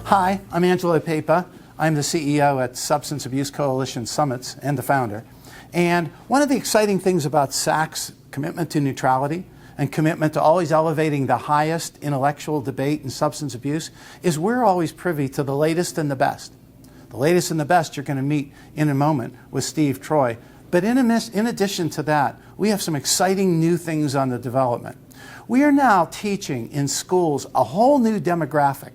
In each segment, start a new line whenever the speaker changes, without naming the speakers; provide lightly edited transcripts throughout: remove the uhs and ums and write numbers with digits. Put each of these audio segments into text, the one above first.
Hi, I'm Angelo Pepa. I'm the CEO at Substance Abuse Coalition Summits and the founder. And one of the exciting things about SACS' commitment to neutrality and commitment to always elevating the highest intellectual debate in substance abuse is we're always privy to the latest and the best. The latest and the best you're going to meet in a moment with Steve Treu. But in addition to that, we have some exciting new things on the development. We are now teaching in schools a whole new demographic.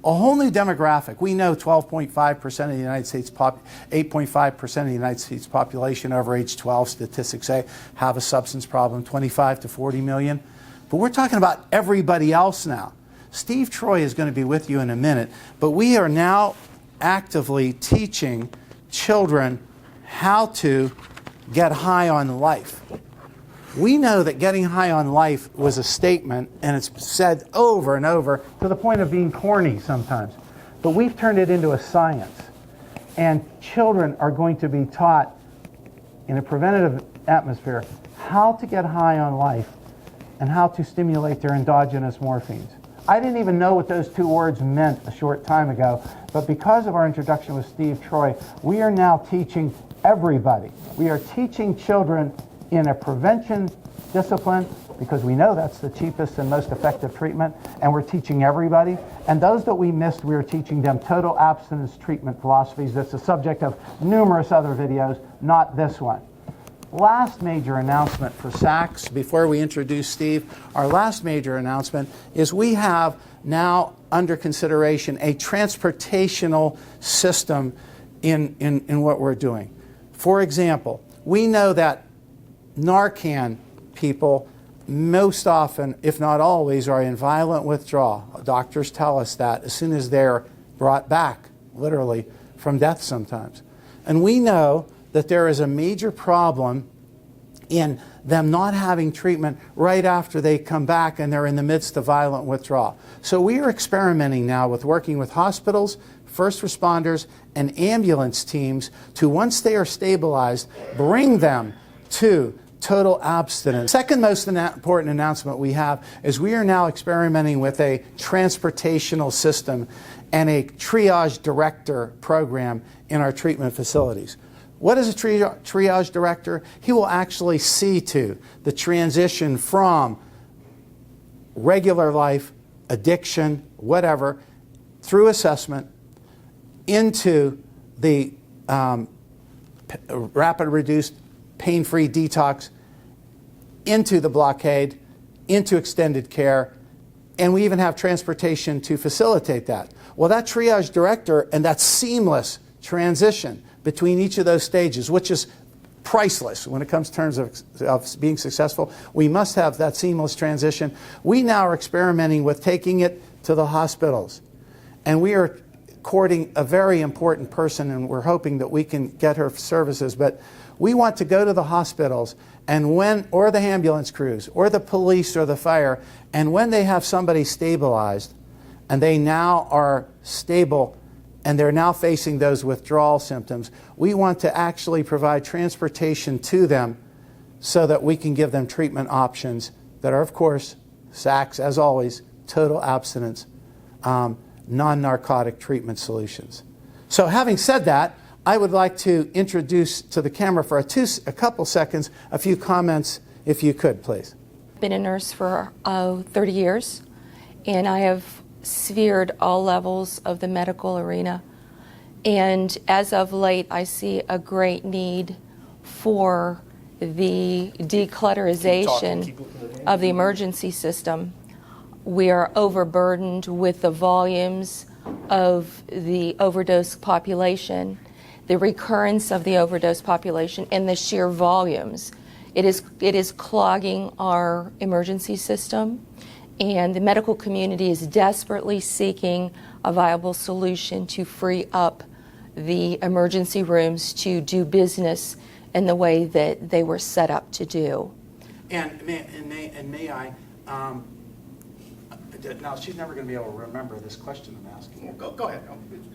A whole new demographic. We know 12.5% of the United States, 8.5% of the United States population over age 12, statistics say, have a substance problem, 25 to 40 million. But we're talking about everybody else now. Steve Treu is going to be with you in a minute, but we are now actively teaching children how to get high on life. We know that getting high on life was a statement, and it's said over and over to the point of being corny sometimes. But we've turned it into a science. And children are going to be taught in a preventative atmosphere how to get high on life and how to stimulate their endogenous morphines. I didn't even know what those two words meant a short time ago, but because of our introduction with Steve Treu, we are now teaching everybody. We are teaching children in a prevention discipline because we know that's the cheapest and most effective treatment, and we're teaching everybody. And those that we missed, we are teaching them total abstinence treatment philosophies. That's the subject of numerous other videos, not this one. Last major announcement for SACS, before we introduce Steve, our last major announcement is we have now under consideration a transportational system in what we're doing. For example, we know that Narcan people most often, if not always, are in violent withdrawal. Doctors tell us that as soon as they're brought back, literally, from death sometimes. And we know that there is a major problem in them not having treatment right after they come back and they're in the midst of violent withdrawal. So we are experimenting now with working with hospitals, first responders, and ambulance teams to, once they are stabilized, bring them to total abstinence. Second most important announcement we have is we are now experimenting with a transportational system and a triage director program in our treatment facilities. What is a triage director? He will actually see to the transition from regular life, addiction, whatever, through assessment into the rapid reduced pain-free detox, into the blockade, into extended care, and we even have transportation to facilitate that. Well, that triage director and that seamless transition between each of those stages, which is priceless when it comes to terms of being successful, we must have that seamless transition. We now are experimenting with taking it to the hospitals, and we are courting a very important person, and we're hoping that we can get her services, but we want to go to the hospitals and or the ambulance crews, or the police or the fire, and when they have somebody stabilized and they now are stable and they're now facing those withdrawal symptoms, we want to actually provide transportation to them so that we can give them treatment options that are, of course, SACS, as always, total abstinence, non-narcotic treatment solutions. So having said that, I would like to introduce to the camera for a couple seconds a few comments, if you could, please.
I've been a nurse for 30 years, and I have sphered all levels of the medical arena. And as of late, I see a great need for the declutterization of the emergency system. We are overburdened with the volumes of the overdose population, the recurrence of the overdose population, and the sheer volumes. It is clogging our emergency system, and the medical community is desperately seeking a viable solution to free up the emergency rooms to do business in the way that they were set up to do.
And may I, now she's never going to be able to remember this question I'm asking.
Well, go ahead.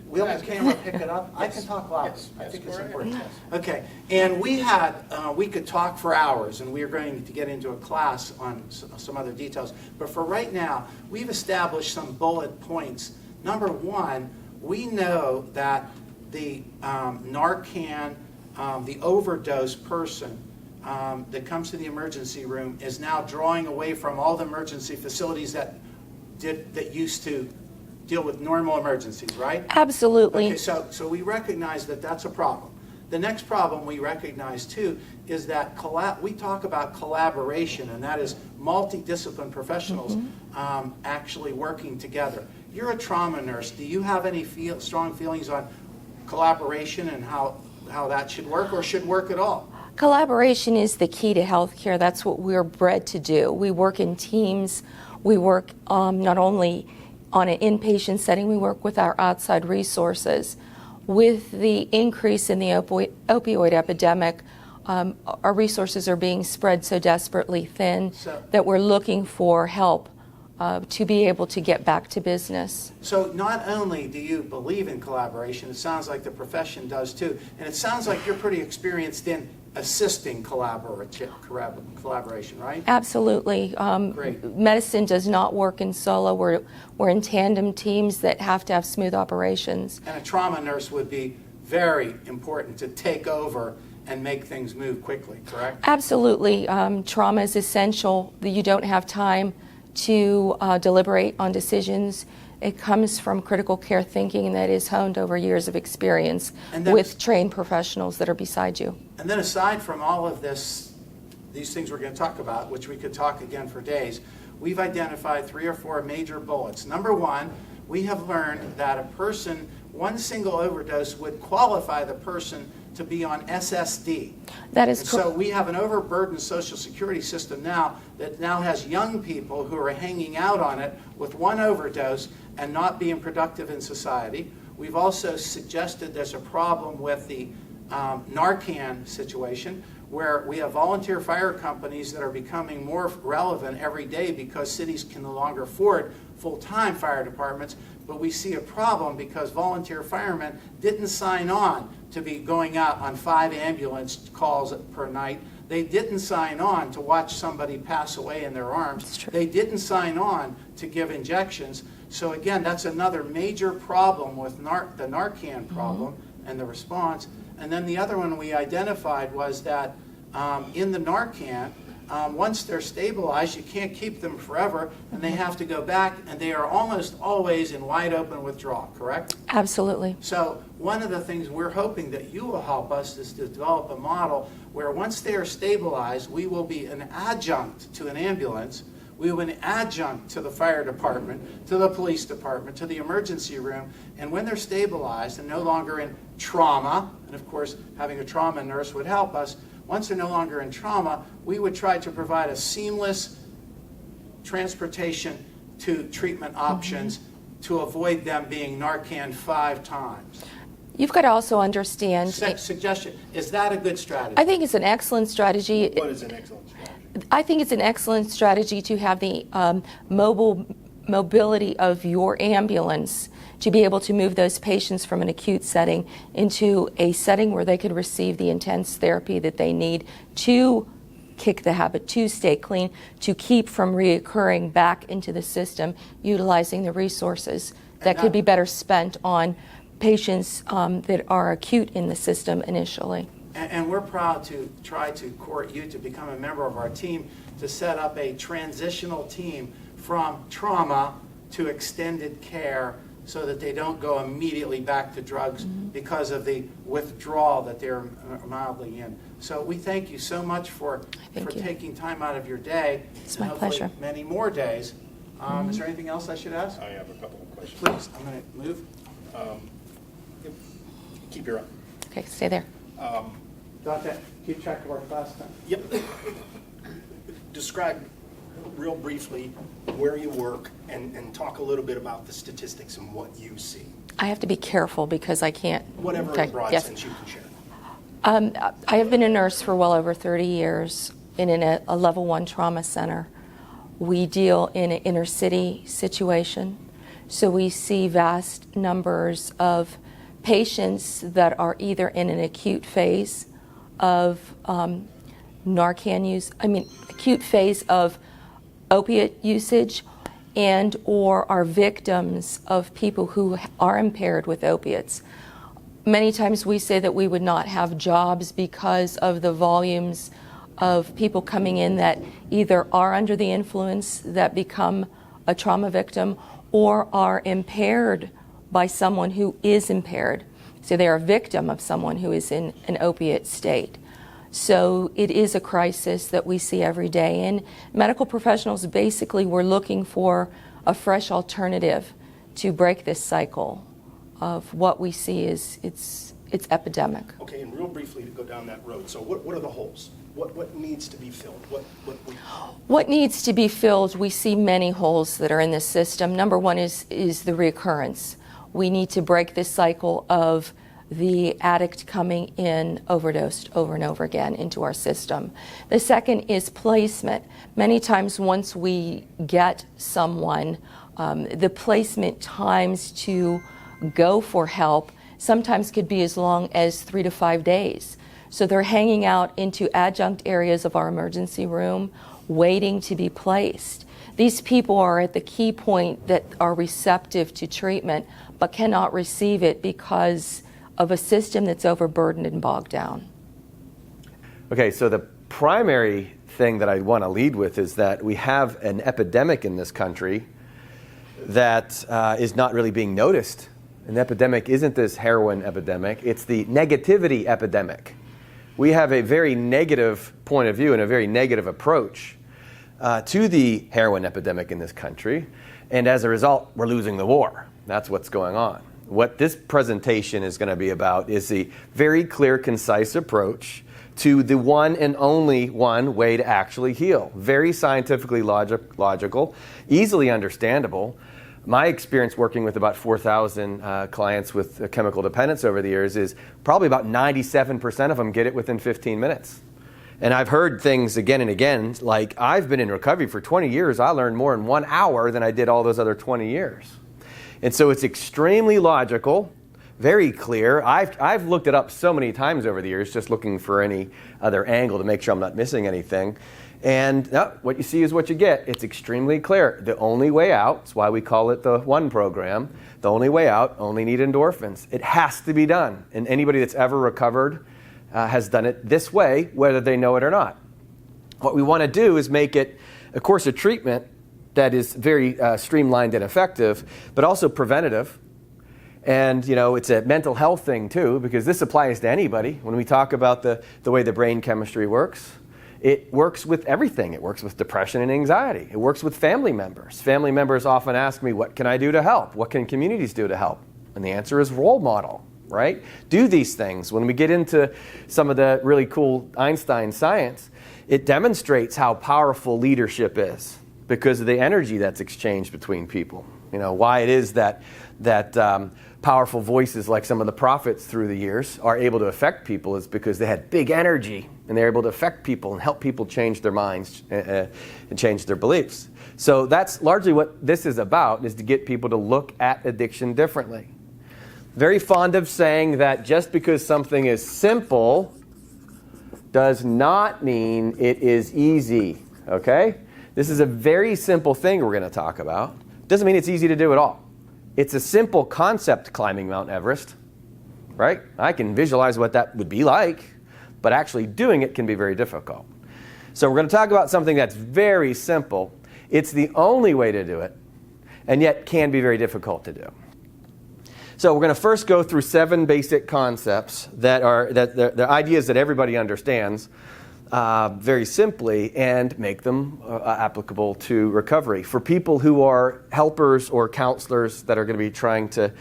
Will the camera pick it up? I can talk loud.
Yes,
I think it's
go ahead.
important.
Yes.
Okay, and we could talk for hours, and we are going to get into a class on some other details. But for right now, we've established some bullet points Number one, we know that the Narcan, the overdose person that comes to the emergency room is now drawing away from all the emergency facilities that used to deal with normal emergencies, right?
Absolutely.
Okay, so we recognize that that's a problem. The next problem we recognize too is that we talk about collaboration, and that is multidiscipline professionals actually working together. You're a trauma nurse. Do you have any strong feelings on collaboration and how that should work, or should work at all?
Collaboration is the key to healthcare. That's what we're bred to do. We work in teams. We work not only on an inpatient setting, we work with our outside resources. With the increase in the opioid epidemic, our resources are being spread so desperately thin that we're looking for help to be able to get back to business.
So not only do you believe in collaboration, it sounds like the profession does too, and it sounds like you're pretty experienced in assisting collaboration, right?
Absolutely.
Great.
Medicine does not work in solo. We're in tandem teams that have to have smooth operations.
And a trauma nurse would be very important to take over and make things move quickly, correct?
Absolutely. Trauma is essential. You don't have time to deliberate on decisions. It comes from critical care thinking that is honed over years of experience with trained professionals that are beside you.
And then aside from all of these things we're going to talk about, which we could talk again for days, we've identified 3 or 4 major bullets. Number one, we have learned that one single overdose would qualify the person to be on SSD.
That is
correct. So we have an overburdened Social Security system now that now has young people who are hanging out on it with one overdose and not being productive in society. We've also suggested there's a problem with the Narcan situation, where we have volunteer fire companies that are becoming more relevant every day because cities can no longer afford full-time fire departments. But we see a problem because volunteer firemen didn't sign on to be going out on 5 ambulance calls per night. They didn't sign on to watch somebody pass away in their arms. They didn't sign on to give injections. So again, that's another major problem with the Narcan problem and the response. And then the other one we identified was that in the Narcan, once they're stabilized, you can't keep them forever, and they have to go back, and they are almost always in wide open withdrawal, correct?
Absolutely.
So one of the things we're hoping that you will help us is to develop a model where once they are stabilized, we will be an adjunct to an ambulance, we will be an adjunct to the fire department, to the police department, to the emergency room, and when they're stabilized and no longer in trauma, and of course having a trauma nurse would help us, once they're no longer in trauma, we would try to provide a seamless transportation to treatment options to avoid them being Narcan 5 times.
You've got to also understand...
Suggestion, is that a good strategy?
I think it's an excellent strategy.
What is an excellent strategy?
I think it's an excellent strategy to have the mobility of your ambulance to be able to move those patients from an acute setting into a setting where they could receive the intense therapy that they need to kick the habit, to stay clean, to keep from reoccurring back into the system, utilizing the resources that could be better spent on patients that are acute in the system initially.
And we're proud to try to court you to become a member of our team to set up a transitional team from trauma to extended care so that they don't go immediately back to drugs because of the withdrawal that they're mildly in. So we thank you so much for taking time out of your day.
It's my pleasure.
Many more days. Is there anything else I should ask?
I have a couple of questions.
Please, I'm going to move.
Keep your eye.
Okay, stay there.
Dante, keep track of our class time.
Yep. Describe real briefly where you work and talk a little bit about the statistics and what you see.
I have to be careful because I can't...
Whatever in broad sense you can share.
I have been a nurse for well over 30 years in a level 1 trauma center. We deal in an inner city situation, so we see vast numbers of patients that are either in an acute phase of Narcan use, acute phase of opiate usage, and or are victims of people who are impaired with opiates. Many times we say that we would not have jobs because of the volumes of people coming in that either are under the influence that become a trauma victim or are impaired by someone who is impaired. So they are a victim of someone who is in an opiate state. So it is a crisis that we see every day. And medical professionals basically were looking for a fresh alternative to break this cycle of what we see is it's epidemic.
Okay, and real briefly to go down that road. So what are the holes? What needs to be filled?
What needs to be filled? We see many holes that are in this system. Number one is the reoccurrence. We need to break this cycle of the addict coming in overdosed over and over again into our system. The second is placement. Many times once we get someone, the placement times to go for help sometimes could be as long as 3 to 5 days. So they're hanging out into adjunct areas of our emergency room, waiting to be placed. These people are at the key point that are receptive to treatment, but cannot receive it because of a system that's overburdened and bogged down.
Okay, so the primary thing that I want to lead with is that we have an epidemic in this country that is not really being noticed. An epidemic isn't this heroin epidemic, it's the negativity epidemic. We have a very negative point of view and a very negative approach to the heroin epidemic in this country, and as a result, we're losing the war. That's what's going on. What this presentation is going to be about is the very clear, concise approach to the one and only one way to actually heal. Very scientifically logical, easily understandable. My experience working with about 4,000 clients with chemical dependence over the years is probably about 97% of them get it within 15 minutes. And I've heard things again and again, like I've been in recovery for 20 years, I learned more in 1 hour than I did all those other 20 years. And so it's extremely logical, very clear. I've looked it up so many times over the years, just looking for any other angle to make sure I'm not missing anything. And what you see is what you get. It's extremely clear. The only way out, that's why we call it the ONE program, the only way out, only need endorphins. It has to be done. And anybody that's ever recovered has done it this way, whether they know it or not. What we want to do is make it a course of treatment that is very streamlined and effective, but also preventative. And, it's a mental health thing, too, because this applies to anybody. When we talk about the way the brain chemistry works, it works with everything. It works with depression and anxiety. It works with family members. Family members often ask me, what can I do to help? What can communities do to help? And the answer is role model, right? Do these things. When we get into some of the really cool Einstein science, it demonstrates how powerful leadership is, because of the energy that's exchanged between people. Why it is that powerful voices like some of the prophets through the years are able to affect people is because they had big energy and they're able to affect people and help people change their minds and change their beliefs. So that's largely what this is about, is to get people to look at addiction differently. Very fond of saying that just because something is simple does not mean it is easy, okay? This is a very simple thing we're going to talk about. Doesn't mean it's easy to do at all. It's a simple concept, climbing Mount Everest, right? I can visualize what that would be like, but actually doing it can be very difficult. So we're going to talk about something that's very simple. It's the only way to do it, and yet can be very difficult to do. So we're going to first go through 7 basic concepts that are the ideas that everybody understands very simply, and make them applicable to recovery. For people who are helpers or counselors that are going to be trying to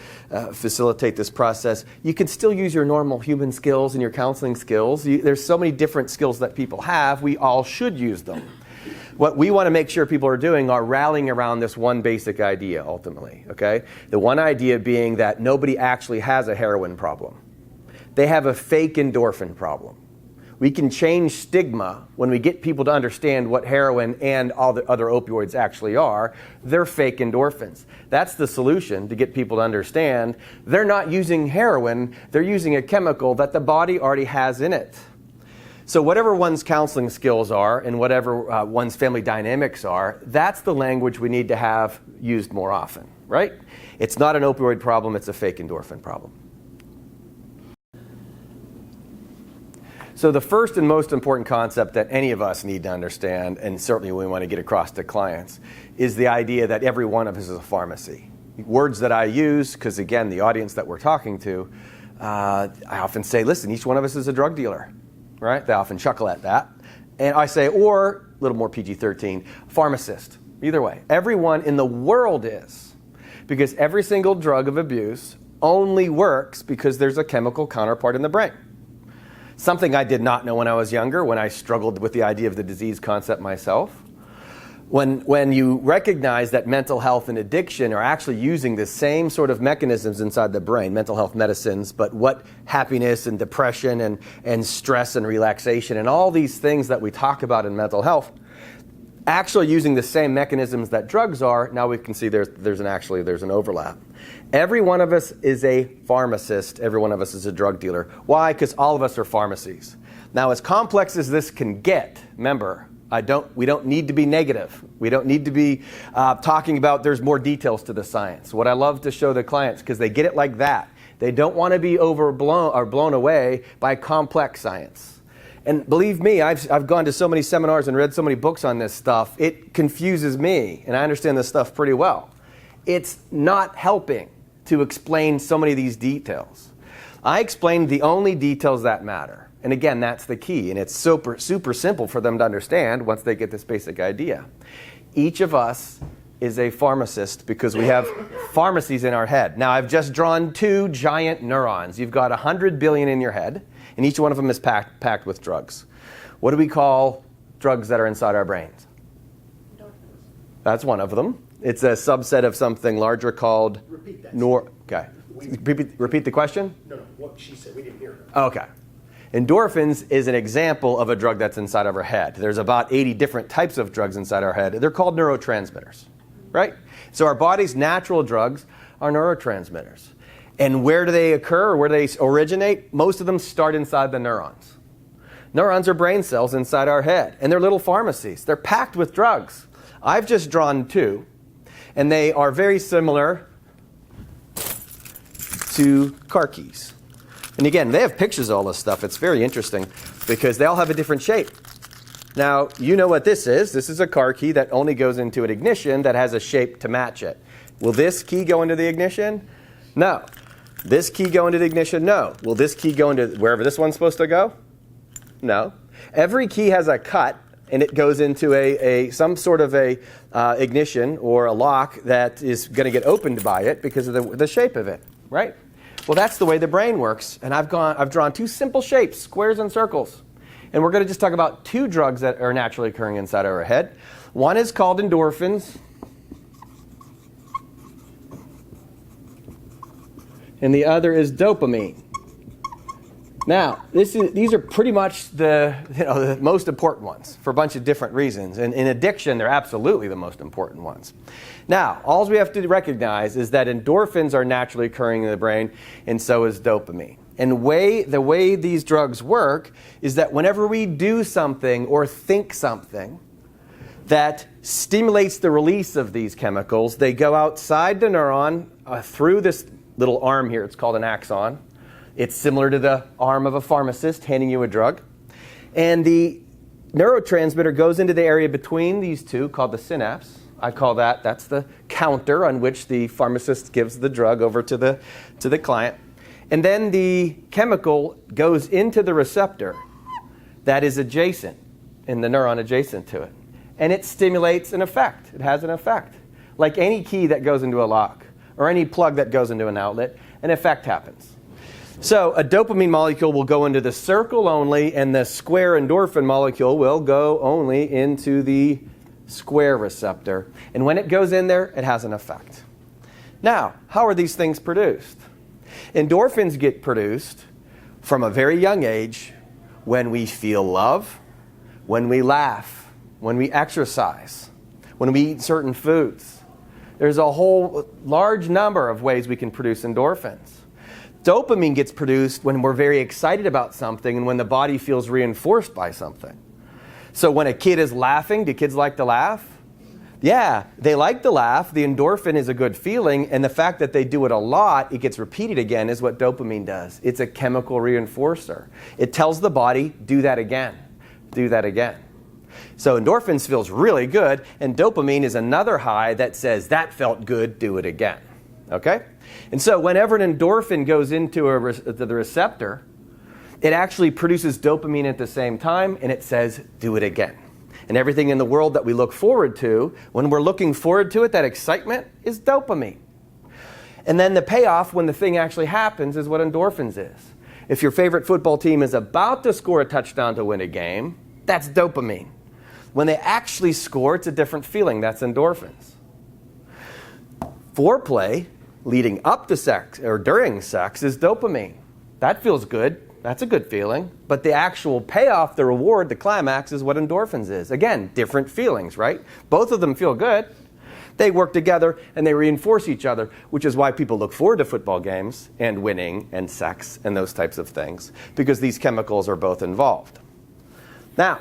facilitate this process, you can still use your normal human skills and your counseling skills. There's so many different skills that people have. We all should use them. What we want to make sure people are doing are rallying around this one basic idea, ultimately. Okay? The one idea being that nobody actually has a heroin problem. They have a fake endorphin problem. We can change stigma when we get people to understand what heroin and all the other opioids actually are. They're fake endorphins. That's the solution, to get people to understand they're not using heroin, they're using a chemical that the body already has in it. So whatever one's counseling skills are and whatever one's family dynamics are, that's the language we need to have used more often, right? It's not an opioid problem, it's a fake endorphin problem. So the first and most important concept that any of us need to understand, and certainly we want to get across to clients, is the idea that every one of us is a pharmacy. Words that I use, because again, the audience that we're talking to, I often say, listen, each one of us is a drug dealer, right? They often chuckle at that. And I say, or, a little more PG-13, pharmacist. Either way, everyone in the world is. Because every single drug of abuse only works because there's a chemical counterpart in the brain. Something I did not know when I was younger, when I struggled with the idea of the disease concept myself. When you recognize that mental health and addiction are actually using the same sort of mechanisms inside the brain, mental health medicines, but what happiness and depression and stress and relaxation and all these things that we talk about in mental health, actually using the same mechanisms that drugs are, now we can see there's an overlap. Every one of us is a pharmacist. Every one of us is a drug dealer. Why? Because all of us are pharmacies. Now, as complex as this can get, remember, we don't need to be negative. We don't need to be talking about there's more details to the science. What I love to show the clients, because they get it like that, they don't want to be overblown or blown away by complex science. And believe me, I've gone to so many seminars and read so many books on this stuff, it confuses me, and I understand this stuff pretty well. It's not helping to explain so many of these details. I explained the only details that matter. And again, that's the key. And it's super, super simple for them to understand once they get this basic idea. Each of us is a pharmacist because we have pharmacies in our head. Now, I've just drawn two giant neurons. You've got 100 billion in your head, and each one of them is packed with drugs. What do we call drugs that are inside our brains? Endorphins. That's one of them. It's a subset of something larger called...
Repeat that.
Okay. Repeat the question?
No, what she said, we didn't hear her.
Okay. Endorphins is an example of a drug that's inside of our head. There's about 80 different types of drugs inside our head. They're called neurotransmitters, right? So our body's natural drugs are neurotransmitters. And where do they occur or where do they originate? Most of them start inside the neurons. Neurons are brain cells inside our head, and they're little pharmacies. They're packed with drugs. I've just drawn two, and they are very similar to car keys. And again, they have pictures of all this stuff. It's very interesting because they all have a different shape. Now, you know what this is. This is a car key that only goes into an ignition that has a shape to match it. Will this key go into the ignition? No. This key go into the ignition? No. Will this key go into wherever this one's supposed to go? No. Every key has a cut, and it goes into some sort of a ignition or a lock that is going to get opened by it because of the shape of it, right? Well, that's the way the brain works, and I've drawn two simple shapes, squares and circles. And we're going to just talk about two drugs that are naturally occurring inside our head. One is called endorphins, and the other is dopamine. Now, these are pretty much the most important ones for a bunch of different reasons. And in addiction, they're absolutely the most important ones. Now, all we have to recognize is that endorphins are naturally occurring in the brain, and so is dopamine. And the way these drugs work is that whenever we do something or think something that stimulates the release of these chemicals, they go outside the neuron through this little arm here. It's called an axon. It's similar to the arm of a pharmacist handing you a drug. And the neurotransmitter goes into the area between these two called the synapse. I call that's the counter on which the pharmacist gives the drug over to the client. And then the chemical goes into the receptor that is adjacent, in the neuron adjacent to it. And it stimulates an effect. It has an effect. Like any key that goes into a lock or any plug that goes into an outlet, an effect happens. So a dopamine molecule will go into the circle only, and the square endorphin molecule will go only into the square receptor. And when it goes in there, it has an effect. Now, how are these things produced? Endorphins get produced from a very young age when we feel love, when we laugh, when we exercise, when we eat certain foods. There's a whole large number of ways we can produce endorphins. Dopamine gets produced when we're very excited about something and when the body feels reinforced by something. So when a kid is laughing, do kids like to laugh? Yeah, they like to laugh. The endorphin is a good feeling, and the fact that they do it a lot, it gets repeated again, is what dopamine does. It's a chemical reinforcer. It tells the body, do that again, do that again. So endorphins feels really good, and dopamine is another high that says, that felt good, do it again. Okay? And so whenever an endorphin goes into the receptor, it actually produces dopamine at the same time, and it says, do it again. And everything in the world that we look forward to, when we're looking forward to it, that excitement is dopamine. And then the payoff when the thing actually happens is what endorphins is. If your favorite football team is about to score a touchdown to win a game, that's dopamine. When they actually score, it's a different feeling. That's endorphins. Foreplay leading up to sex or during sex is dopamine. That feels good. That's a good feeling. But the actual payoff, the reward, the climax is what endorphins is. Again, different feelings, right? Both of them feel good. They work together and they reinforce each other, which is why people look forward to football games and winning and sex and those types of things, because these chemicals are both involved. Now,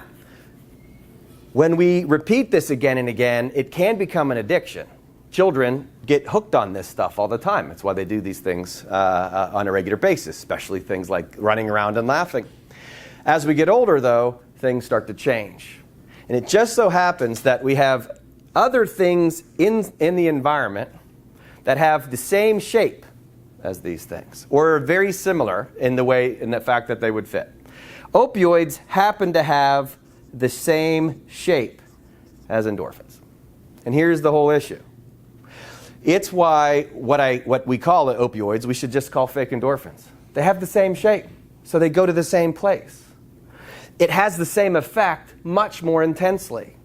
when we repeat this again and again, it can become an addiction. Children get hooked on this stuff all the time. That's why they do these things on a regular basis, especially things like running around and laughing. As we get older, though, things start to change. And it just so happens that we have other things in the environment that have the same shape as these things, or are very similar in the fact that they would fit. Opioids happen to have the same shape as endorphins. And here's the whole issue. It's why what we call it opioids, we should just call fake endorphins. They have the same shape, so they go to the same place. It has the same effect much more intensely,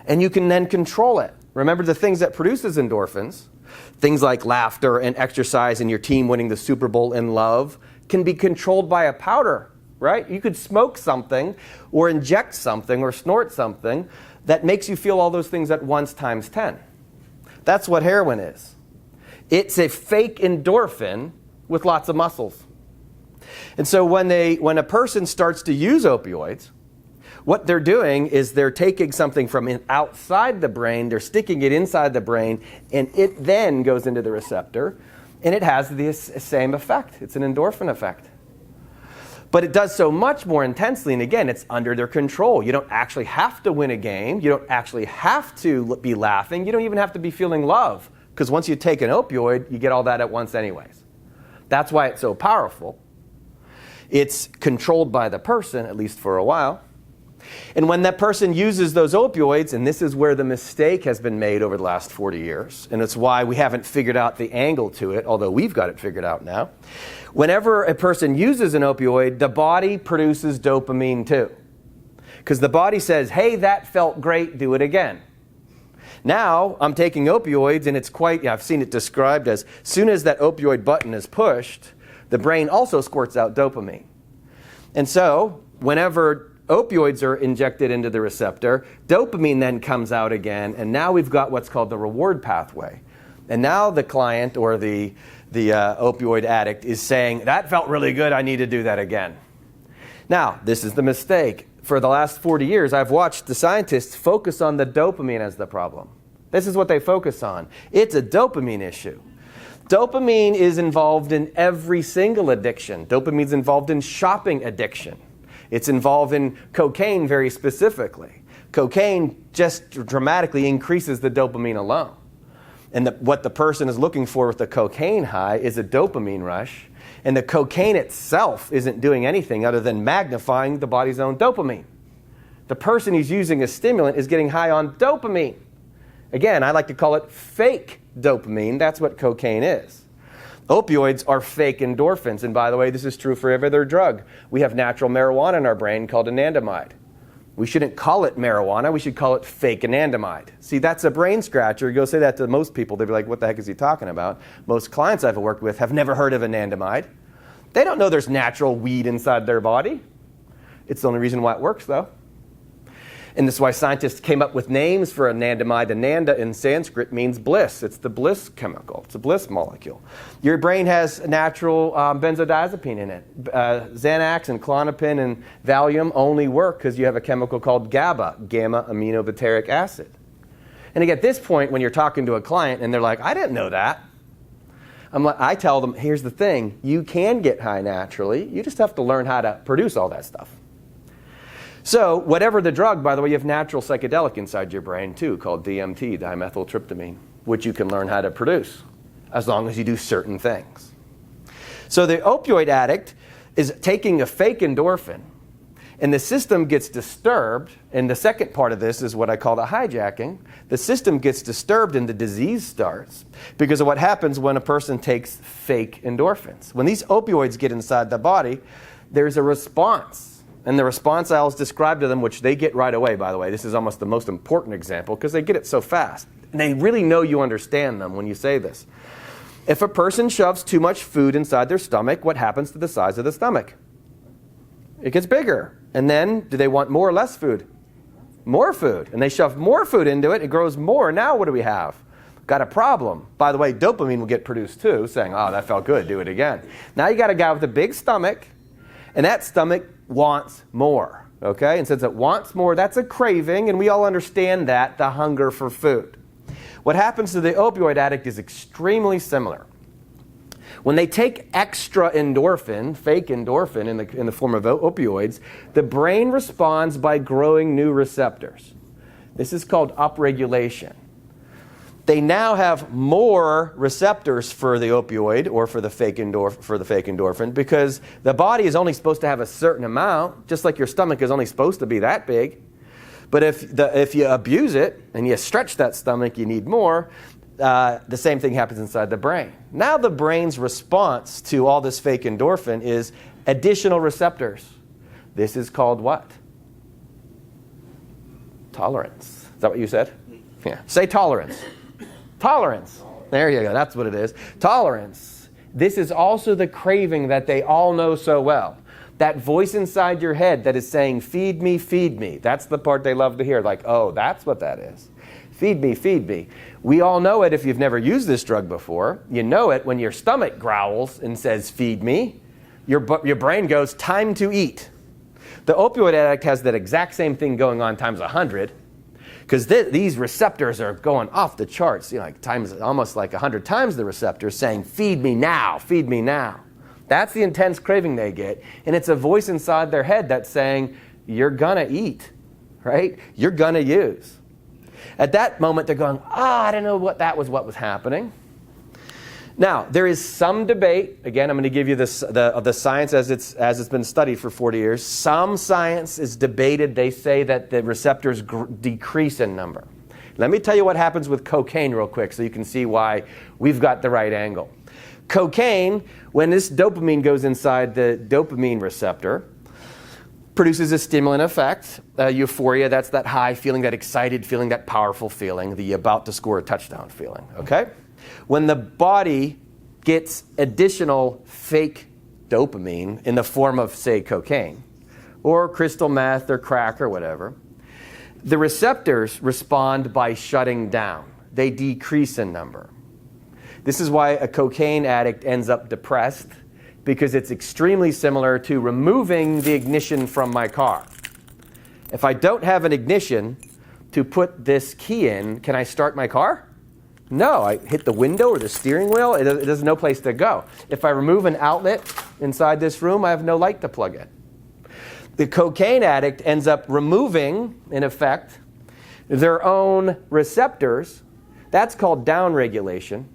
and you can then control it. Remember the things that produces endorphins, things like laughter and exercise and your team winning the Super Bowl in love, can be controlled by a powder, right? You could smoke something or inject something or snort something that makes you feel all those things at once times 10. That's what heroin is. It's a fake endorphin with lots of muscles. And so when a person starts to use opioids, what they're doing is they're taking something from outside the brain, they're sticking it inside the brain, and it then goes into the receptor, and it has the same effect. It's an endorphin effect. But it does so much more intensely, and again, it's under their control. You don't actually have to win a game. You don't actually have to be laughing. You don't even have to be feeling love, because once you take an opioid, you get all that at once anyways. That's why it's so powerful. It's controlled by the person, at least for a while. And when that person uses those opioids, and this is where the mistake has been made over the last 40 years, and it's why we haven't figured out the angle to it, although we've got it figured out now. Whenever a person uses an opioid, the body produces dopamine too. Because the body says, hey, that felt great, do it again. Now, I'm taking opioids, and it's I've seen it described as soon as that opioid button is pushed, the brain also squirts out dopamine. And so, whenever opioids are injected into the receptor, dopamine then comes out again, and now we've got what's called the reward pathway. And now the client or the opioid addict is saying, that felt really good, I need to do that again. Now, this is the mistake. For the last 40 years, I've watched the scientists focus on the dopamine as the problem. This is what they focus on. It's a dopamine issue. Dopamine is involved in every single addiction. Dopamine's involved in shopping addiction. It's involved in cocaine very specifically. Cocaine just dramatically increases the dopamine alone. And what the person is looking for with the cocaine high is a dopamine rush. And the cocaine itself isn't doing anything other than magnifying the body's own dopamine. The person who's using a stimulant is getting high on dopamine. Again, I like to call it fake dopamine. That's what cocaine is. Opioids are fake endorphins. And by the way, this is true for every other drug. We have natural marijuana in our brain called anandamide. We shouldn't call it marijuana. We should call it fake anandamide. See, that's a brain scratcher. You go say that to most people. They'll be like, what the heck is he talking about? Most clients I've worked with have never heard of anandamide. They don't know there's natural weed inside their body. It's the only reason why it works, though. And that's why scientists came up with names for anandamide. Ananda in Sanskrit means bliss. It's the bliss chemical. It's a bliss molecule. Your brain has natural benzodiazepine in it. Xanax and Klonopin and Valium only work because you have a chemical called GABA, gamma-aminobutyric acid. And again, at this point, when you're talking to a client and they're like, I didn't know that. I tell them, here's the thing. You can get high naturally. You just have to learn how to produce all that stuff. So whatever the drug, by the way, you have natural psychedelic inside your brain too, called DMT, dimethyltryptamine, which you can learn how to produce as long as you do certain things. So the opioid addict is taking a fake endorphin, and the system gets disturbed, and the second part of this is what I call the hijacking. The system gets disturbed and the disease starts because of what happens when a person takes fake endorphins. When these opioids get inside the body, there's a response. And the response I'll describe to them, which they get right away, by the way. This is almost the most important example because they get it so fast. And they really know you understand them when you say this. If a person shoves too much food inside their stomach, what happens to the size of the stomach? It gets bigger. And then, do they want more or less food? More food. And they shove more food into it, it grows more. Now what do we have? Got a problem. By the way, dopamine will get produced too, saying, oh, that felt good, do it again. Now you got a guy with a big stomach, and that stomach wants more, okay? And since it wants more, that's a craving, and we all understand that, the hunger for food. What happens to the opioid addict is extremely similar. When they take extra endorphin, fake endorphin in the form of opioids, the brain responds by growing new receptors. This is called upregulation. They now have more receptors for the opioid or for the fake endorphin because the body is only supposed to have a certain amount, just like your stomach is only supposed to be that big. But if you abuse it and you stretch that stomach, you need more. The same thing happens inside the brain. Now the brain's response to all this fake endorphin is additional receptors. This is called what? Tolerance. Is that what you said? Yeah. Say tolerance. Tolerance. There you go. That's what it is. Tolerance. This is also the craving that they all know so well. That voice inside your head that is saying, feed me, feed me. That's the part they love to hear. Like, oh, that's what that is. Feed me, feed me. We all know it if you've never used this drug before. You know it when your stomach growls and says, feed me. Your brain goes, time to eat. The opioid addict has that exact same thing going on times 100. Because these receptors are going off the charts, almost like 100 times the receptors saying, feed me now, feed me now. That's the intense craving they get. And it's a voice inside their head that's saying, you're going to eat, right? You're going to use. At that moment, they're going, I don't know what was happening. Now, there is some debate. Again, I'm going to give you the science as it's been studied for 40 years. Some science is debated. They say that the receptors decrease in number. Let me tell you what happens with cocaine real quick so you can see why we've got the right angle. Cocaine, when this dopamine goes inside the dopamine receptor, produces a stimulant effect. Euphoria, that's that high feeling, that excited feeling, that powerful feeling, the about to score a touchdown feeling, okay? When the body gets additional fake dopamine in the form of, say, cocaine, or crystal meth or crack or whatever, the receptors respond by shutting down. They decrease in number. This is why a cocaine addict ends up depressed, because it's extremely similar to removing the ignition from my car. If I don't have an ignition to put this key in, can I start my car? No, I hit the window or the steering wheel. There's no place to go. If I remove an outlet inside this room, I have no light to plug in. The cocaine addict ends up removing, in effect, their own receptors. That's called downregulation.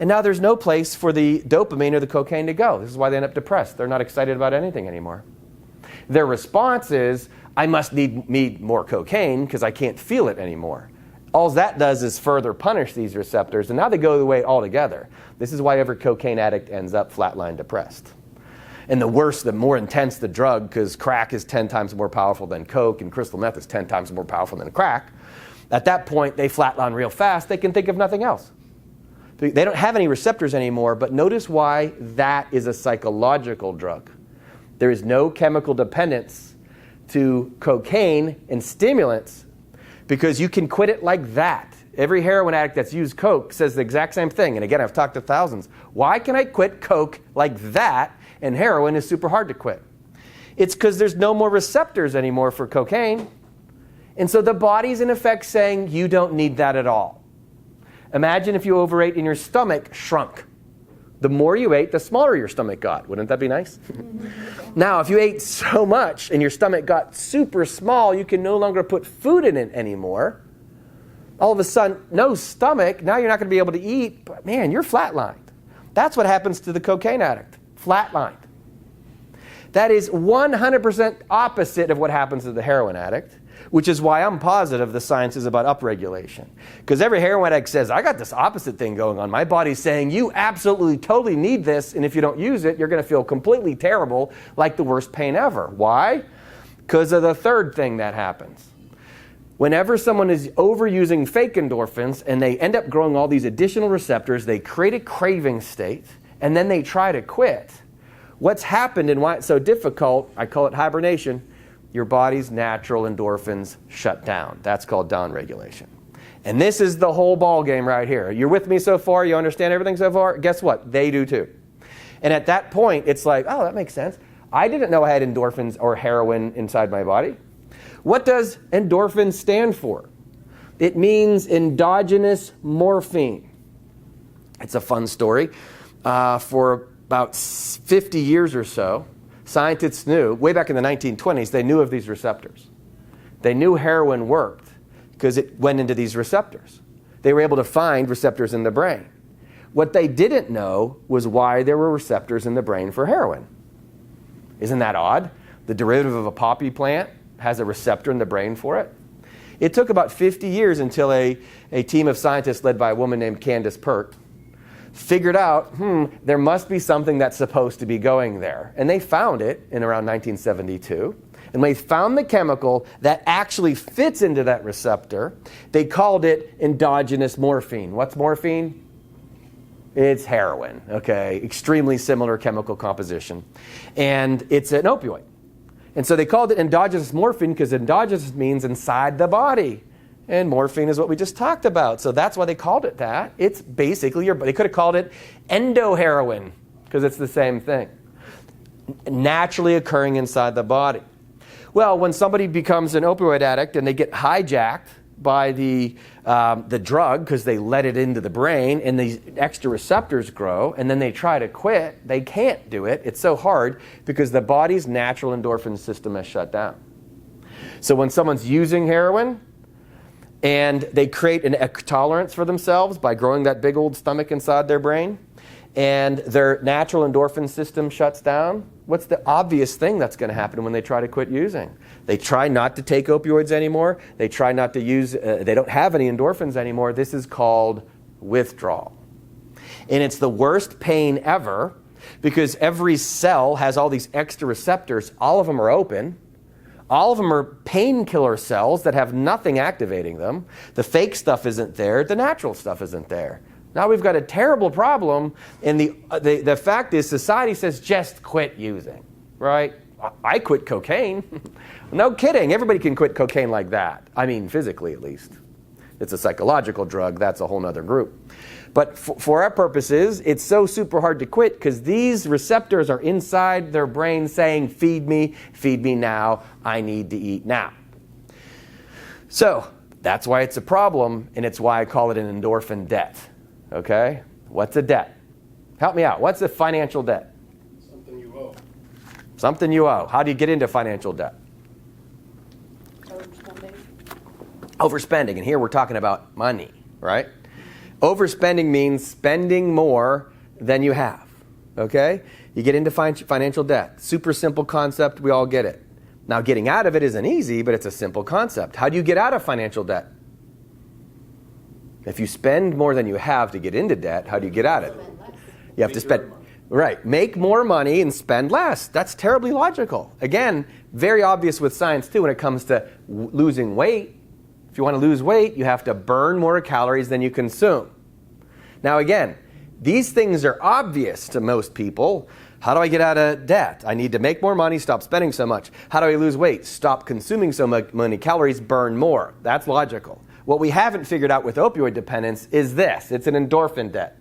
And now there's no place for the dopamine or the cocaine to go. This is why they end up depressed. They're not excited about anything anymore. Their response is, I must need more cocaine because I can't feel it anymore. All that does is further punish these receptors, and now they go away altogether. This is why every cocaine addict ends up flatline depressed. And the worse, the more intense the drug, because crack is 10 times more powerful than coke, and crystal meth is 10 times more powerful than crack. At that point, they flatline real fast. They can think of nothing else. They don't have any receptors anymore, but notice why that is a psychological drug. There is no chemical dependence to cocaine and stimulants because you can quit it like that. Every heroin addict that's used Coke says the exact same thing. And again, I've talked to thousands. Why can I quit Coke like that and heroin is super hard to quit? It's because there's no more receptors anymore for cocaine. And so the body's in effect saying you don't need that at all. Imagine if you overate and your stomach shrunk. The more you ate, the smaller your stomach got. Wouldn't that be nice? Now, if you ate so much and your stomach got super small, you can no longer put food in it anymore. All of a sudden, no stomach, now you're not going to be able to eat, but man, you're flatlined. That's what happens to the cocaine addict, flatlined. That is 100% opposite of what happens to the heroin addict, which is why I'm positive the science is about upregulation. Because every heroin addict says, I got this opposite thing going on. My body's saying, you absolutely, totally need this, and if you don't use it, you're going to feel completely terrible, like the worst pain ever. Why? Because of the third thing that happens. Whenever someone is overusing fake endorphins, and they end up growing all these additional receptors, they create a craving state, and then they try to quit. What's happened and why it's so difficult, I call it hibernation, your body's natural endorphins shut down. That's called downregulation. And this is the whole ball game right here. You're with me so far? You understand everything so far? Guess what? They do too. And at that point, it's like, oh, that makes sense. I didn't know I had endorphins or heroin inside my body. What does endorphin stand for? It means endogenous morphine. It's a fun story. For about 50 years or so, scientists knew, way back in the 1920s, they knew of these receptors. They knew heroin worked because it went into these receptors. They were able to find receptors in the brain. What they didn't know was why there were receptors in the brain for heroin. Isn't that odd? The derivative of a poppy plant has a receptor in the brain for it. It took about 50 years until a team of scientists led by a woman named Candace Pert figured out, there must be something that's supposed to be going there. And they found it in around 1972. And they found the chemical that actually fits into that receptor. They called it endogenous morphine. What's morphine? It's heroin, okay? Extremely similar chemical composition. And it's an opioid. And so they called it endogenous morphine because endogenous means inside the body. And morphine is what we just talked about. So that's why they called it that. It's basically they could have called it endoheroin because it's the same thing. Naturally occurring inside the body. Well, when somebody becomes an opioid addict and they get hijacked by the drug because they let it into the brain and these extra receptors grow and then they try to quit, they can't do it. It's so hard because the body's natural endorphin system has shut down. So when someone's using heroin, and they create a tolerance for themselves by growing that big old stomach inside their brain, and their natural endorphin system shuts down, what's the obvious thing that's going to happen when they try to quit using? They try not to take opioids anymore. They try not to use, they don't have any endorphins anymore. This is called withdrawal. And it's the worst pain ever because every cell has all these extra receptors. All of them are open. All of them are painkiller cells that have nothing activating them. The fake stuff isn't there. The natural stuff isn't there. Now we've got a terrible problem, and the fact is society says just quit using, right? I quit cocaine. No kidding. Everybody can quit cocaine like that. I mean, physically at least. It's a psychological drug. That's a whole other group. But for our purposes, it's so super hard to quit because these receptors are inside their brain saying, feed me now, I need to eat now. So that's why it's a problem, and it's why I call it an endorphin debt. Okay? What's a debt? Help me out. What's a financial debt?
Something you owe.
Something you owe. How do you get into financial debt? Overspending. And here we're talking about money, right? Overspending means spending more than you have, okay? You get into financial debt. Super simple concept. We all get it. Now, getting out of it isn't easy, but it's a simple concept. How do you get out of financial debt? If you spend more than you have to get into debt, how do you get out of it? You have to spend, right, make more money and spend less. That's terribly logical. Again, very obvious with science, too, when it comes to losing weight. If you want to lose weight, you have to burn more calories than you consume. Now again, these things are obvious to most people. How do I get out of debt? I need to make more money, stop spending so much. How do I lose weight? Stop consuming so many calories, burn more. That's logical. What we haven't figured out with opioid dependence is this. It's an endorphin debt.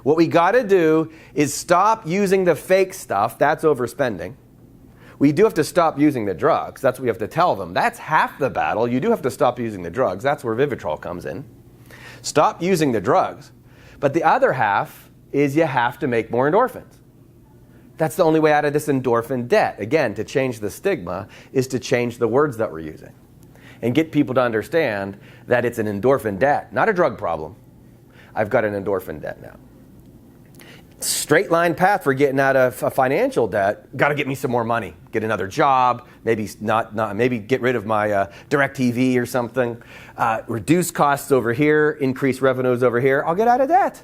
What we got to do is stop using the fake stuff. That's overspending. We do have to stop using the drugs. That's what we have to tell them. That's half the battle. You do have to stop using the drugs. That's where Vivitrol comes in. Stop using the drugs. But the other half is you have to make more endorphins. That's the only way out of this endorphin debt. Again, to change the stigma is to change the words that we're using and get people to understand that it's an endorphin debt, not a drug problem. I've got an endorphin debt now. Straight line path for getting out of a financial debt. Got to get me some more money, get another job, maybe maybe get rid of my DirecTV or something, reduce costs over here, increase revenues over here. I'll get out of debt.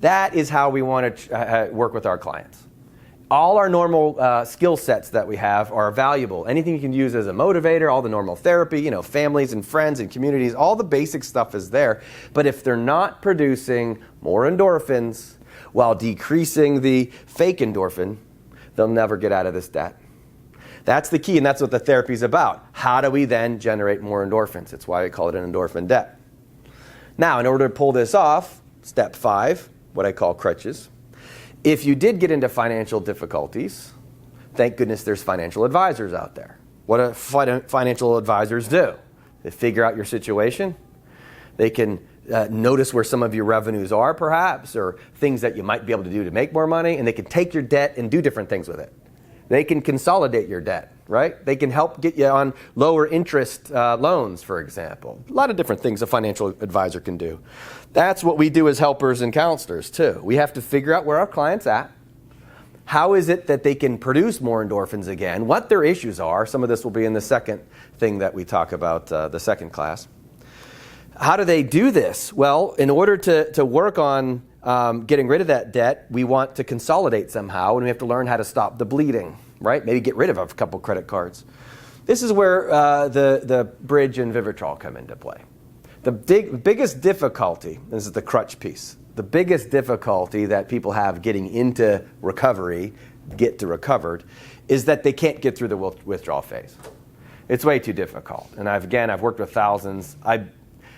That is how we want to work with our clients. All our normal skill sets that we have are valuable. Anything you can use as a motivator, all the normal therapy, families and friends and communities, all the basic stuff is there. But if they're not producing more endorphins while decreasing the fake endorphin, they'll never get out of this debt. That's the key, and that's what the therapy is about. How do we then generate more endorphins? That's why we call it an endorphin debt. Now, in order to pull this off, step 5, what I call crutches. If you did get into financial difficulties, thank goodness there's financial advisors out there. What do financial advisors do? They figure out your situation. They can notice where some of your revenues are, perhaps, or things that you might be able to do to make more money, and they can take your debt and do different things with it. They can consolidate your debt, right? They can help get you on lower interest loans, for example. A lot of different things a financial advisor can do. That's what we do as helpers and counselors, too. We have to figure out where our client's at. How is it that they can produce more endorphins again? What their issues are. Some of this will be in the second thing that we talk about, the second class. How do they do this? Well, in order to work on getting rid of that debt, we want to consolidate somehow, and we have to learn how to stop the bleeding, right? Maybe get rid of a couple credit cards. This is where the bridge and Vivitrol come into play. The biggest difficulty, this is the crutch piece, the biggest difficulty that people have getting into recovery, get to recovered, is that they can't get through the withdrawal phase. It's way too difficult. And I've worked with thousands. I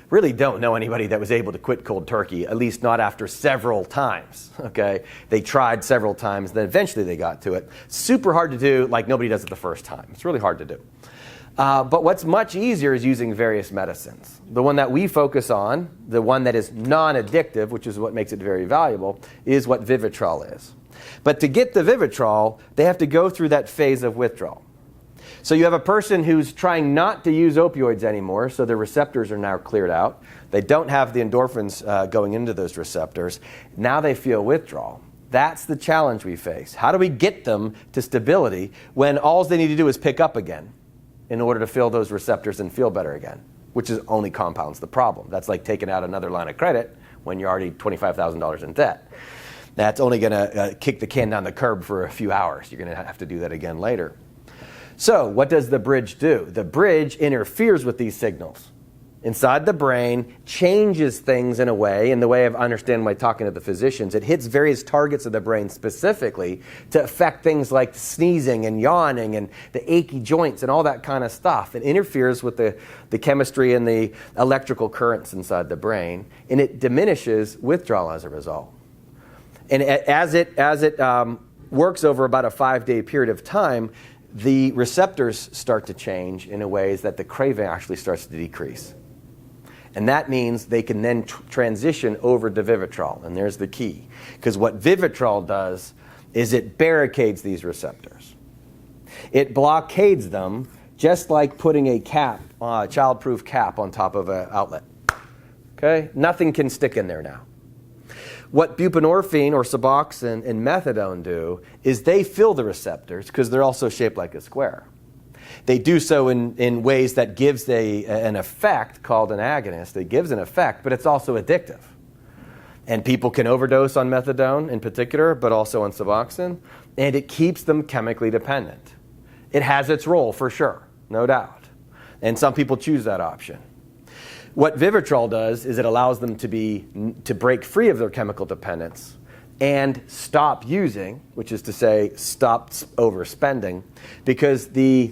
really don't know anybody that was able to quit cold turkey, at least not after several times, okay? They tried several times, then eventually they got to it. Super hard to do, like nobody does it the first time. It's really hard to do. But what's much easier is using various medicines. The one that we focus on, the one that is non-addictive, which is what makes it very valuable, is what Vivitrol is. But to get the Vivitrol, they have to go through that phase of withdrawal. So you have a person who's trying not to use opioids anymore, so their receptors are now cleared out. They don't have the endorphins going into those receptors. Now they feel withdrawal. That's the challenge we face. How do we get them to stability when all they need to do is pick up again in order to fill those receptors and feel better again, which is only compounds the problem. That's like taking out another line of credit when you're already $25,000 in debt. That's only going to kick the can down the curb for a few hours. You're going to have to do that again later. So what does the bridge do? The bridge interferes with these signals inside the brain, changes things in a way, in the way of understanding by talking to the physicians. It hits various targets of the brain specifically to affect things like sneezing and yawning and the achy joints and all that kind of stuff. It interferes with the chemistry and the electrical currents inside the brain, and it diminishes withdrawal as a result. And as it works over about a 5-day period of time, the receptors start to change in a ways that the craving actually starts to decrease. And that means they can then transition over to Vivitrol. And there's the key. Because what Vivitrol does is it barricades these receptors. It blockades them just like putting a cap, a child-proof cap on top of an outlet. Okay? Nothing can stick in there now. What buprenorphine or Suboxone and methadone do is they fill the receptors because they're also shaped like a square. They do so in ways that gives an effect called an agonist. It gives an effect, but it's also addictive. And people can overdose on methadone in particular, but also on Suboxone, and it keeps them chemically dependent. It has its role for sure, no doubt. And some people choose that option. What Vivitrol does is it allows them to break free of their chemical dependence and stop using, which is to say stop overspending, because the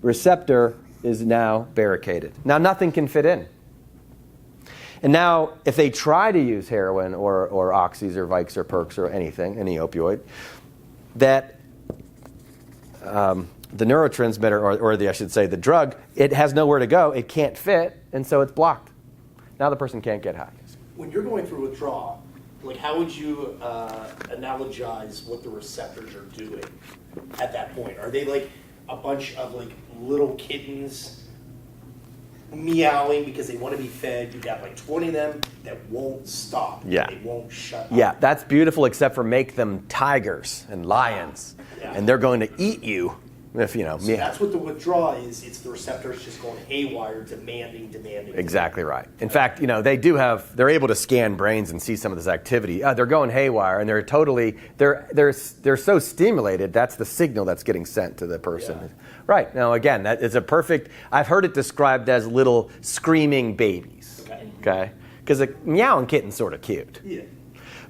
receptor is now barricaded. Now nothing can fit in. And now if they try to use heroin or oxys or Vikes or Perks or anything, any opioid, that the neurotransmitter, or I should say the drug, it has nowhere to go, it can't fit, and so it's blocked. Now the person can't get high.
When you're going through withdrawal, like how would you analogize what the receptors are doing at that point? Are they like a bunch of like little kittens meowing because they want to be fed? You got like 20 of them that won't stop.
Yeah.
They won't shut up.
Yeah, that's beautiful, except for make them tigers and lions,
Yeah.
and they're going to eat you if, you know,
So that's what the withdrawal is. It's the receptors just going haywire, demanding.
Exactly right. In fact, you know, they're able to scan brains and see some of this activity. They're going haywire, and they're so stimulated. That's the signal that's getting sent to the person.
Yeah.
Right. Now, again, that is a perfect. I've heard it described as little screaming babies. Okay. Because a meowing kitten's sort of cute.
Yeah.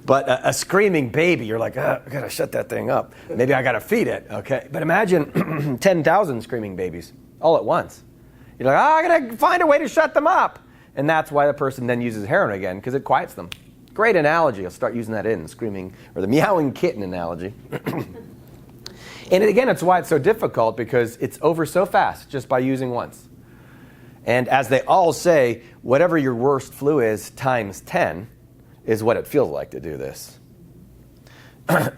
But a screaming baby, you're like, I gotta shut that thing up. Maybe I gotta feed it. Okay. But imagine 10,000 screaming babies all at once. You're like, I gotta find a way to shut them up. And that's why the person then uses heroin again, because it quiets them. Great analogy. I'll start using that screaming, or the meowing kitten analogy. And again, it's why it's so difficult, because it's over so fast just by using once. And as they all say, whatever your worst flu is times 10 is what it feels like to do this.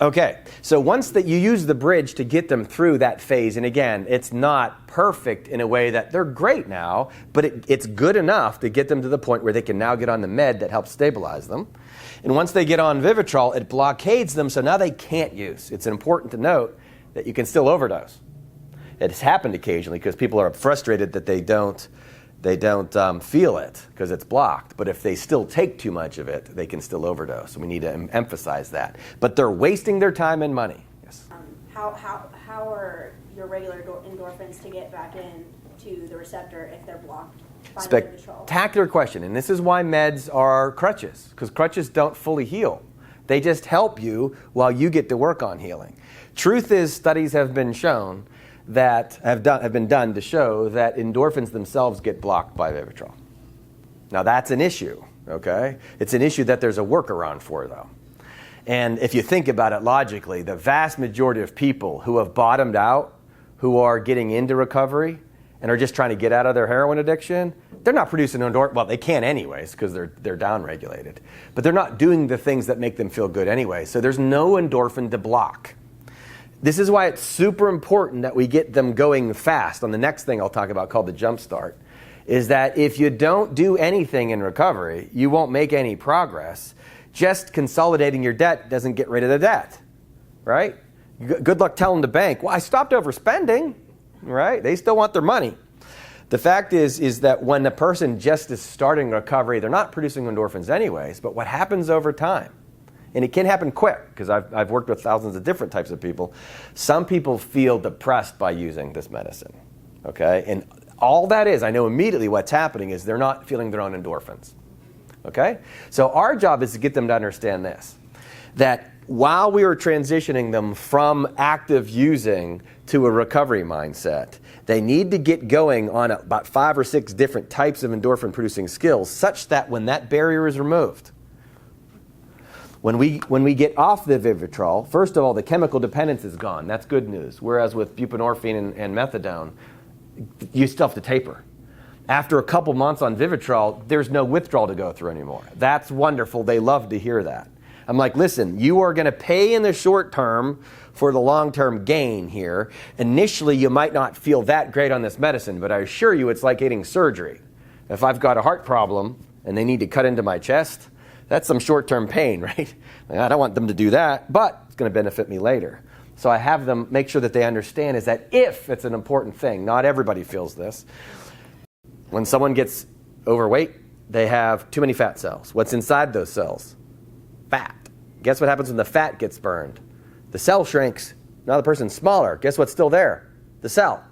Okay, so once that you use the bridge to get them through that phase, and again, it's not perfect in a way that they're great now, but it's good enough to get them to the point where they can now get on the med that helps stabilize them. And once they get on Vivitrol, it blockades them, so now they can't use. It's important to note that you can still overdose. It's happened occasionally because people are frustrated that they don't feel it because it's blocked. But if they still take too much of it, they can still overdose. We need to emphasize that. But they're wasting their time and money. Yes.
How are your regular endorphins to get back in to the receptor if they're blocked by the Vivitrol?
Spectacular question. And this is why meds are crutches, because crutches don't fully heal. They just help you while you get to work on healing. Truth is, studies have been shown that have been done to show that endorphins themselves get blocked by Vivitrol. Now that's an issue, okay? It's an issue that there's a workaround for, though. And if you think about it logically, the vast majority of people who have bottomed out, who are getting into recovery, and are just trying to get out of their heroin addiction, they're not producing endorphins. Well, they can anyways, because they're down-regulated. But they're not doing the things that make them feel good anyway. So there's no endorphin to block. This is why it's super important that we get them going fast. On the next thing I'll talk about, called the jump start, is that if you don't do anything in recovery, you won't make any progress. Just consolidating your debt doesn't get rid of the debt, right? Good luck telling the bank, well, I stopped overspending, right? They still want their money. The fact is that when a person just is starting recovery, they're not producing endorphins anyways, but what happens over time? And it can happen quick, because I've worked with thousands of different types of people. Some people feel depressed by using this medicine, okay? And all that is, I know immediately what's happening is they're not feeling their own endorphins, okay? So our job is to get them to understand this, that while we are transitioning them from active using to a recovery mindset, they need to get going on about 5 or 6 different types of endorphin-producing skills, such that when that barrier is removed, when we get off the Vivitrol, first of all, the chemical dependence is gone. That's good news. Whereas with buprenorphine and methadone, you still have to taper. After a couple months on Vivitrol, there's no withdrawal to go through anymore. That's wonderful. They love to hear that. I'm like, listen, you are going to pay in the short term for the long-term gain here. Initially, you might not feel that great on this medicine, but I assure you it's like getting surgery. If I've got a heart problem and they need to cut into my chest, that's some short-term pain, right? I don't want them to do that, but it's going to benefit me later. So I have them make sure that they understand is that if it's an important thing, not everybody feels this. When someone gets overweight, they have too many fat cells. What's inside those cells? Fat. Guess what happens when the fat gets burned? The cell shrinks. Now the person's smaller. Guess what's still there? The cell.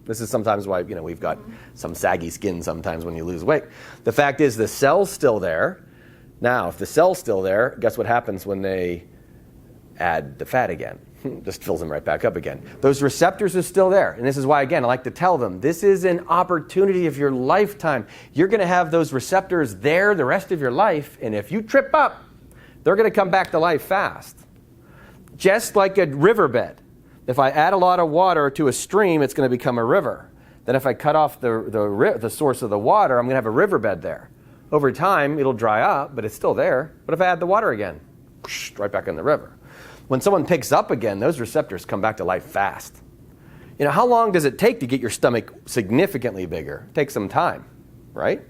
This is sometimes why we've got some saggy skin sometimes when you lose weight. The fact is the cell's still there. Now, if the cell's still there, guess what happens when they add the fat again. Just fills them right back up again. Those receptors are still there. And this is why, again, I like to tell them, this is an opportunity of your lifetime. You're going to have those receptors there the rest of your life. And if you trip up, they're going to come back to life fast. Just like a riverbed. If I add a lot of water to a stream, it's going to become a river. Then if I cut off the source of the water, I'm going to have a riverbed there. Over time, it'll dry up, but it's still there. But if I add the water again, right back in the river. When someone picks up again, those receptors come back to life fast. You know, how long does it take to get your stomach significantly bigger? It takes some time, right?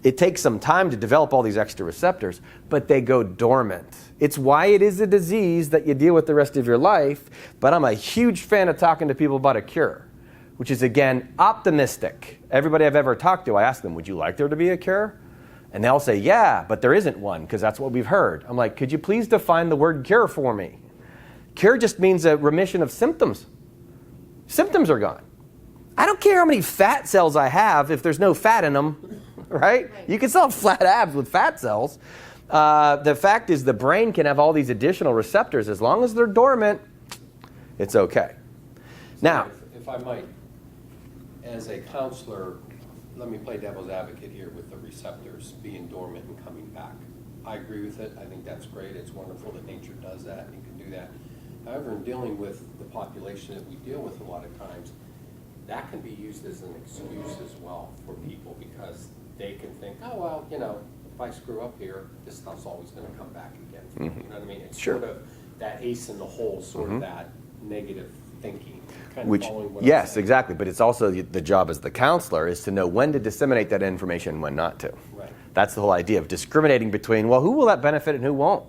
It takes some time to develop all these extra receptors, but they go dormant. It's why it is a disease that you deal with the rest of your life, but I'm a huge fan of talking to people about a cure, which is, again, optimistic. Everybody I've ever talked to, I ask them, would you like there to be a cure? And they'll say, yeah, but there isn't one, because that's what we've heard. I'm like, could you please define the word cure for me? Cure just means a remission of symptoms. Symptoms are gone. I don't care how many fat cells I have if there's no fat in them, right? You can still have flat abs with fat cells. The fact is the brain can have all these additional receptors. As long as they're dormant, it's okay. Now,
if I might, as a counselor, let me play devil's advocate here with the receptors being dormant and coming back. I agree with it. I think that's great. It's wonderful that nature does that and can do that. However, in dealing with the population that we deal with a lot of times, that can be used as an excuse as well for people, because they can think, oh, well, you know, if I screw up here, this stuff's always going to come back again. You know what I mean? It's sort of that ace in the hole, sort of that negative thinking. Kind of following what I'm
yes,
saying.
exactly. But it's also the job as the counselor is to know when to disseminate that information and when not to.
Right.
That's the whole idea of discriminating between, well, who will that benefit and who won't?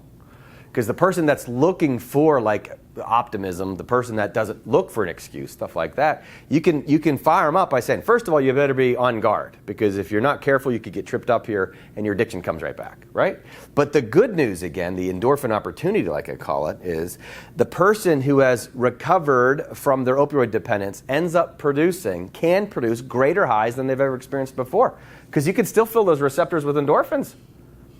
Because the person that's looking for like optimism, the person that doesn't look for an excuse, stuff like that, you can fire them up by saying, first of all, you better be on guard, because if you're not careful, you could get tripped up here and your addiction comes right back, right? But the good news, again, the endorphin opportunity, like I call it, is the person who has recovered from their opioid dependence can produce greater highs than they've ever experienced before, because you can still fill those receptors with endorphins.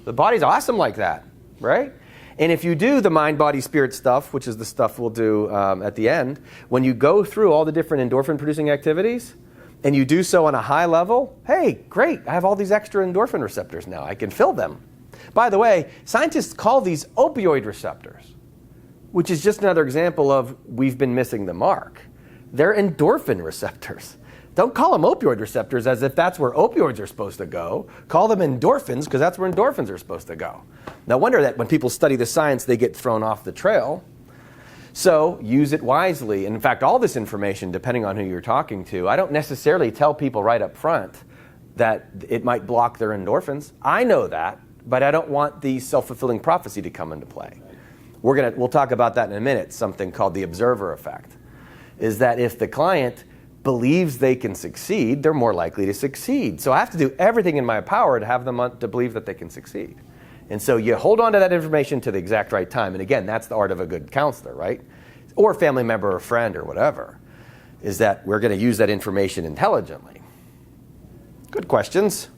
The body's awesome like that, right? And if you do the mind, body, spirit stuff, which is the stuff we'll do at the end, when you go through all the different endorphin-producing activities, and you do so on a high level, hey, great, I have all these extra endorphin receptors now. I can fill them. By the way, scientists call these opioid receptors, which is just another example of we've been missing the mark. They're endorphin receptors. Don't call them opioid receptors as if that's where opioids are supposed to go. Call them endorphins, because that's where endorphins are supposed to go. No wonder that when people study the science, they get thrown off the trail. So use it wisely. And in fact, all this information, depending on who you're talking to, I don't necessarily tell people right up front that it might block their endorphins. I know that, but I don't want the self-fulfilling prophecy to come into play. We'll talk about that in a minute, something called the observer effect. Is that if the client believes they can succeed, they're more likely to succeed. So I have to do everything in my power to have them to believe that they can succeed. And so you hold on to that information to the exact right time. And again, that's the art of a good counselor, right? Or a family member or friend or whatever, is that we're going to use that information intelligently. Good questions.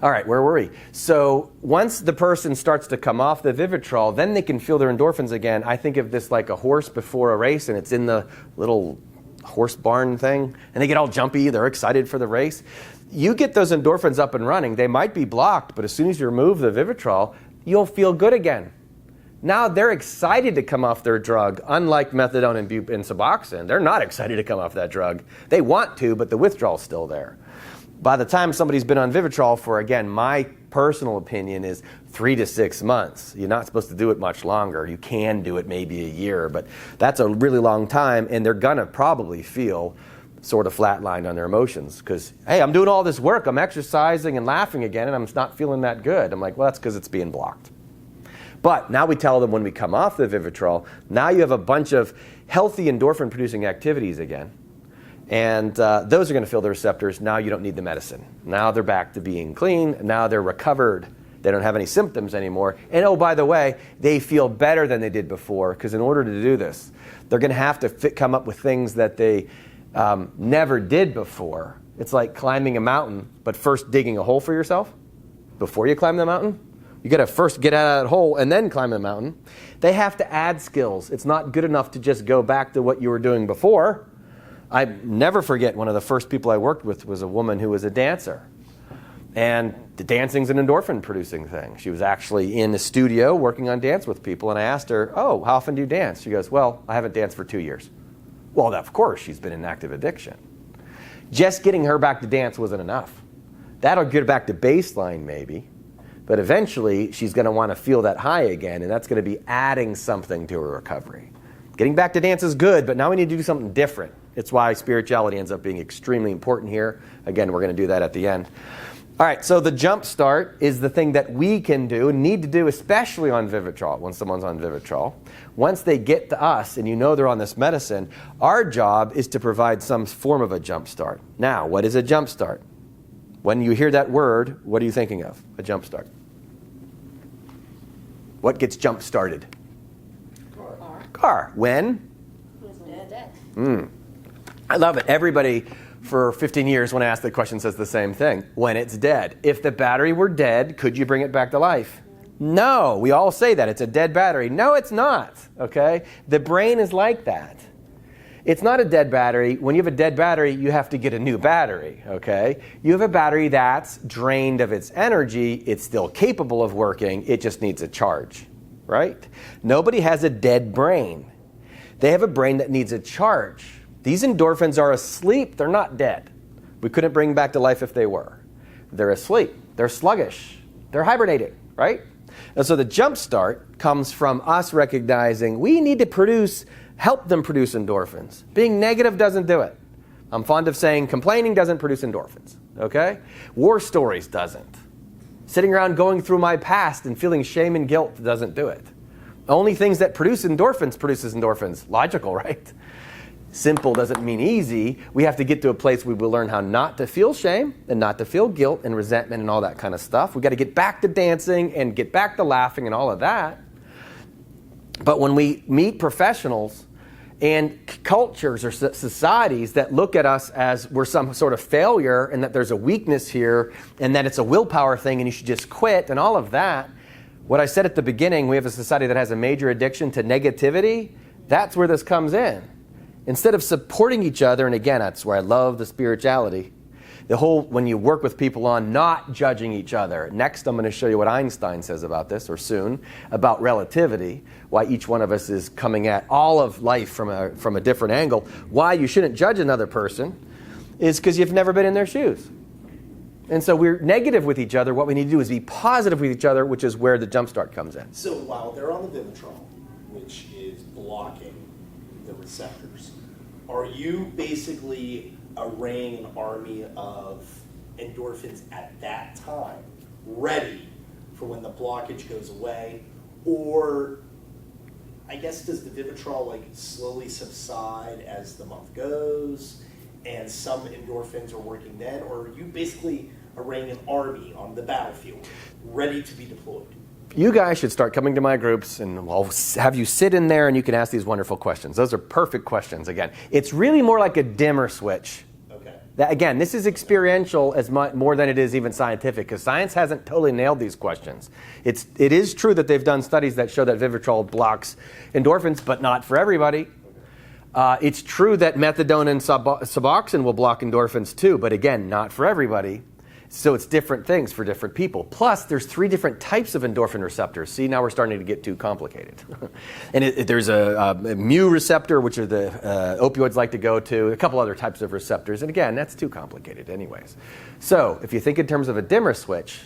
All right, where were we? So once the person starts to come off the Vivitrol, then they can feel their endorphins again. I think of this like a horse before a race, and it's in the little horse barn thing, and they get all jumpy, they're excited for the race. You get those endorphins up and running, they might be blocked, but as soon as you remove the Vivitrol, you'll feel good again. Now they're excited to come off their drug, unlike methadone and Suboxone. They're not excited to come off that drug. They want to, but the withdrawal's still there. By the time somebody's been on Vivitrol for, again, my personal opinion is 3 to 6 months. You're not supposed to do it much longer. You can do it maybe a year, but that's a really long time, and they're going to probably feel sort of flatlined on their emotions because, hey, I'm doing all this work. I'm exercising and laughing again, and I'm not feeling that good. I'm like, well, that's because it's being blocked. But now we tell them when we come off the Vivitrol, now you have a bunch of healthy endorphin-producing activities again. And those are going to fill the receptors. Now you don't need the medicine. Now they're back to being clean. Now they're recovered. They don't have any symptoms anymore. And oh, by the way, they feel better than they did before, because in order to do this, they're going to have to come up with things that they never did before. It's like climbing a mountain, but first digging a hole for yourself before you climb the mountain. You got to first get out of that hole and then climb the mountain. They have to add skills. It's not good enough to just go back to what you were doing before. I never forget, one of the first people I worked with was a woman who was a dancer. And the dancing's an endorphin producing thing. She was actually in the studio working on dance with people, and I asked her, oh, how often do you dance? She goes, well, I haven't danced for 2 years. Well, of course, she's been in active addiction. Just getting her back to dance wasn't enough. That'll get her back to baseline maybe, but eventually she's going to want to feel that high again, and that's going to be adding something to her recovery. Getting back to dance is good, but now we need to do something different. It's why spirituality ends up being extremely important here. Again, we're going to do that at the end. All right, so the jump start is the thing that we can do and need to do, especially on Vivitrol, when someone's on Vivitrol. Once they get to us and you know they're on this medicine, our job is to provide some form of a jump start. Now, what is a jump start? When you hear that word, what are you thinking of? A jump start. What gets jump started? Car. When?
Dead.
I love it. Everybody for 15 years when I ask the question says the same thing. When it's dead. If the battery were dead, could you bring it back to life? No. We all say that. It's a dead battery. No, it's not. Okay? The brain is like that. It's not a dead battery. When you have a dead battery, you have to get a new battery. Okay? You have a battery that's drained of its energy. It's still capable of working. It just needs a charge. Right? Nobody has a dead brain. They have a brain that needs a charge. These endorphins are asleep. They're not dead. We couldn't bring them back to life if they were. They're asleep. They're sluggish. They're hibernating, right? And so the jump start comes from us recognizing we need to help them produce endorphins. Being negative doesn't do it. I'm fond of saying complaining doesn't produce endorphins, okay? War stories doesn't. Sitting around going through my past and feeling shame and guilt doesn't do it. Only things that produces endorphins. Logical, right? Simple doesn't mean easy. We have to get to a place where we learn how not to feel shame and not to feel guilt and resentment and all that kind of stuff. We've got to get back to dancing and get back to laughing and all of that. But when we meet professionals and cultures or societies that look at us as we're some sort of failure and that there's a weakness here and that it's a willpower thing and you should just quit and all of that, what I said at the beginning, we have a society that has a major addiction to negativity. That's where this comes in. Instead of supporting each other, and again, that's where I love the spirituality, when you work with people on not judging each other. Next, I'm going to show you what Einstein says about this, or soon, about relativity, why each one of us is coming at all of life from a different angle. Why you shouldn't judge another person is because you've never been in their shoes. And so we're negative with each other. What we need to do is be positive with each other, which is where the jumpstart comes in.
So while they're on the Vivitrol, which is blocking the receptors, are you basically arraying an army of endorphins at that time, ready for when the blockage goes away? Or, I guess, does the Vivitrol slowly subside as the month goes and some endorphins are working then? Or are you basically arraying an army on the battlefield, ready to be deployed?
You guys should start coming to my groups, and I'll have you sit in there and you can ask these wonderful questions. Those are perfect questions, again. It's really more like a dimmer switch.
Okay.
Again, this is experiential more than it is even scientific, because science hasn't totally nailed these questions. It is true that they've done studies that show that Vivitrol blocks endorphins, but not for everybody. It's true that methadone and Suboxone will block endorphins too, but again, not for everybody. So it's different things for different people. Plus, there's 3 different types of endorphin receptors. See, now we're starting to get too complicated. And there's a mu receptor, which are the opioids like to go to, a couple other types of receptors. And again, that's too complicated anyways. So if you think in terms of a dimmer switch,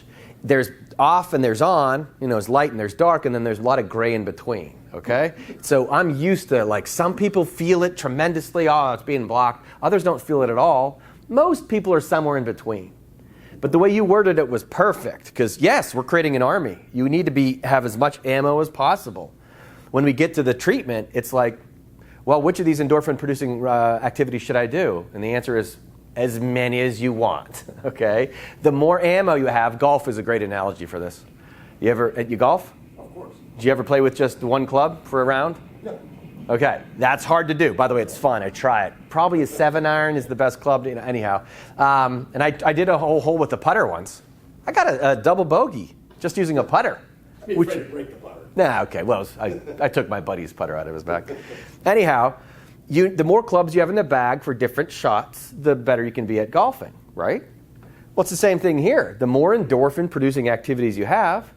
there's off and there's on, there's light and there's dark, and then there's a lot of gray in between, okay? So I'm used to, some people feel it tremendously, it's being blocked. Others don't feel it at all. Most people are somewhere in between. But the way you worded it was perfect, because yes, we're creating an army. You need to have as much ammo as possible. When we get to the treatment, it's like, well, which of these endorphin-producing activities should I do? And the answer is, as many as you want, okay? The more ammo you have, golf is a great analogy for this. You golf?
Of course.
Do you ever play with just one club for a round?
No.
Okay, that's hard to do. By the way, it's fun. I try it. Probably a 7-iron is the best club. Anyhow, and I did a whole hole with a putter once. I got a double bogey just using a putter.
Maybe Fred break the putter.
Nah, okay. Well, I took my buddy's putter out of his bag. Anyhow, the more clubs you have in the bag for different shots, the better you can be at golfing, right? Well, it's the same thing here. The more endorphin-producing activities you have,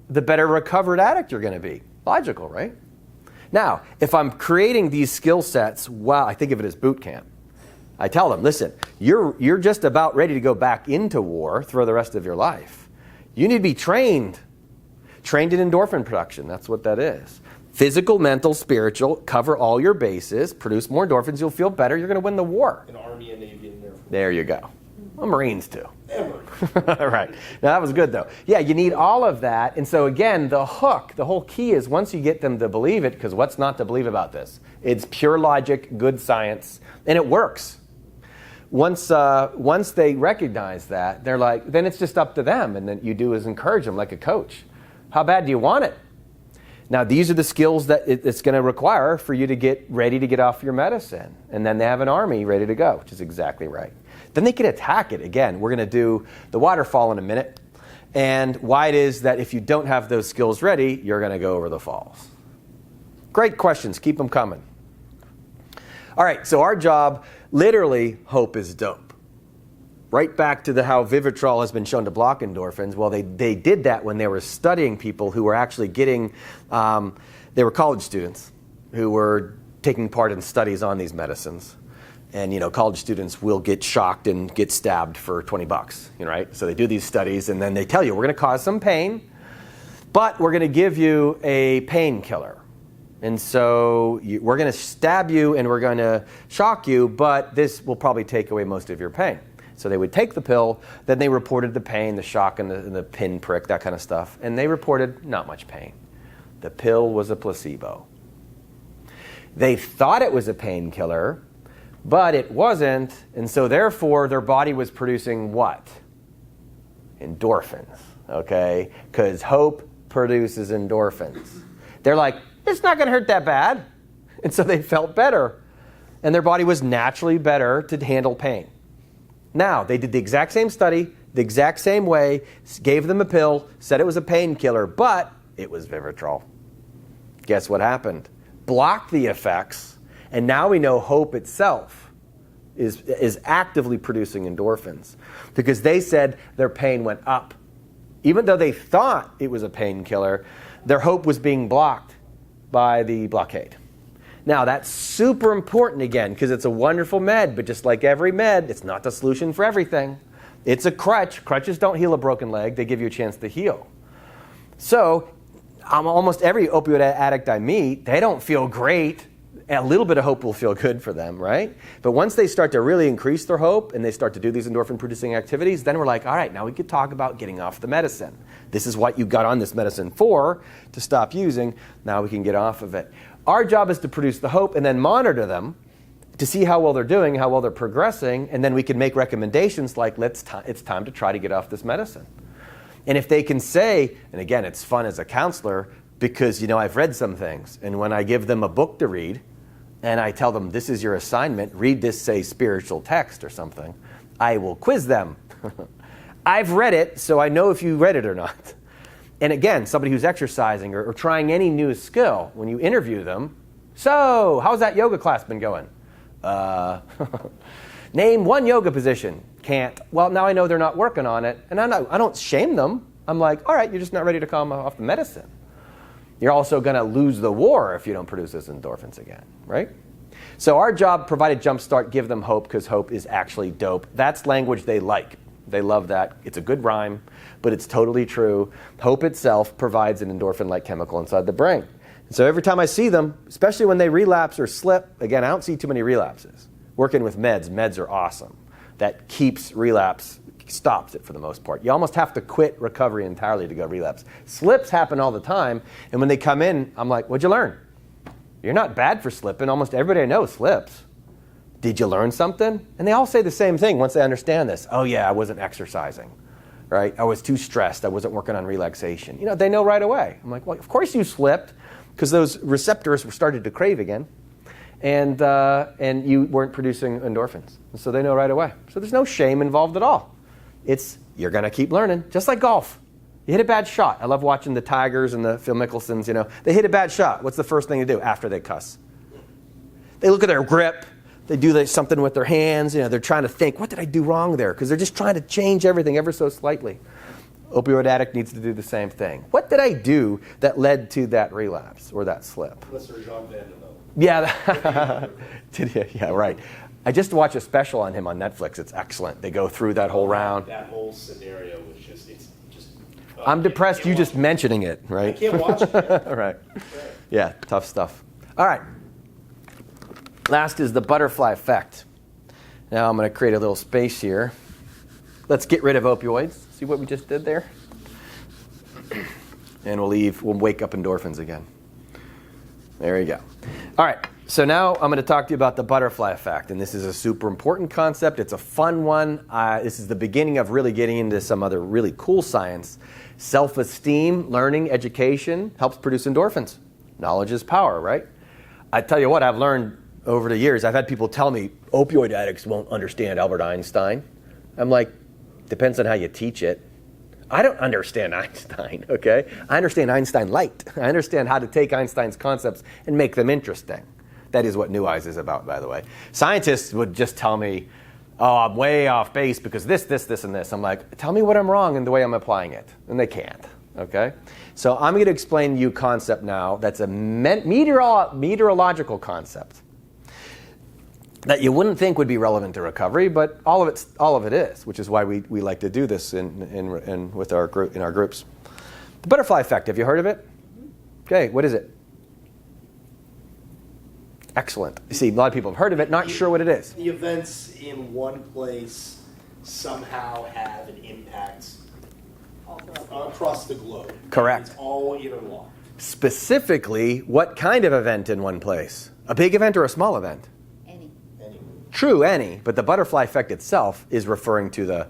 the better recovered addict you're going to be. Logical, right? Now, if I'm creating these skill sets, wow, I think of it as boot camp. I tell them, listen, you're just about ready to go back into war for the rest of your life. You need to be trained in endorphin production. That's what that is. Physical, mental, spiritual, cover all your bases, produce more endorphins, you'll feel better, you're going to win the war.
An Army and Navy and Air Force.
There you go. Well, Marines too.
Ever.
All right. Now, that was good, though. Yeah, you need all of that. And so, again, the hook, the whole key is once you get them to believe it, because what's not to believe about this? It's pure logic, good science, and it works. Once they recognize that, they're like, then it's just up to them. And then you do is encourage them like a coach. How bad do you want it? Now, these are the skills that it's going to require for you to get ready to get off your medicine. And then they have an army ready to go, which is exactly right. Then they can attack it. Again, we're going to do the waterfall in a minute and why it is that if you don't have those skills ready, you're going to go over the falls. Great questions. Keep them coming. All right, so our job, literally, hope is dope. Right back to how Vivitrol has been shown to block endorphins. Well, they did that when they were studying people who were actually getting, they were college students who were taking part in studies on these medicines. And, college students will get shocked and get stabbed for $20, right? So they do these studies, and then they tell you, we're going to cause some pain, but we're going to give you a painkiller. And so we're going to stab you, and we're going to shock you, but this will probably take away most of your pain. So they would take the pill, then they reported the pain, the shock, and the pin prick, that kind of stuff, and they reported not much pain. The pill was a placebo. They thought it was a painkiller, but it wasn't, and so therefore their body was producing what? Endorphins, okay? Because hope produces endorphins. They're like, it's not going to hurt that bad. And so they felt better, and their body was naturally better to handle pain. Now, they did the exact same study, the exact same way, gave them a pill, said it was a painkiller, but it was Vivitrol. Guess what happened? Blocked the effects. And now we know hope itself is actively producing endorphins because they said their pain went up. Even though they thought it was a painkiller, their hope was being blocked by the blockade. Now, that's super important again because it's a wonderful med, but just like every med, it's not the solution for everything. It's a crutch. Crutches don't heal a broken leg. They give you a chance to heal. So almost every opioid addict I meet, they don't feel great. A little bit of hope will feel good for them, right? But once they start to really increase their hope and they start to do these endorphin-producing activities, then we're like, all right, now we could talk about getting off the medicine. This is what you got on this medicine for, to stop using. Now we can get off of it. Our job is to produce the hope and then monitor them to see how well they're doing, how well they're progressing, and then we can make recommendations like, it's time to try to get off this medicine. And if they can say, and again, it's fun as a counselor because, I've read some things, and when I give them a book to read, and I tell them, this is your assignment, read this, say, spiritual text or something, I will quiz them. I've read it, so I know if you read it or not. And again, somebody who's exercising or trying any new skill, when you interview them, so how's that yoga class been going? Name one yoga position. Can't. Well, now I know they're not working on it, and I don't shame them. I'm like, all right, you're just not ready to come off the medicine. You're also going to lose the war if you don't produce those endorphins again, right? So our job, provide a jump start, give them hope, because hope is actually dope. That's language they like. They love that. It's a good rhyme, but it's totally true. Hope itself provides an endorphin-like chemical inside the brain. And so every time I see them, especially when they relapse or slip, again, I don't see too many relapses. Working with meds are awesome. That keeps relapse, stops it for the most part. You almost have to quit recovery entirely to go relapse. Slips happen all the time, and when they come in, I'm like, what'd you learn? You're not bad for slipping. Almost everybody I know slips. Did you learn something? And they all say the same thing once they understand this. Oh yeah, I wasn't exercising, right? I was too stressed. I wasn't working on relaxation. They know right away. I'm like, well, of course you slipped because those receptors were started to crave again. And you weren't producing endorphins. And so they know right away. So there's no shame involved at all. You're going to keep learning, just like golf. You hit a bad shot. I love watching the Tigers and the Phil Mickelsons, They hit a bad shot. What's the first thing to do after they cuss? They look at their grip. They do something with their hands. They're trying to think, what did I do wrong there? Because they're just trying to change everything ever so slightly. Opioid addict needs to do the same thing. What did I do that led to that relapse or that slip?
Mr. Jean Van de Vel.
Yeah, yeah, right. I just watched a special on him on Netflix. It's excellent. They go through that whole round.
That whole scenario was just,
I'm depressed you just mentioning it, right?
I can't watch it.
Right. Yeah, tough stuff. All right. Last is the butterfly effect. Now I'm going to create a little space here. Let's get rid of opioids. See what we just did there? And we'll wake up endorphins again. There you go. All right. So now I'm going to talk to you about the butterfly effect. And this is a super important concept. It's a fun one. This is the beginning of really getting into some other really cool science. Self-esteem, learning, education helps produce endorphins. Knowledge is power, right? I tell you what, I've learned over the years, I've had people tell me opioid addicts won't understand Albert Einstein. I'm like, depends on how you teach it. I don't understand Einstein, okay? I understand Einstein light. I understand how to take Einstein's concepts and make them interesting. That is what New Eyes is about, by the way. Scientists would just tell me, oh, I'm way off base because this, and this. I'm like, tell me what I'm wrong in the way I'm applying it. And they can't, okay? So I'm going to explain to you a concept now that's a meteorological concept that you wouldn't think would be relevant to recovery, but all of it is, which is why we like to do this in our groups. The butterfly effect, have you heard of it? Okay, what is it? Excellent. You see, a lot of people have heard of it, not sure what it is.
The events in one place somehow have an impact across the globe.
Correct.
It's all interlocked.
Specifically, what kind of event in one place? A big event or a small event?
Any.
True, any, but the butterfly effect itself is referring to the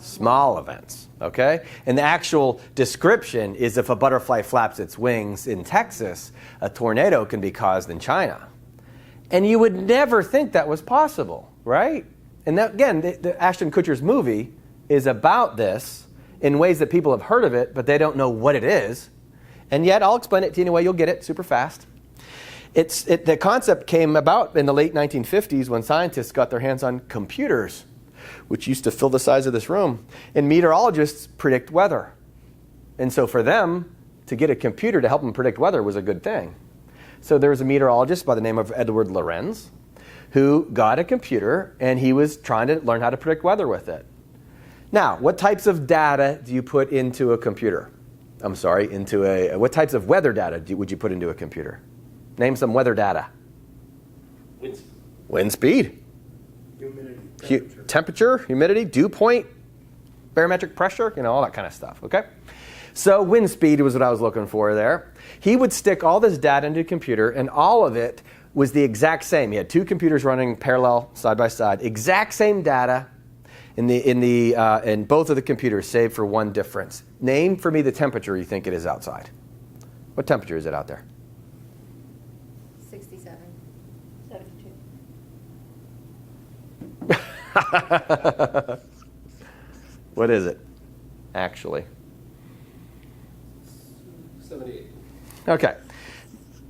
small events, okay? And the actual description is if a butterfly flaps its wings in Texas, a tornado can be caused in China. And you would never think that was possible, right? And that, again, the Ashton Kutcher's movie is about this in ways that people have heard of it, but they don't know what it is. And yet, I'll explain it to you anyway. You'll get it super fast. The concept came about in the late 1950s when scientists got their hands on computers, which used to fill the size of this room. And meteorologists predict weather. And so for them, to get a computer to help them predict weather was a good thing. So there was a meteorologist by the name of Edward Lorenz who got a computer, and he was trying to learn how to predict weather with it. Now, what types of data do you put into a computer? What types of weather data would you put into a computer? Name some weather data. Wind speed.
Humidity.
Temperature, humidity, dew point, barometric pressure, all that kind of stuff, okay? So wind speed was what I was looking for there. He would stick all this data into a computer, and all of it was the exact same. He had two computers running parallel, side by side, exact same data in both of the computers, save for one difference. Name for me the temperature you think it is outside. What temperature is it out there?
67. 72.
What is it, actually?
78.
Okay.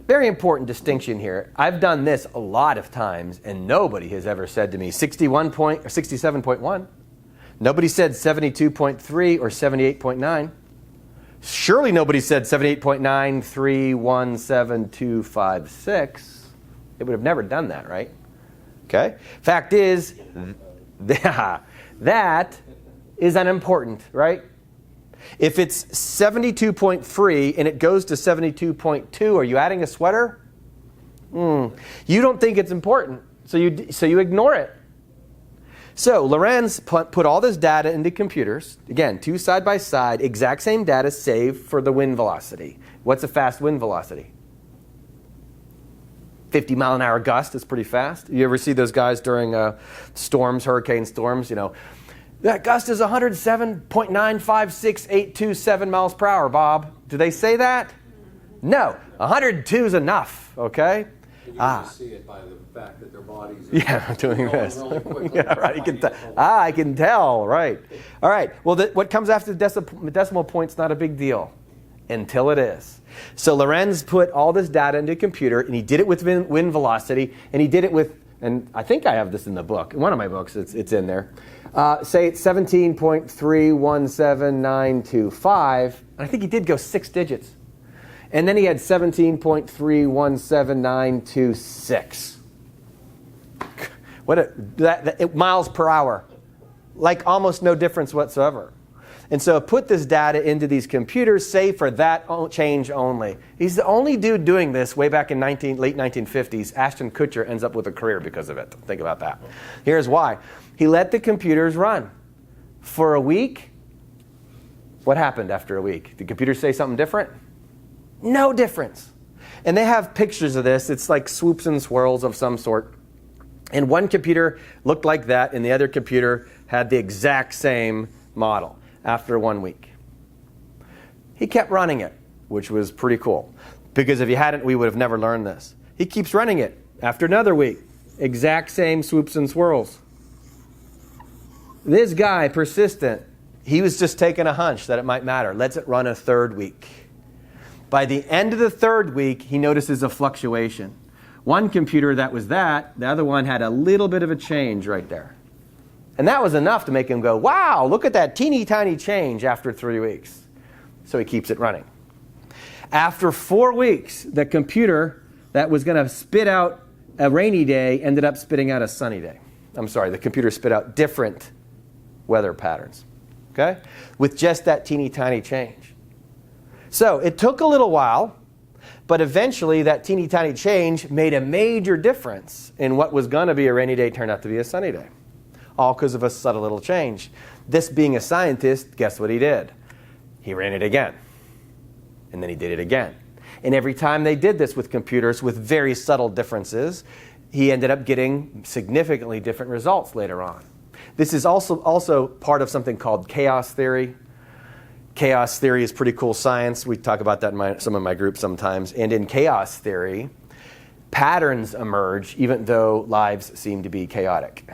Very important distinction here. I've done this a lot of times, and nobody has ever said to me 67.1. Nobody said 72.3 or 78.9. Surely nobody said 78.9317256. They would have never done that, right? Okay. Fact is, that is unimportant, right? If it's 72.3 and it goes to 72.2, are you adding a sweater? You don't think it's important, so you ignore it. So Lorenz put all this data into computers. Again, two side by side, exact same data, save for the wind velocity. What's a fast wind velocity? 50 mile an hour gust is pretty fast. You ever see those guys during storms, hurricane storms? That gust is 107.956827 miles per hour, Bob. Do they say that? No. 102 is enough, okay?
And you can see it by the fact that their bodies are
Yeah, doing
going
this.
really quickly.
Yeah, right. You can I can tell. Right. All right. Well, what comes after the decimal point's not a big deal until it is. So Lorenz put all this data into a computer, and he did it with wind velocity, and he did it with, and I think I have this in the book. In one of my books, it's in there. Say it's 17.317925. And I think he did go 6 digits. And then he had 17.317926. Miles per hour. Like almost no difference whatsoever. And so put this data into these computers, say for that change only. He's the only dude doing this way back in late 1950s. Ashton Kutcher ends up with a career because of it. Think about that. Here's why. He let the computers run. For a week, what happened after a week? Did computers say something different? No difference. And they have pictures of this. It's like swoops and swirls of some sort. And one computer looked like that, and the other computer had the exact same model after 1 week. He kept running it, which was pretty cool. Because if he hadn't, we would have never learned this. He keeps running it after another week. Exact same swoops and swirls. This guy, persistent, he was just taking a hunch that it might matter. Lets it run a third week. By the end of the third week, he notices a fluctuation. One computer that was that, the other one had a little bit of a change right there. And that was enough to make him go, wow, look at that teeny tiny change after 3 weeks. So he keeps it running. After 4 weeks, the computer that was going to spit out a rainy day ended up spitting out a sunny day. I'm sorry, the computer spit out different weather patterns, okay, with just that teeny tiny change. So it took a little while, but eventually that teeny tiny change made a major difference in what was going to be a rainy day turned out to be a sunny day. All because of a subtle little change. This being a scientist, guess what he did? He ran it again. And then he did it again. And every time they did this with computers with very subtle differences, he ended up getting significantly different results later on. This is also part of something called chaos theory. Chaos theory is pretty cool science. We talk about that in some of my groups sometimes. And in chaos theory, patterns emerge even though lives seem to be chaotic.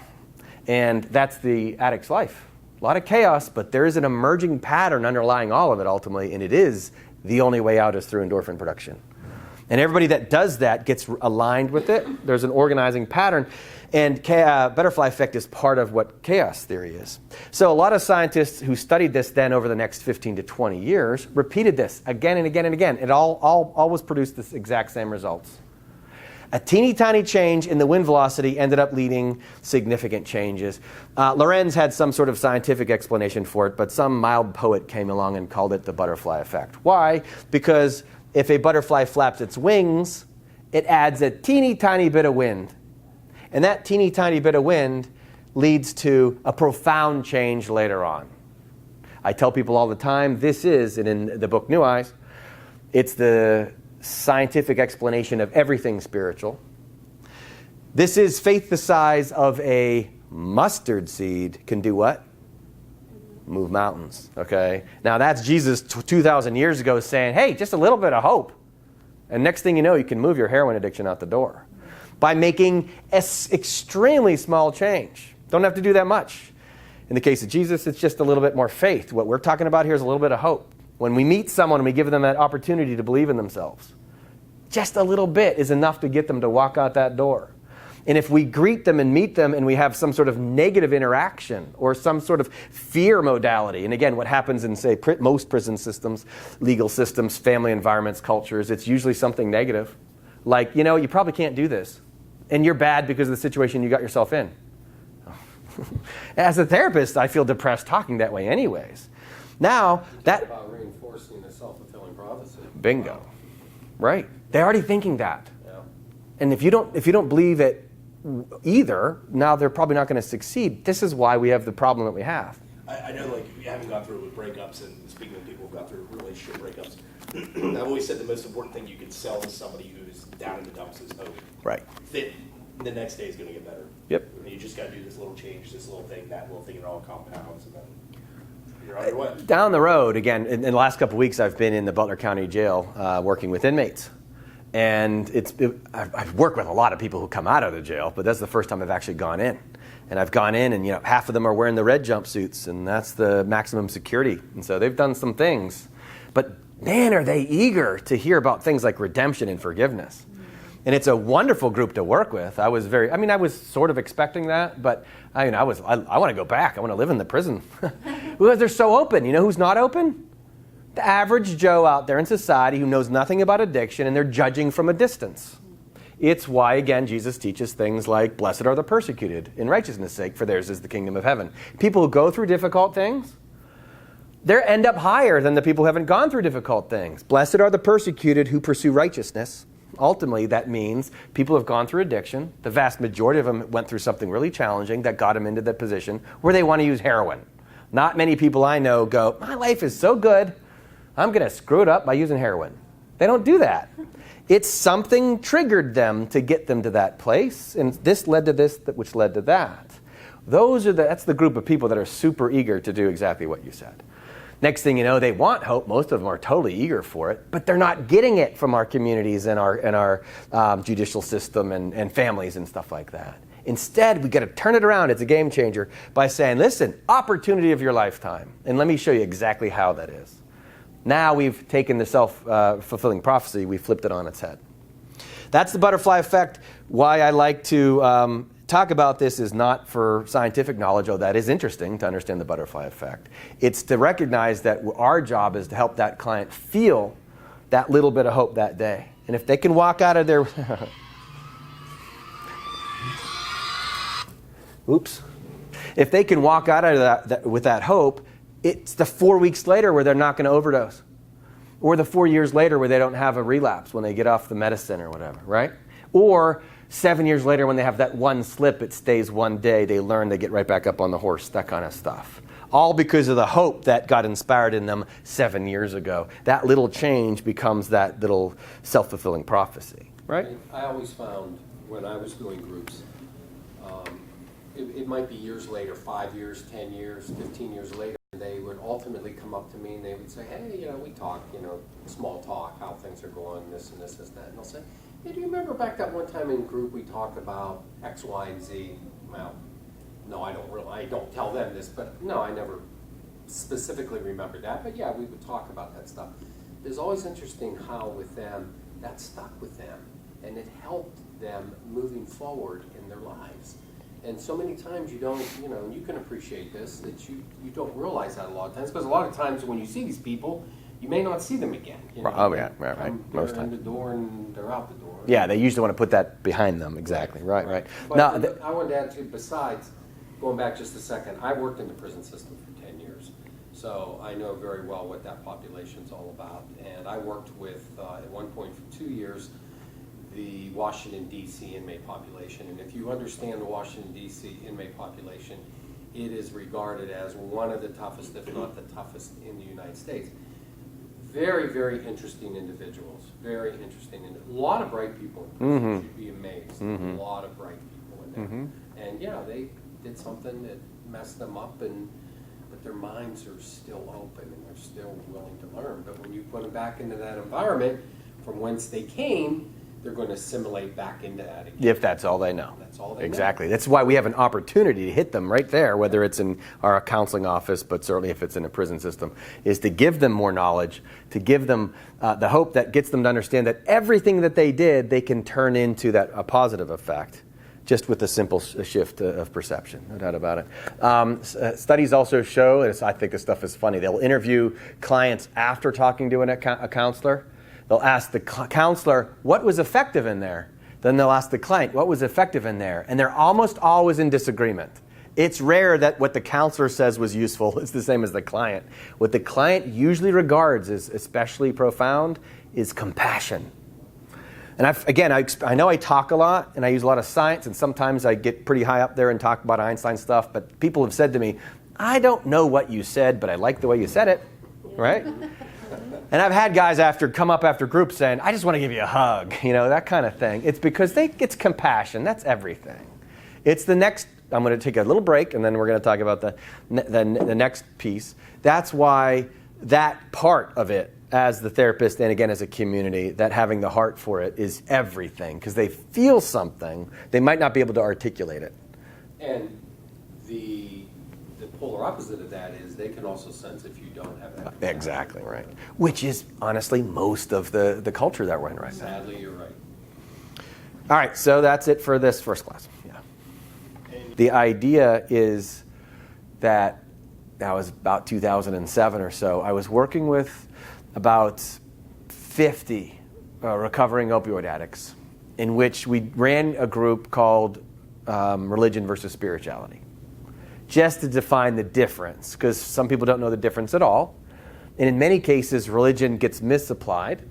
And that's the addict's life. A lot of chaos, but there is an emerging pattern underlying all of it ultimately, and it is the only way out is through endorphin production. And everybody that does that gets aligned with it. There's an organizing pattern. And butterfly effect is part of what chaos theory is. So a lot of scientists who studied this then over the next 15 to 20 years repeated this again and again and again. It always produced the exact same results. A teeny tiny change in the wind velocity ended up leading significant changes. Lorenz had some sort of scientific explanation for it, but some mild poet came along and called it the butterfly effect. Why? Because if a butterfly flaps its wings, it adds a teeny tiny bit of wind. And that teeny tiny bit of wind leads to a profound change later on. I tell people all the time, this is, and in the book New Eyes, it's the scientific explanation of everything spiritual. This is faith the size of a mustard seed can do what? Move mountains, okay? Now that's Jesus 2,000 years ago saying, hey, just a little bit of hope. And next thing you know, you can move your heroin addiction out the door by making an extremely small change. Don't have to do that much. In the case of Jesus, it's just a little bit more faith. What we're talking about here is a little bit of hope. When we meet someone and we give them that opportunity to believe in themselves, just a little bit is enough to get them to walk out that door. And if we greet them and meet them and we have some sort of negative interaction or some sort of fear modality, and again, what happens in, say, most prison systems, legal systems, family environments, cultures, it's usually something negative. Like, you know, you probably can't do this. And you're bad because of the situation you got yourself in. As a therapist, I feel depressed talking that way anyways. Now,
that about reinforcing a self-fulfilling prophecy.
Bingo. Right. They're already thinking that.
Yeah.
And if you don't believe it either, now they're probably not going to succeed. This is why we have the problem that we have.
I know, like, you haven't gone through it with breakups, and speaking of people who've gone through relationship breakups, I've always said the most important thing you can sell to somebody who's down in the dumps is hope.
Right.
That the next day is going to get better.
Yep.
And you just got to do this little change, this little thing, that little thing, and it all compounds, and then you're on your way.
Down the road, again, in the last couple of weeks, I've been in the Butler County Jail working with inmates. And I've worked with a lot of people who come out of the jail, but that's the first time I've actually gone in. And I've gone in, and half of them are wearing the red jumpsuits, and that's the maximum security. And so they've done some things. But man, are they eager to hear about things like redemption and forgiveness. And it's a wonderful group to work with. I was sort of expecting that, but I want to go back. I want to live in the prison. Because they're so open. You know who's not open? The average Joe out there in society who knows nothing about addiction, and they're judging from a distance. It's why, again, Jesus teaches things like, blessed are the persecuted in righteousness' sake, for theirs is the kingdom of heaven. People who go through difficult things, they end up higher than the people who haven't gone through difficult things. Blessed are the persecuted who pursue righteousness. Ultimately, that means people have gone through addiction. The vast majority of them went through something really challenging that got them into that position where they want to use heroin. Not many people I know go, my life is so good, I'm going to screw it up by using heroin. They don't do that. It's something triggered them to get them to that place, and this led to this, which led to that. That's the group of people that are super eager to do exactly what you said. Next thing you know, they want hope. Most of them are totally eager for it, but they're not getting it from our communities and our judicial system and families and stuff like that. Instead, we got to turn it around. It's a game changer by saying, listen, opportunity of your lifetime. And let me show you exactly how that is. Now we've taken the self-fulfilling prophecy, we flipped it on its head. That's the butterfly effect. Why I like to talk about this is not for scientific knowledge, although that is interesting to understand the butterfly effect. It's to recognize that our job is to help that client feel that little bit of hope that day. And if they can walk out of there... Oops. If they can walk out of that with that hope, it's the 4 weeks later where they're not going to overdose. Or the 4 years later where they don't have a relapse when they get off the medicine or whatever, right? Or 7 years later when they have that one slip, it stays one day, they learn, they get right back up on the horse, that kind of stuff. All because of the hope that got inspired in them 7 years ago. That little change becomes that little self-fulfilling prophecy, right?
I always found when I was doing groups, it might be years later, 5 years, 10 years, 15 years later, they would ultimately come up to me and they would say, hey, we talk, small talk, how things are going, this and this, this, that. And they'll say, hey, do you remember back that one time in group we talked about X, Y, and Z? Well, no, I don't tell them this, but no, I never specifically remember that. But yeah, we would talk about that stuff. It's always interesting how with them, that stuck with them. And it helped them moving forward in their lives. And so many times you don't, and you can appreciate this, that you don't realize that a lot of times. Because a lot of times when you see these people, you may not see them again.
Oh, yeah, right. Most
they're in
times.
the door and they're out the door.
Yeah, they usually want to put that behind them. Exactly, right.
But
Now,
I wanted to add too, besides, going back just a second, I worked in the prison system for 10 years. So I know very well what that population's all about. And I worked with, at one point for 2 years, the Washington, D.C. inmate population. And if you understand the Washington, D.C. inmate population, it is regarded as one of the toughest, if not the toughest, in the United States. Very, very interesting individuals. Very interesting. A lot of bright people in prison.
Mm-hmm.
You'd be amazed.
Mm-hmm.
A lot of bright people in there.
Mm-hmm.
And yeah, they did something that messed them up, but their minds are still open and they're still willing to learn. But when you put them back into that environment from whence they came, they're going to assimilate back into that again.
if that's all they know.
That's all they know.
Exactly. That's why we have an opportunity to hit them right there, whether it's in our counseling office, but certainly if it's in a prison system, is to give them more knowledge, to give them the hope that gets them to understand that everything that they did, they can turn into a positive effect, just with a simple shift of perception, no doubt about it. Studies also show, and I think this stuff is funny, they'll interview clients after talking to a counselor. They'll ask the counselor, what was effective in there? Then they'll ask the client, what was effective in there? And they're almost always in disagreement. It's rare that what the counselor says was useful is the same as the client. What the client usually regards as especially profound is compassion. And I know I talk a lot and I use a lot of science, and sometimes I get pretty high up there and talk about Einstein stuff, but people have said to me, I don't know what you said, but I like the way you said it, right? And I've had guys come up after groups saying, I just want to give you a hug, that kind of thing. It's because it's compassion. That's everything. It's the next, I'm going to take a little break, and then we're going to talk about the next piece. That's why that part of it as the therapist and again as a community that having the heart for it is everything, because they feel something. They might not be able to articulate it.
And the polar opposite of that is they can also sense if you don't have that capacity.
Exactly right. Which is honestly most of the culture that we're in right now.
Sadly, you're right.
All right, so that's it for this first class. Yeah. The idea is that was about 2007 or so. I was working with about 50 recovering opioid addicts, in which we ran a group called Religion versus Spirituality, just to define the difference, because some people don't know the difference at all. And in many cases, religion gets misapplied.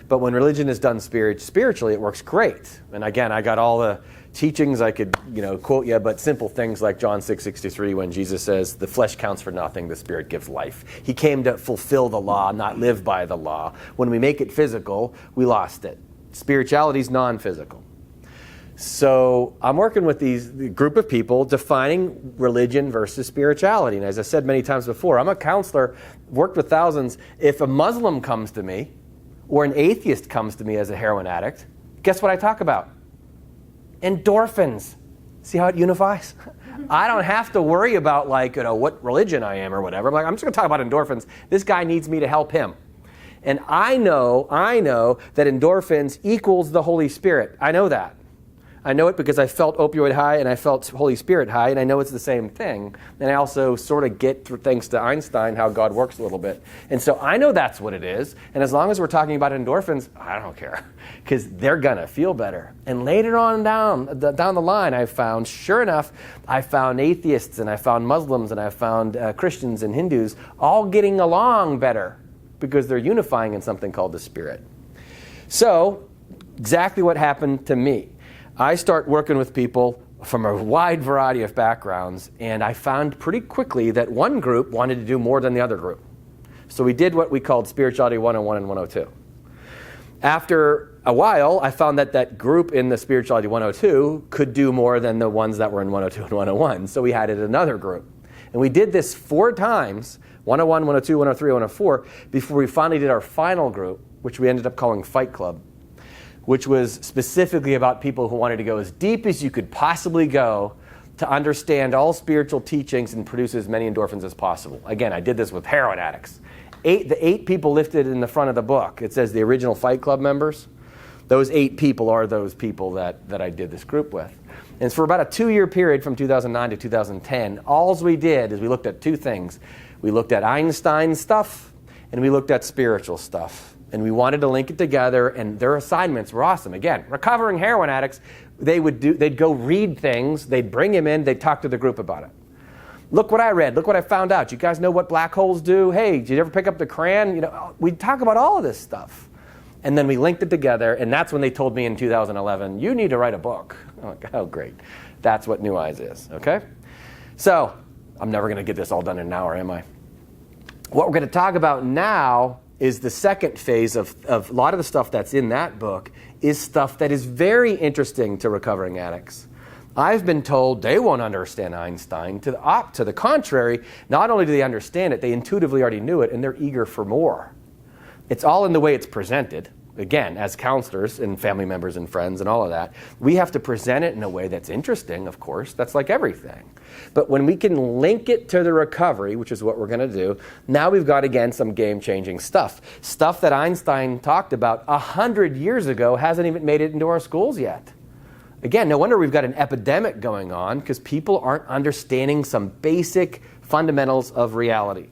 But when religion is done spiritually, it works great. And again, I got all the teachings I could, quote you, but simple things like John 6:63, when Jesus says, "The flesh counts for nothing, the Spirit gives life." He came to fulfill the law, not live by the law. When we make it physical, we lost it. Spirituality is non-physical. So I'm working with the group of people defining religion versus spirituality. And as I said many times before, I'm a counselor, worked with thousands. If a Muslim comes to me, or an atheist comes to me as a heroin addict, guess what I talk about? Endorphins. See how it unifies? I don't have to worry about what religion I am or whatever. I'm just going to talk about endorphins. This guy needs me to help him. And I know that endorphins equals the Holy Spirit. I know that. I know it because I felt opioid high and I felt Holy Spirit high, and I know it's the same thing. And I also sort of get, thanks to Einstein, how God works a little bit. And so I know that's what it is. And as long as we're talking about endorphins, I don't care, because they're going to feel better. And later on down the line, I found, sure enough, I found atheists and I found Muslims and I found Christians and Hindus all getting along better because they're unifying in something called the Spirit. So exactly what happened to me. I start working with people from a wide variety of backgrounds, and I found pretty quickly that one group wanted to do more than the other group. So we did what we called Spirituality 101 and 102. After a while, I found that group in the Spirituality 102 could do more than the ones that were in 102 and 101, so we added another group. And we did this 4 times, 101, 102, 103, 104, before we finally did our final group, which we ended up calling Fight Club, which was specifically about people who wanted to go as deep as you could possibly go to understand all spiritual teachings and produce as many endorphins as possible. Again, I did this with heroin addicts. The 8 people listed in the front of the book, it says the original Fight Club members. Those 8 people are those people that I did this group with. And for about a 2-year period from 2009 to 2010, all we did is we looked at 2 things. We looked at Einstein stuff and we looked at spiritual stuff. And we wanted to link it together, and their assignments were awesome. Again, recovering heroin addicts, they'd go read things, they'd bring him in, they'd talk to the group about it. Look what I read, look what I found out. You guys know what black holes do? Hey, did you ever pick up the crayon? We'd talk about all of this stuff. And then we linked it together, and that's when they told me in 2011, you need to write a book. I'm like, oh, great. That's what New Eyes is, okay? So, I'm never going to get this all done in an hour, am I? What we're going to talk about now is the second phase of a lot of the stuff that's in that book is stuff that is very interesting to recovering addicts. I've been told they won't understand Einstein. To the contrary, not only do they understand it, they intuitively already knew it, and they're eager for more. It's all in the way it's presented. Again, as counselors and family members and friends and all of that, we have to present it in a way that's interesting, of course. That's like everything. But when we can link it to the recovery, which is what we're going to do, now we've got, again, some game-changing stuff. Stuff that Einstein talked about 100 years ago hasn't even made it into our schools yet. Again, no wonder we've got an epidemic going on, because people aren't understanding some basic fundamentals of reality.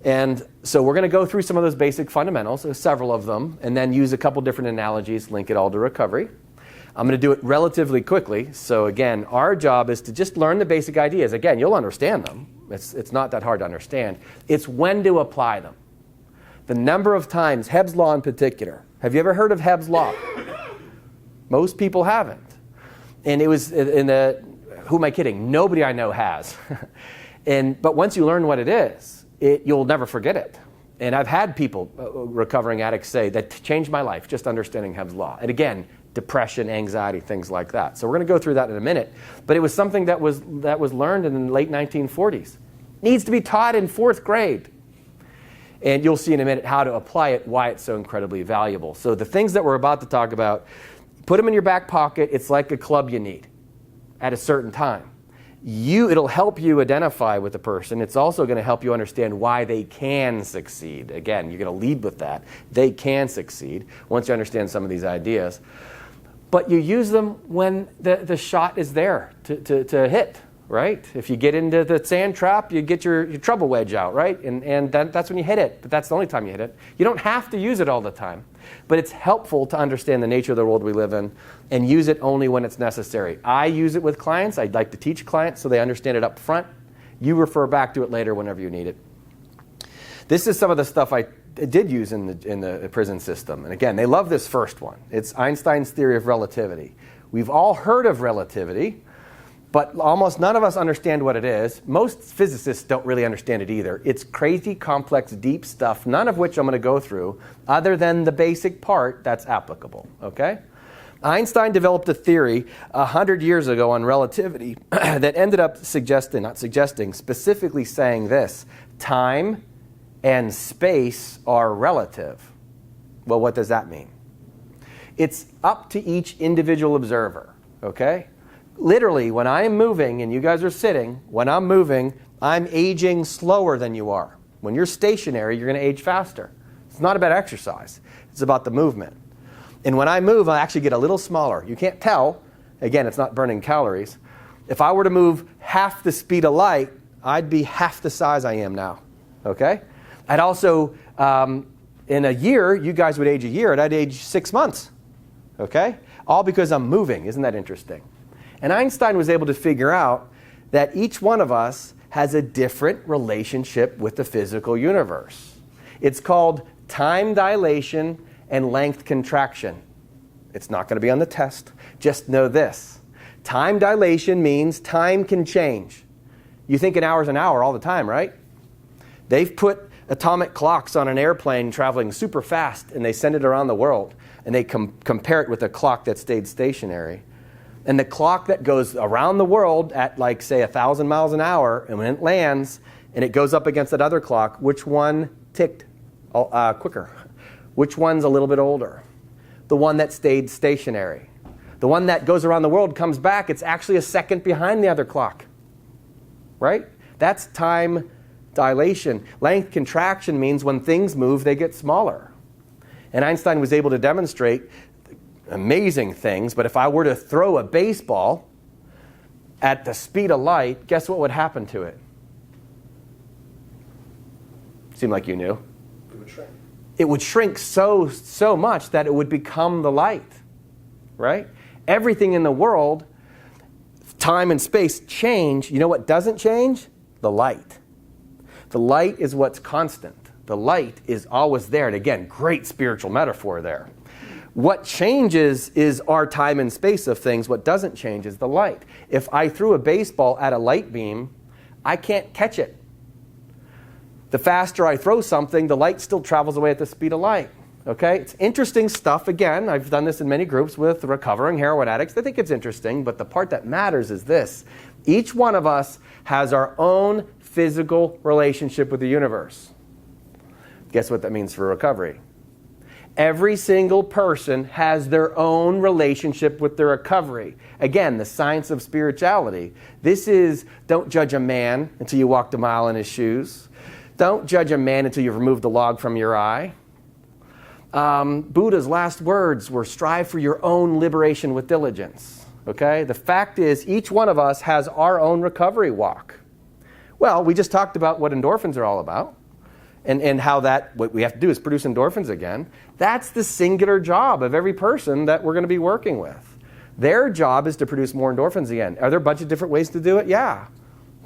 And so we're going to go through some of those basic fundamentals, several of them, and then use a couple different analogies, link it all to recovery. I'm going to do it relatively quickly. So again, our job is to just learn the basic ideas. Again, you'll understand them. It's not that hard to understand. It's when to apply them. The number of times, Hebb's Law in particular. Have you ever heard of Hebb's Law? Most people haven't. And it was who am I kidding? Nobody I know has. But once you learn what it is, you'll never forget it. And I've had people, recovering addicts, say that changed my life, just understanding Hebb's Law. And again, depression, anxiety, things like that. So we're going to go through that in a minute. But it was something that was learned in the late 1940s. Needs to be taught in 4th grade. And you'll see in a minute how to apply it, why it's so incredibly valuable. So the things that we're about to talk about, put them in your back pocket. It's like a club you need at a certain time. It'll help you identify with the person. It's also going to help you understand why they can succeed. Again, you're going to lead with that. They can succeed once you understand some of these ideas. But you use them when the shot is there to hit, right? If you get into the sand trap, you get your trouble wedge out, right? And that's when you hit it. But that's the only time you hit it. You don't have to use it all the time. But it's helpful to understand the nature of the world we live in and use it only when it's necessary. I use it with clients. I'd like to teach clients so they understand it up front. You refer back to it later whenever you need it. This is some of the stuff I did use in the prison system. And again, they love this first one. It's Einstein's theory of relativity. We've all heard of relativity, but almost none of us understand what it is. Most physicists don't really understand it either. It's crazy, complex, deep stuff, none of which I'm going to go through, other than the basic part that's applicable, okay? Einstein developed a theory 100 years ago on relativity that ended up specifically saying this: time and space are relative. Well, what does that mean? It's up to each individual observer, okay? Literally, when I am moving and you guys are sitting, when I'm moving, I'm aging slower than you are. When you're stationary, you're going to age faster. It's not about exercise. It's about the movement. And when I move, I actually get a little smaller. You can't tell. Again, it's not burning calories. If I were to move half the speed of light, I'd be half the size I am now. Okay? I'd also, in a year, you guys would age a year, and I'd age 6 months. Okay? All because I'm moving. Isn't that interesting? And Einstein was able to figure out that each one of us has a different relationship with the physical universe. It's called time dilation and length contraction. It's not going to be on the test. Just know this. Time dilation means time can change. You think in hours an hour all the time, right? They've put atomic clocks on an airplane traveling super fast, and they send it around the world, and they compare it with a clock that stayed stationary. And the clock that goes around the world at, like, say, 1,000 miles an hour, and when it lands and it goes up against that other clock, which one ticked quicker? Which one's a little bit older? The one that stayed stationary. The one that goes around the world comes back, it's actually a second behind the other clock. Right? That's time dilation. Length contraction means when things move, they get smaller. And Einstein was able to demonstrate amazing things, but if I were to throw a baseball at the speed of light, guess what would happen to it? Seemed like you knew.
It would shrink.
It would shrink so much that it would become the light, right? Everything in the world, time and space change. You know what doesn't change? The light. The light is what's constant. The light is always there. And again, great spiritual metaphor there. What changes is our time and space of things. What doesn't change is the light. If I threw a baseball at a light beam, I can't catch it. The faster I throw something, the light still travels away at the speed of light. Okay? It's interesting stuff. Again, I've done this in many groups with recovering heroin addicts. They think it's interesting, but the part that matters is this. Each one of us has our own physical relationship with the universe. Guess what that means for recovery? Every single person has their own relationship with their recovery. Again, the science of spirituality. This is, don't judge a man until you walked a mile in his shoes. Don't judge a man until you've removed the log from your eye. Buddha's last words were, strive for your own liberation with diligence. Okay? The fact is, each one of us has our own recovery walk. Well, we just talked about what endorphins are all about. And how what we have to do is produce endorphins again. That's the singular job of every person that we're going to be working with. Their job is to produce more endorphins again. Are there a bunch of different ways to do it? Yeah.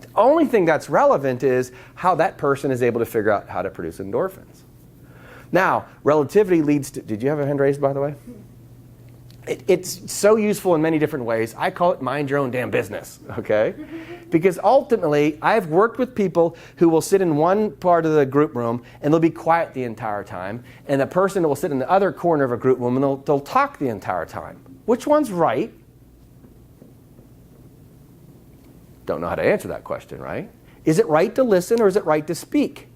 The only thing that's relevant is how that person is able to figure out how to produce endorphins. Now, relativity leads to... Did you have a hand raised, by the way? It's so useful in many different ways. I call it mind your own damn business, okay? Because ultimately, I've worked with people who will sit in one part of the group room and they'll be quiet the entire time, and the person will sit in the other corner of a group room and they'll talk the entire time. Which one's right? Don't know how to answer that question, right? Is it right to listen or is it right to speak?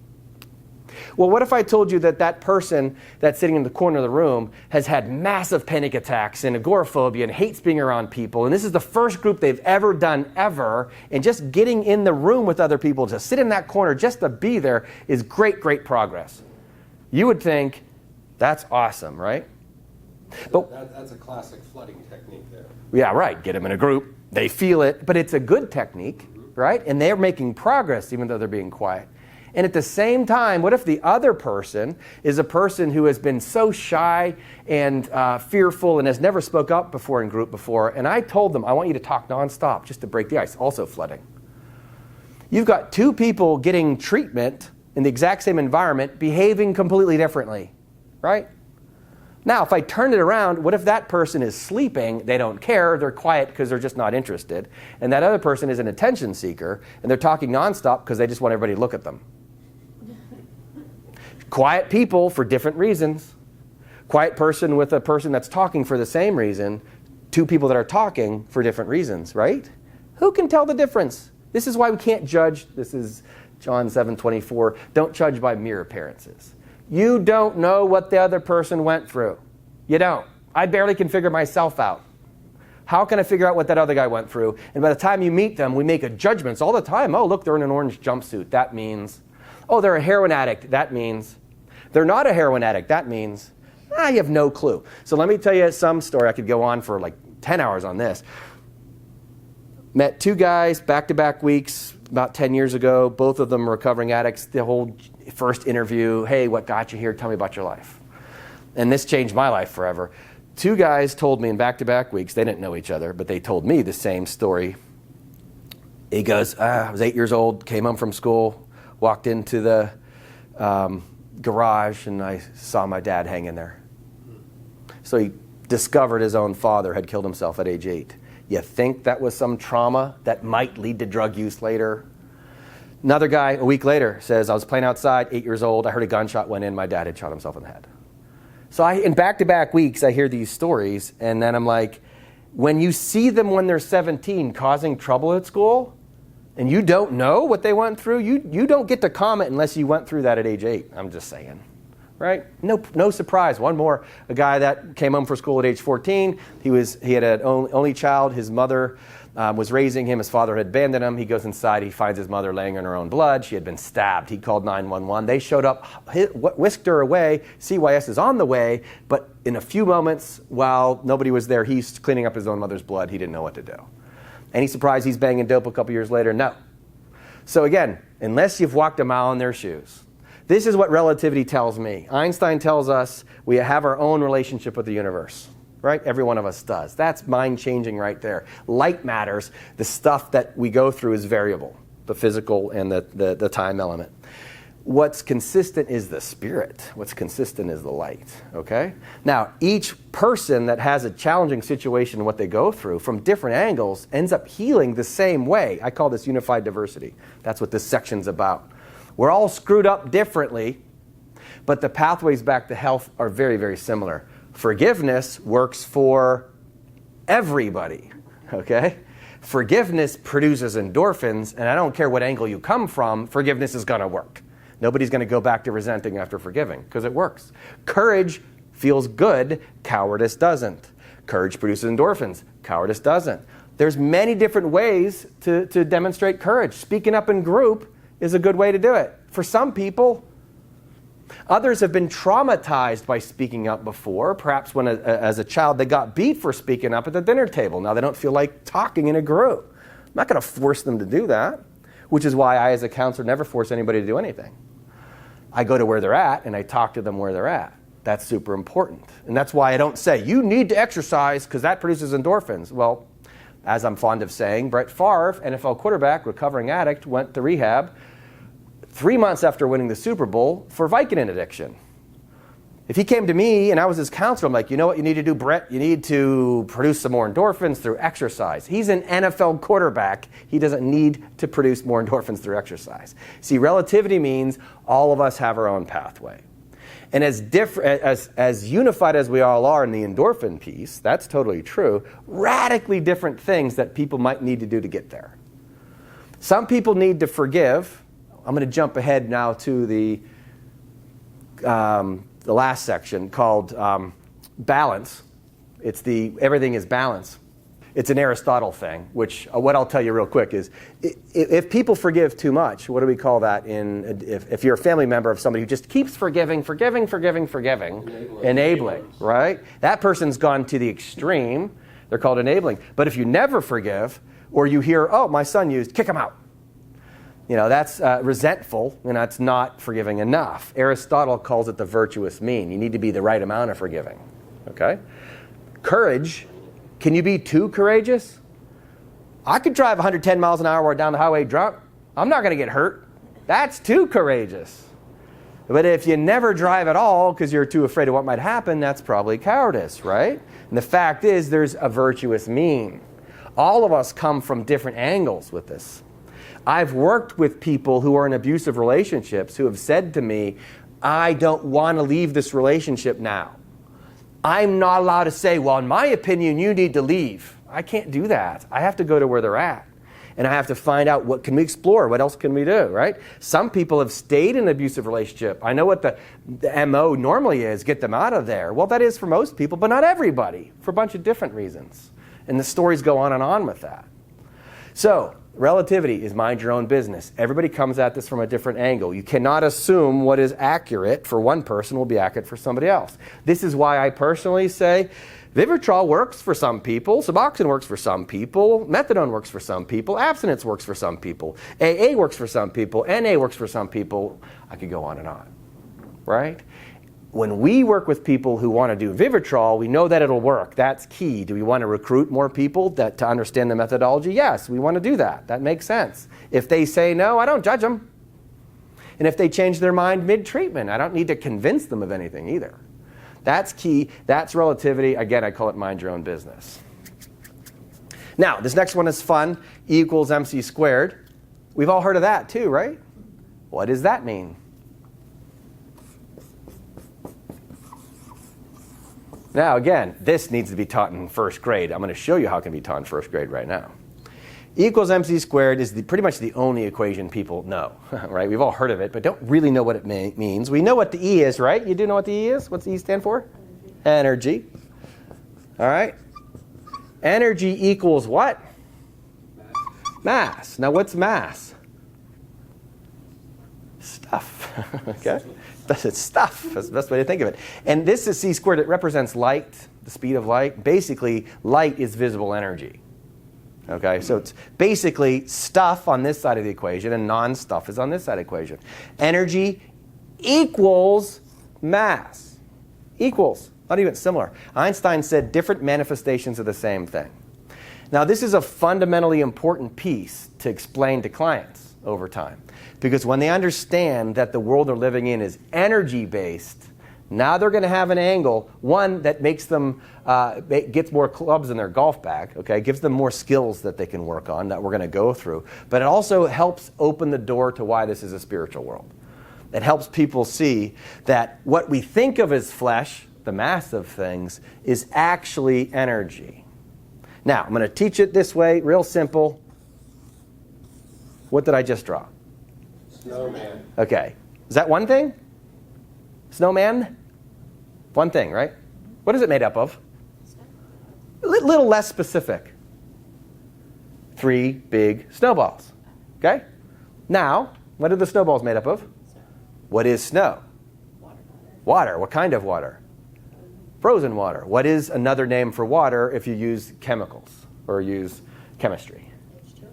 Well, what if I told you that that person that's sitting in the corner of the room has had massive panic attacks and agoraphobia and hates being around people, and this is the first group they've ever done ever, and just getting in the room with other people, to sit in that corner, just to be there is great, great progress. You would think, that's awesome, right? But
That's a classic flooding technique there.
yeah, right. Get them in a group. They feel it, but it's a good technique, right? And they're making progress even though they're being quiet. And at the same time, what if the other person is a person who has been so shy and fearful and has never spoke up before in group before, and I told them, I want you to talk nonstop just to break the ice, also flooding. You've got two people getting treatment in the exact same environment, behaving completely differently, right? Now, if I turn it around, what if that person is sleeping, they don't care, they're quiet because they're just not interested, and that other person is an attention seeker, and they're talking nonstop because they just want everybody to look at them. Quiet people for different reasons. Quiet person with a person that's talking for the same reason. Two people that are talking for different reasons, right? Who can tell the difference? This is why we can't judge. This is John 7:24. Don't judge by mere appearances. You don't know what the other person went through. You don't. I barely can figure myself out. How can I figure out what that other guy went through? And by the time you meet them, we make judgments all the time. Oh, look, they're in an orange jumpsuit. That means, oh, they're a heroin addict. That means, they're not a heroin addict. That means, you have no clue. So let me tell you some story. I could go on for like 10 hours on this. Met two guys, back-to-back weeks, about 10 years ago. Both of them recovering addicts. The whole first interview, hey, what got you here? Tell me about your life. And this changed my life forever. Two guys told me in back-to-back weeks, they didn't know each other, but they told me the same story. He goes, I was 8 years old, came home from school, walked into the garage, and I saw my dad hanging there. So he discovered his own father had killed himself at age 8. You think that was some trauma that might lead to drug use later? Another guy, a week later, says, I was playing outside, 8 years old, I heard a gunshot went in, my dad had shot himself in the head. So in back-to-back weeks, I hear these stories, and then I'm like, when you see them when they're 17 causing trouble at school, and you don't know what they went through, you don't get to comment unless you went through that at age 8. I'm just saying, right? No surprise. One more, a guy that came home from school at age 14. He had an only child. His mother was raising him. His father had abandoned him. He goes inside. He finds his mother laying in her own blood. She had been stabbed. He called 911. They showed up, whisked her away. CYS is on the way. But in a few moments, while nobody was there, he's cleaning up his own mother's blood. He didn't know what to do. Any surprise he's banging dope a couple years later? No. So again, unless you've walked a mile in their shoes, this is what relativity tells me. Einstein tells us we have our own relationship with the universe. Right? Every one of us does. That's mind-changing right there. Light matters. The stuff that we go through is variable, the physical and the time element. What's consistent is the spirit. What's consistent is the light. Okay? Now, each person that has a challenging situation, what they go through from different angles, ends up healing the same way. I call this unified diversity. That's what this section's about. We're all screwed up differently, but the pathways back to health are very, very similar. Forgiveness works for everybody, okay? Forgiveness produces endorphins, and I don't care what angle you come from, forgiveness is going to work. Nobody's going to go back to resenting after forgiving, because it works. Courage feels good, cowardice doesn't. Courage produces endorphins, cowardice doesn't. There's many different ways to demonstrate courage. Speaking up in group is a good way to do it. For some people, others have been traumatized by speaking up before. Perhaps when, as a child, they got beat for speaking up at the dinner table. Now they don't feel like talking in a group. I'm not going to force them to do that, which is why I, as a counselor, never force anybody to do anything. I go to where they're at, and I talk to them where they're at. That's super important. And that's why I don't say, you need to exercise because that produces endorphins. Well, as I'm fond of saying, Brett Favre, NFL quarterback, recovering addict, went to rehab 3 months after winning the Super Bowl for Vicodin addiction. If he came to me and I was his counselor, I'm like, you know what you need to do, Brett? You need to produce some more endorphins through exercise. He's an NFL quarterback. He doesn't need to produce more endorphins through exercise. See, relativity means all of us have our own pathway. And as unified as we all are in the endorphin piece, that's totally true, radically different things that people might need to do to get there. Some people need to forgive. I'm going to jump ahead now to the the last section called balance. It's everything is balance. It's an Aristotle thing, which what I'll tell you real quick is if people forgive too much, what do we call that? If you're a family member of somebody who just keeps forgiving, enabling, right? That person's gone to the extreme. They're called enabling. But if you never forgive, or you hear, oh, my son used, kick him out. That's resentful, and that's not forgiving enough. Aristotle calls it the virtuous mean. You need to be the right amount of forgiving, okay? Courage. Can you be too courageous? I could drive 110 miles an hour down the highway drunk. I'm not going to get hurt. That's too courageous. But if you never drive at all because you're too afraid of what might happen, that's probably cowardice, right? And the fact is there's a virtuous mean. All of us come from different angles with this. I've worked with people who are in abusive relationships who have said to me, I don't want to leave this relationship now. I'm not allowed to say, well, in my opinion, you need to leave. I can't do that. I have to go to where they're at. And I have to find out what can we explore, what else can we do, right? Some people have stayed in an abusive relationship. I know what the MO normally is, get them out of there. Well, that is for most people, but not everybody, for a bunch of different reasons. And the stories go on with that. So, relativity is mind your own business. Everybody comes at this from a different angle. You cannot assume what is accurate for one person will be accurate for somebody else. This is why I personally say Vivitrol works for some people, Suboxone works for some people, methadone works for some people, abstinence works for some people, AA works for some people, NA works for some people. I could go on, right? When we work with people who want to do Vivitrol, we know that it'll work. That's key. Do we want to recruit more people to understand the methodology? Yes, we want to do that. That makes sense. If they say no, I don't judge them. And if they change their mind mid-treatment, I don't need to convince them of anything either. That's key. That's relativity. Again, I call it mind your own business. Now, this next one is fun. E equals MC squared. We've all heard of that too, right? What does that mean? Now, again, this needs to be taught in first grade. I'm going to show you how it can be taught in first grade right now. E equals MC squared is pretty much the only equation people know, right? We've all heard of it, but don't really know what it means. We know what the E is, right? You do know what the E is? What's the E stand for? Energy. All right. Energy equals what? Mass. Now, what's mass? Stuff. Okay? It's stuff. That's the best way to think of it. And this is C squared. It represents light, the speed of light. Basically, light is visible energy. Okay, so it's basically stuff on this side of the equation and non-stuff is on this side of the equation. Energy equals mass. Equals, not even similar. Einstein said different manifestations of the same thing. Now, this is a fundamentally important piece to explain to clients over time. Because when they understand that the world they're living in is energy-based, now they're going to have an angle, one that makes them, gets more clubs in their golf bag, okay, gives them more skills that they can work on that we're going to go through. But it also helps open the door to why this is a spiritual world. It helps people see that what we think of as flesh, the mass of things, is actually energy. Now, I'm going to teach it this way, real simple. What did I just draw?
Snowman.
Okay. Is that one thing? Snowman? One thing, right? What is it made up of? A little less specific. 3 big snowballs. Okay? Now, what are the snowballs made up of? What is snow? Water. What kind of water? Frozen water. What is another name for water if you use chemicals or use chemistry?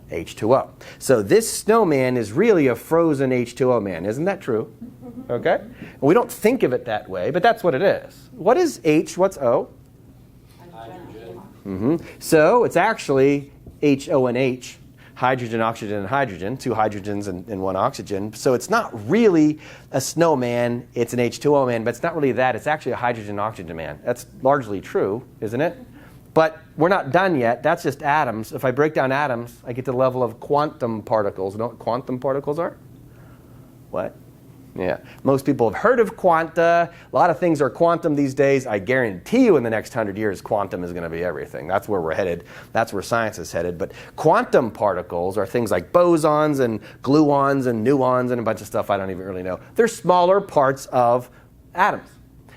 H2O. So this snowman is really a frozen H2O man. Isn't that true? Okay? We don't think of it that way, but that's what it is. What is H? What's O?
Hydrogen.
So it's actually HO and H, hydrogen, oxygen, and hydrogen, 2 hydrogens and 1 oxygen. So it's not really a snowman, it's an H2O man, but it's not really that. It's actually a hydrogen-oxygen man. That's largely true, isn't it? But we're not done yet. That's just atoms. If I break down atoms, I get to the level of quantum particles. You know what quantum particles are? What? Yeah. Most people have heard of quanta. A lot of things are quantum these days. I guarantee you in the next 100 years, quantum is going to be everything. That's where we're headed. That's where science is headed. But quantum particles are things like bosons and gluons and nuons and a bunch of stuff I don't even really know. They're smaller parts of atoms.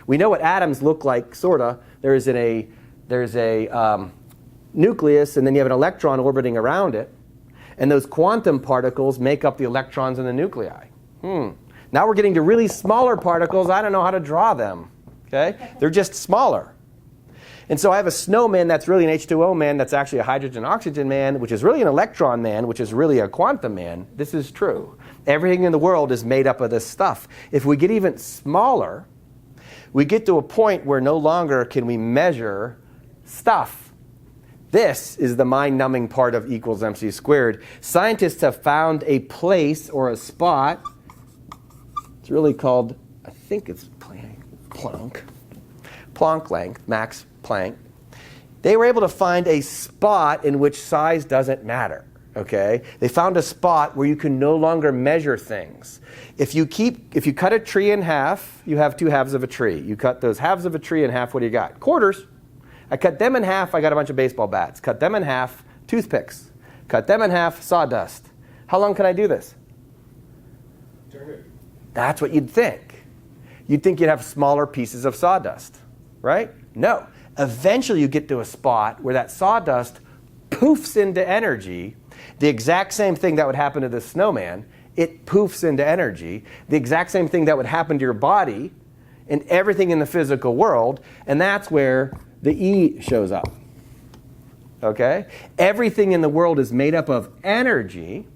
We know what atoms look like, sorta. There's a nucleus, and then you have an electron orbiting around it. And those quantum particles make up the electrons in the nuclei. Now we're getting to really smaller particles. I don't know how to draw them. Okay? They're just smaller. And so I have a snowman that's really an H2O man that's actually a hydrogen-oxygen man, which is really an electron man, which is really a quantum man. This is true. Everything in the world is made up of this stuff. If we get even smaller, we get to a point where no longer can we measure stuff. This is the mind-numbing part of E = mc squared. Scientists have found a place or a spot. It's really called, I think it's Planck length, Max Planck. They were able to find a spot in which size doesn't matter. Okay? They found a spot where you can no longer measure things. If you cut a tree in half, you have two halves of a tree. You cut those halves of a tree in half, what do you got? Quarters. I cut them in half, I got a bunch of baseball bats. Cut them in half, toothpicks. Cut them in half, sawdust. How long can I do this?
Eternity.
That's what you'd think. You'd think you'd have smaller pieces of sawdust, right? No. Eventually you get to a spot where that sawdust poofs into energy. The exact same thing that would happen to the snowman, it poofs into energy. The exact same thing that would happen to your body and everything in the physical world, and that's where the E shows up. Okay? Everything in the world is made up of energy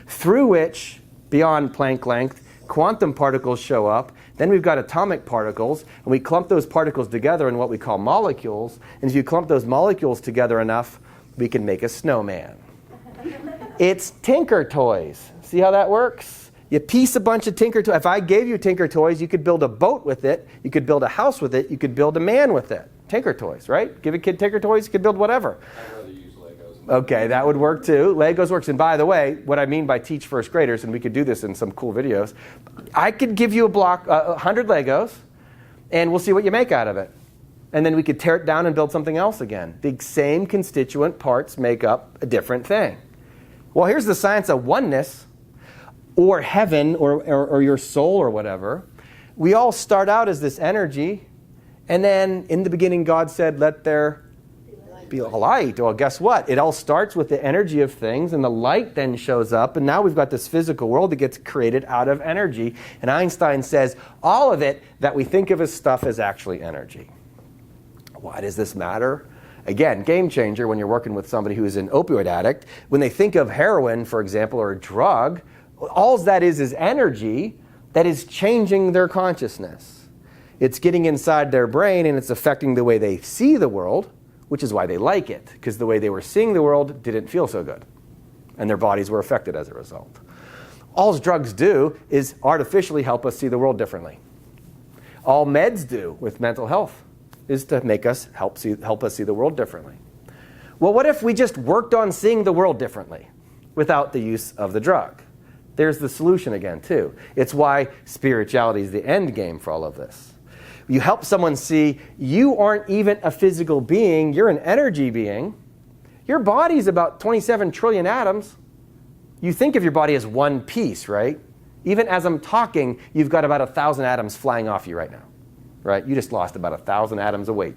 through which, beyond Planck length, quantum particles show up. Then we've got atomic particles, and we clump those particles together in what we call molecules. And if you clump those molecules together enough, we can make a snowman. It's Tinker Toys. See how that works? You piece a bunch of Tinker Toys. If I gave you Tinker Toys, you could build a boat with it. You could build a house with it. You could build a man with it. Tinker Toys, right? Give a kid Tinker Toys, you could build whatever.
I'd rather use Legos.
Okay, that would work too. Legos works. And by the way, what I mean by teach first graders, and we could do this in some cool videos, I could give you a block, 100 Legos, and we'll see what you make out of it. And then we could tear it down and build something else again. The same constituent parts make up a different thing. Well, here's the science of oneness, or heaven, or your soul, or whatever. We all start out as this energy, and then in the beginning God said, let there be light. Well, guess what? It all starts with the energy of things, and the light then shows up, and now we've got this physical world that gets created out of energy. And Einstein says all of it that we think of as stuff is actually energy. Why does this matter? Again, game changer when you're working with somebody who is an opioid addict. When they think of heroin, for example, or a drug, all that is energy that is changing their consciousness. It's getting inside their brain, and it's affecting the way they see the world, which is why they like it, because the way they were seeing the world didn't feel so good, and their bodies were affected as a result. All drugs do is artificially help us see the world differently. All meds do with mental health is to make us help us see the world differently. Well, what if we just worked on seeing the world differently without the use of the drug? There's the solution again, too. It's why spirituality is the end game for all of this. You help someone see you aren't even a physical being, you're an energy being. Your body's about 27 trillion atoms. You think of your body as one piece, right? Even as I'm talking, you've got about 1,000 atoms flying off you right now. Right? You just lost about 1,000 atoms of weight.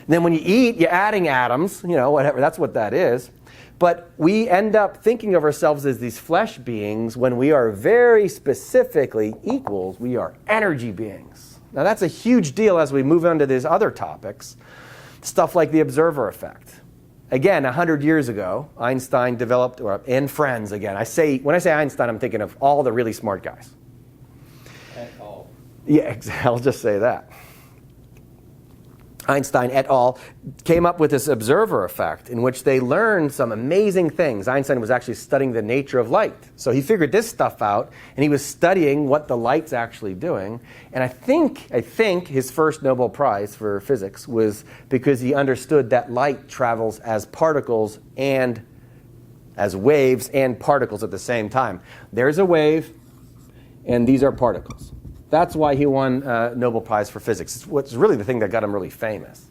Then when you eat, you're adding atoms, whatever, that's what that is. But we end up thinking of ourselves as these flesh beings when we are very specifically equals. We are energy beings. Now that's a huge deal as we move on to these other topics. Stuff like the observer effect. Again, 100 years ago, Einstein developed, and friends again. When I say Einstein, I'm thinking of all the really smart guys. Yeah, I'll just say that. Einstein et al. Came up with this observer effect in which they learned some amazing things. Einstein was actually studying the nature of light. So he figured this stuff out, and he was studying what the light's actually doing. And I think his first Nobel Prize for physics was because he understood that light travels as particles and as waves and particles at the same time. There's a wave, and these are particles. That's why he won a Nobel Prize for physics. It's what's really the thing that got him really famous.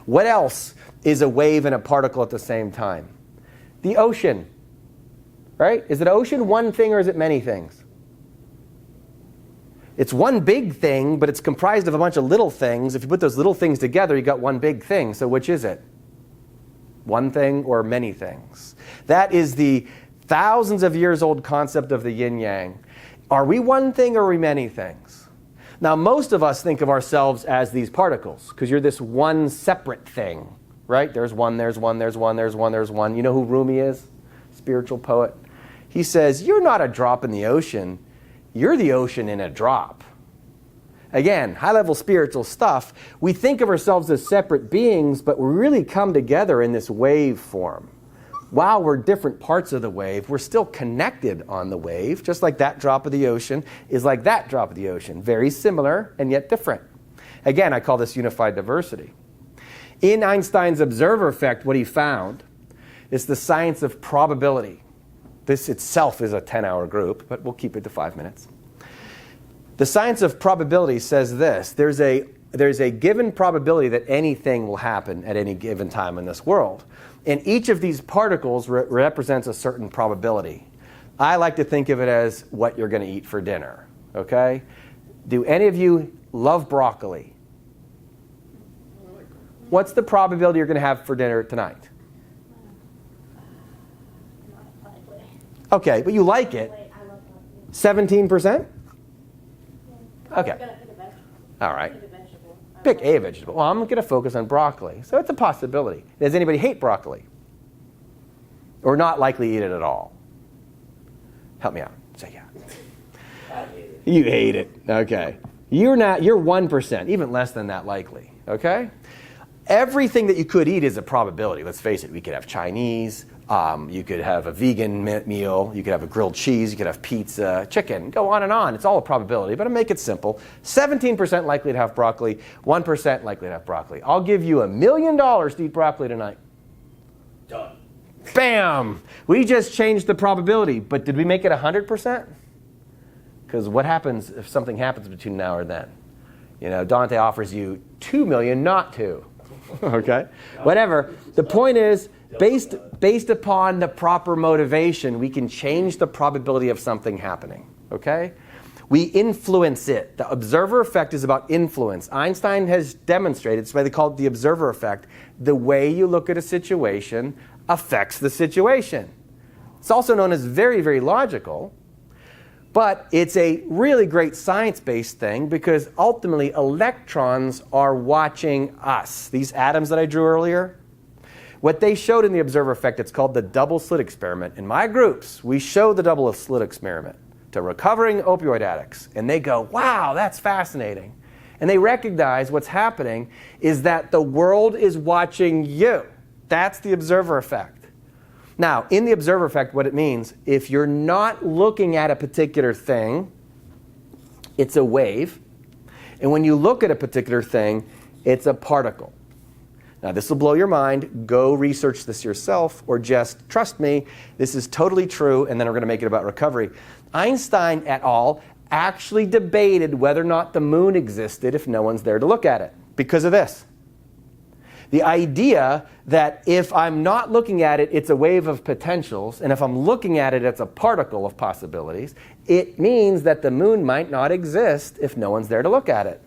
What else is a wave and a particle at the same time? The ocean, right? Is the ocean one thing or is it many things? It's one big thing, but it's comprised of a bunch of little things. If you put those little things together, you got one big thing. So which is it? One thing or many things? That is the thousands of years old concept of the yin-yang. Are we one thing or are we many things? Now, most of us think of ourselves as these particles, because you're this one separate thing, right? There's one, there's one, there's one, there's one, there's one. You know who Rumi is? Spiritual poet. He says, you're not a drop in the ocean. You're the ocean in a drop. Again, high-level spiritual stuff. We think of ourselves as separate beings, but we really come together in this wave form. While we're different parts of the wave, we're still connected on the wave, just like that drop of the ocean is like that drop of the ocean. Very similar and yet different. Again, I call this unified diversity. In Einstein's observer effect, what he found is the science of probability. This itself is a 10-hour group, but we'll keep it to 5 minutes. The science of probability says this. There's a given probability that anything will happen at any given time in this world. And each of these particles represents a certain probability. I like to think of it as what you're going to eat for dinner. Okay? Do any of you love broccoli? What's the probability you're going to have for dinner tonight?
Not likely.
Okay, but you like it.
I love broccoli.
17%? Okay.
I'm gonna pick a vegetable.
All right.
Pick a vegetable.
Pick a vegetable. Well, I'm going to focus on broccoli. So it's a possibility. Does anybody hate broccoli? Or not likely to eat it at all? Help me out. Say yeah.
I hate it.
You hate it. Okay. You're 1%, even less than that likely. Okay? Everything that you could eat is a probability. Let's face it. We could have Chinese. You could have a vegan meal. You could have a grilled cheese. You could have pizza, chicken. Go on and on. It's all a probability, but I'll make it simple. 17% likely to have broccoli. 1% likely to have broccoli. I'll give you $1 million to eat broccoli tonight.
Done.
Bam! We just changed the probability, but did we make it 100%? Because what happens if something happens between now or then? You know, Dante offers you 2 million not to. Okay? Whatever. The point is, based upon the proper motivation, we can change the probability of something happening. Okay? We influence it. The observer effect is about influence. Einstein has demonstrated, it's why they call it the observer effect, the way you look at a situation affects the situation. It's also known as very, very logical, but it's a really great science-based thing because ultimately electrons are watching us. These atoms that I drew earlier, what they showed in the observer effect, it's called the double slit experiment. In my groups, we show the double slit experiment to recovering opioid addicts, and they go, wow, that's fascinating. And they recognize what's happening is that the world is watching you. That's the observer effect. Now, in the observer effect, what it means, if you're not looking at a particular thing, it's a wave. And when you look at a particular thing, it's a particle. Now, this will blow your mind. Go research this yourself, or just trust me, this is totally true, and then we're going to make it about recovery. Einstein et al. Actually debated whether or not the moon existed if no one's there to look at it because of this. The idea that if I'm not looking at it, it's a wave of potentials, and if I'm looking at it, it's a particle of possibilities, it means that the moon might not exist if no one's there to look at it.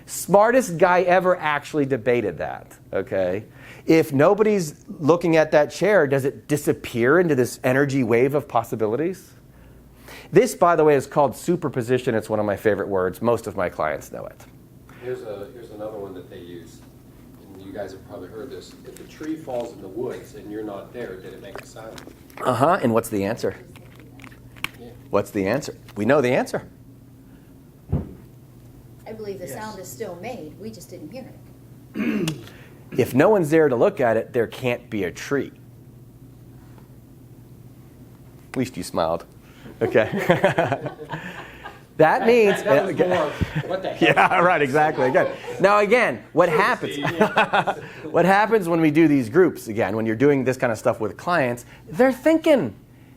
Smartest guy ever actually debated that, okay? If nobody's looking at that chair, does it disappear into this energy wave of possibilities? This, by the way, is called superposition. It's one of my favorite words. Most of my clients know it.
Here's another one that they use. You guys have probably heard this. If a tree falls in the woods and you're not there, did it make a sound?
Uh-huh. And what's the answer?
Yeah.
What's the answer? We know the answer.
I believe the sound is still made. We just didn't hear it.
If no one's there to look at it, there can't be a tree. At least you smiled. Okay. That means...
That was more, what the hell?
Yeah, right, exactly. Again. Now, again, what happens? What happens when we do these groups, again, when you're doing this kind of stuff with clients, they're thinking.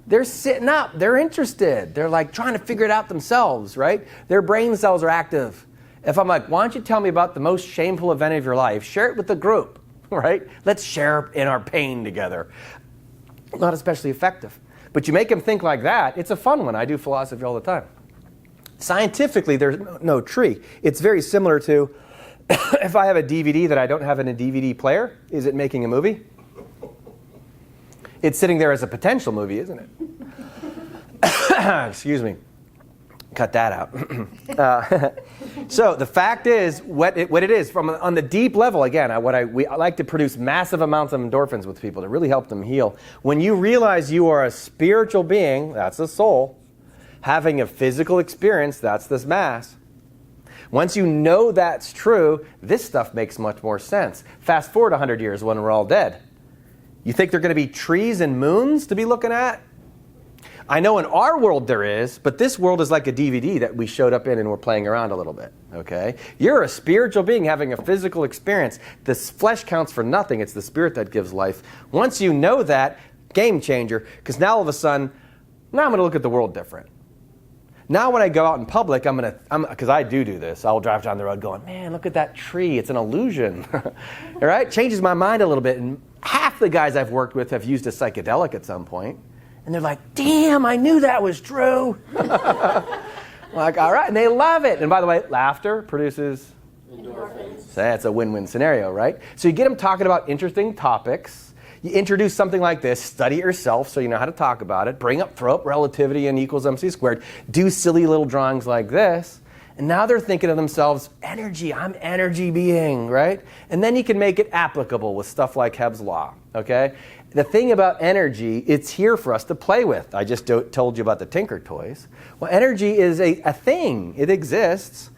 They're sitting up. They're interested. They're like trying to figure it out themselves, right? Their brain cells are active. If I'm like, why don't you tell me about the most shameful event of your life? Share it with the group, right? Let's share in our pain together. Not especially effective. But you make them think like that. It's a fun one. I do philosophy all the time. Scientifically, there's no tree. It's very similar to if I have a DVD that I don't have in a DVD player, is it making a movie? It's sitting there as a potential movie, isn't it? Excuse me. Cut that out. So the fact is, what it is, on the deep level, again, I like to produce massive amounts of endorphins with people to really help them heal. When you realize you are a spiritual being, that's the soul, having a physical experience, that's this mass. Once you know that's true, this stuff makes much more sense. Fast forward 100 years when we're all dead. You think there are going to be trees and moons to be looking at? I know in our world there is, but this world is like a DVD that we showed up in and we're playing around a little bit, okay? You're a spiritual being having a physical experience. This flesh counts for nothing. It's the spirit that gives life. Once you know that, game changer, because now all of a sudden, now I'm going to look at the world different. Now when I go out in public, because I do this, I'll drive down the road going, man, look at that tree. It's an illusion. All right? Changes my mind a little bit. And half the guys I've worked with have used a psychedelic at some point. And they're like, damn, I knew that was true. Like, all right. And they love it. And by the way, laughter produces endorphins. So that's a win-win scenario, right? So you get them talking about interesting topics. You introduce something like this, study it yourself so you know how to talk about it, throw up relativity and equals MC squared, do silly little drawings like this, and now they're thinking of themselves, energy, I'm energy being, right? And then you can make it applicable with stuff like Hebb's Law, okay? The thing about energy, it's here for us to play with. I just told you about the Tinker Toys. Well, energy is a thing. It exists.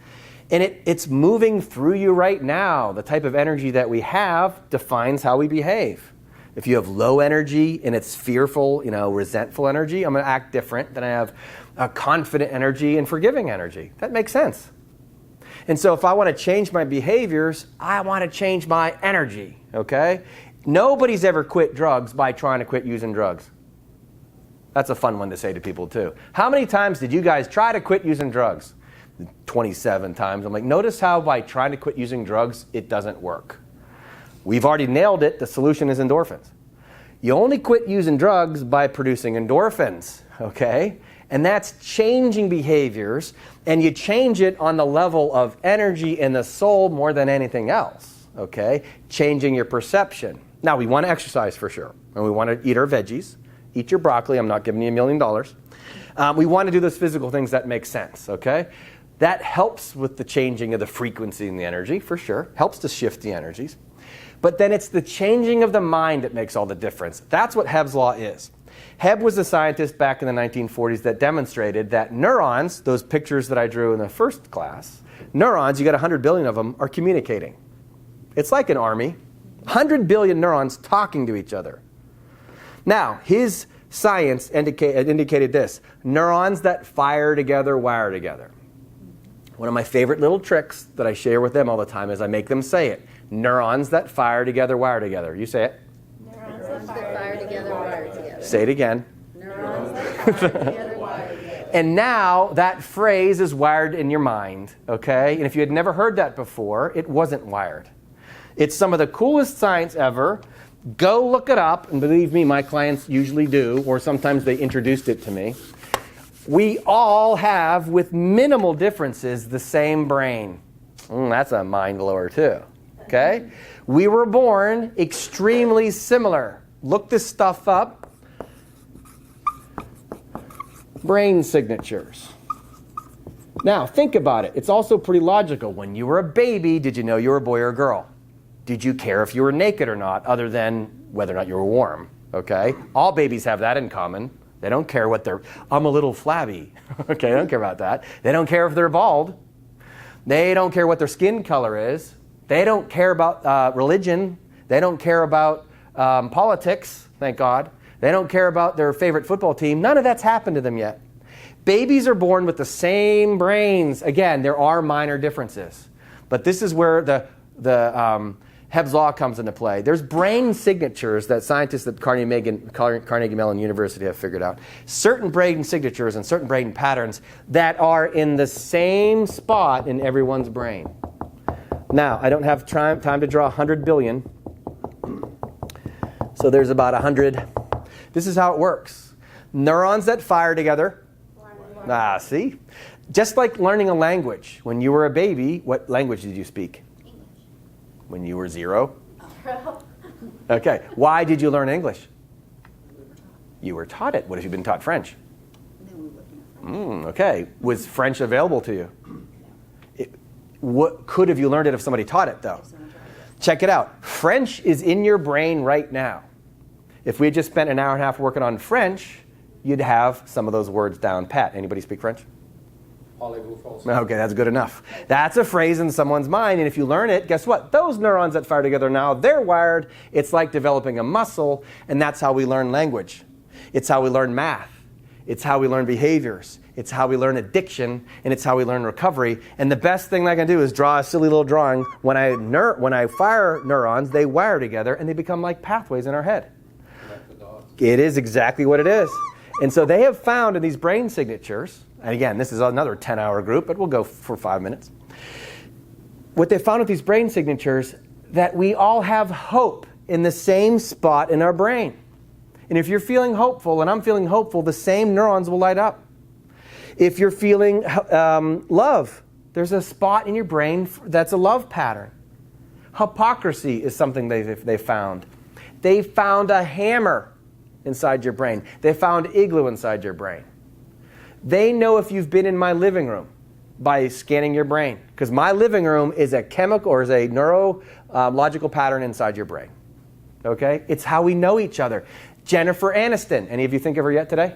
And it's moving through you right now. The type of energy that we have defines how we behave. If you have low energy and it's fearful, resentful energy, I'm going to act different than I have a confident energy and forgiving energy. That makes sense. And so if I want to change my behaviors, I want to change my energy, okay? Nobody's ever quit drugs by trying to quit using drugs. That's a fun one to say to people too. How many times did you guys try to quit using drugs? 27 times. I'm like, notice how by trying to quit using drugs, it doesn't work. We've already nailed it. The solution is endorphins. You only quit using drugs by producing endorphins, okay? And that's changing behaviors, and you change it on the level of energy in the soul more than anything else, okay? Changing your perception. Now, we want to exercise for sure, and we want to eat our veggies, eat your broccoli. I'm not giving you $1 million. We want to do those physical things that make sense, okay? That helps with the changing of the frequency and the energy, for sure. Helps to shift the energies. But then it's the changing of the mind that makes all the difference. That's what Hebb's Law is. Hebb was a scientist back in the 1940s that demonstrated that neurons, those pictures that I drew in the first class, neurons, you got 100 billion of them, are communicating. It's like an army. 100 billion neurons talking to each other. Now, his science indicated this. Neurons that fire together, wire together. One of my favorite little tricks that I share with them all the time is I make them say it. Neurons that fire together, wire together. You say it.
Neurons that fire together, wire together.
Say it again.
Neurons that fire together, wire together.
And now that phrase is wired in your mind, okay? And if you had never heard that before, it wasn't wired. It's some of the coolest science ever. Go look it up, and believe me, my clients usually do, or sometimes they introduced it to me. We all have, with minimal differences, the same brain. That's a mind blower too. Okay? We were born extremely similar. Look this stuff up. Brain signatures. Now, think about it. It's also pretty logical. When you were a baby, did you know you were a boy or a girl? Did you care if you were naked or not, other than whether or not you were warm? Okay? All babies have that in common. They don't care what I'm a little flabby. Okay, they don't care about that. They don't care if they're bald. They don't care what their skin color is. They don't care about religion. They don't care about politics, thank God. They don't care about their favorite football team. None of that's happened to them yet. Babies are born with the same brains. Again, there are minor differences. But this is where the Hebb's Law comes into play. There's brain signatures that scientists at Carnegie Mellon University have figured out. Certain brain signatures and certain brain patterns that are in the same spot in everyone's brain. Now, I don't have time to draw 100 billion. So there's about 100. This is how it works. Neurons that fire together, Ah, see? Just like learning a language. When you were a baby, what language did you speak?
English.
When you were 0? Okay. Why did you learn English? You were taught it. What if you've been taught French?
No, we wouldn't have.
Okay. Was French available to you? What could have you learned it if somebody taught it, though? Check it out. French is in your brain right now. If we had just spent an hour and a half working on French, you'd have some of those words down pat. Anybody speak French? Okay, that's good enough. That's a phrase in someone's mind, and if you learn it, guess what? Those neurons that fire together now, they're wired. It's like developing a muscle, and that's how we learn language. It's how we learn math. It's how we learn behaviors. It's how we learn addiction, and it's how we learn recovery. And the best thing I can do is draw a silly little drawing. When I fire neurons, they wire together, and they become like pathways in our head. It is exactly what it is. And so they have found in these brain signatures, and again, this is another 10-hour group, but we'll go for 5 minutes. What they found with these brain signatures, that we all have hope in the same spot in our brain. And if you're feeling hopeful, and I'm feeling hopeful, the same neurons will light up. If you're feeling love, there's a spot in your brain that's a love pattern. Hypocrisy is something they found. They found a hammer inside your brain. They found igloo inside your brain. They know if you've been in my living room by scanning your brain, because my living room is a chemical or is a neurological pattern inside your brain. Okay? It's how we know each other. Jennifer Aniston. Any of you think of her yet today?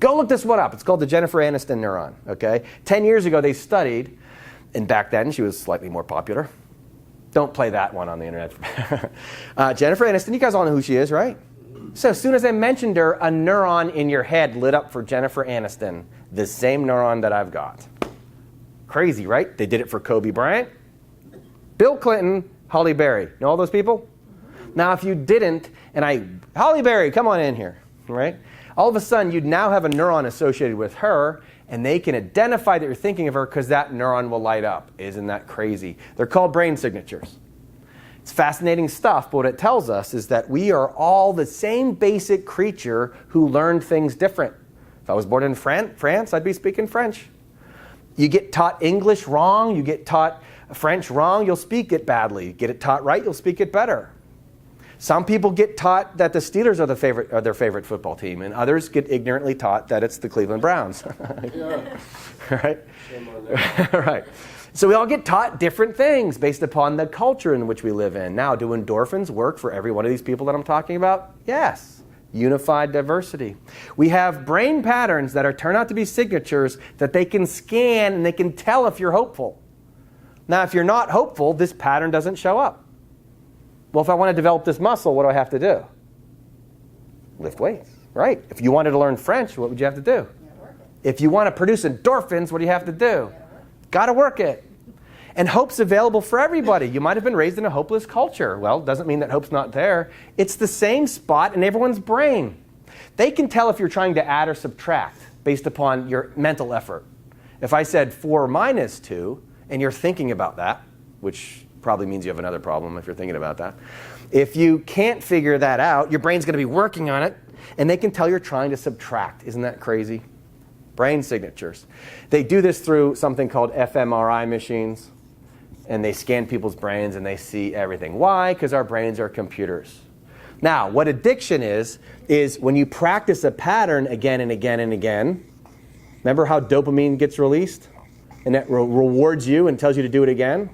Go look this one up. It's called the Jennifer Aniston neuron. Okay? 10 years ago they studied, and back then she was slightly more popular. Don't play that one on the internet. Jennifer Aniston, you guys all know who she is, right? So as soon as I mentioned her, a neuron in your head lit up for Jennifer Aniston, the same neuron that I've got. Crazy, right? They did it for Kobe Bryant, Bill Clinton, Halle Berry. Know all those people? Now, if you didn't, Halle Berry, come on in here, right? All of a sudden, you'd now have a neuron associated with her, and they can identify that you're thinking of her because that neuron will light up. Isn't that crazy? They're called brain signatures. It's fascinating stuff, but what it tells us is that we are all the same basic creature who learned things different. If I was born in France, I'd be speaking French. You get taught English wrong, you get taught French wrong, you'll speak it badly. Get it taught right, you'll speak it better. Some people get taught that the Steelers are their favorite football team, and others get ignorantly taught that it's the Cleveland Browns. Right? Right. So we all get taught different things based upon the culture in which we live in. Now, do endorphins work for every one of these people that I'm talking about? Yes. Unified diversity. We have brain patterns that turn out to be signatures that they can scan and they can tell if you're hopeful. Now, if you're not hopeful, this pattern doesn't show up. Well, if I want to develop this muscle, what do I have to do? Lift weights, right? If you wanted to learn French, what would you have to do? If you want to produce endorphins, what do you have to do? Got to work it. And hope's available for everybody. You might have been raised in a hopeless culture. Well, it doesn't mean that hope's not there. It's the same spot in everyone's brain. They can tell if you're trying to add or subtract based upon your mental effort. If I said 4 minus 2, and you're thinking about that, which probably means you have another problem if you're thinking about that. If you can't figure that out, your brain's going to be working on it, and they can tell you're trying to subtract. Isn't that crazy? Brain signatures. They do this through something called fMRI machines, and they scan people's brains and they see everything. Why? Because our brains are computers. Now, what addiction is when you practice a pattern again and again and again. Remember how dopamine gets released? And that rewards you and tells you to do it again?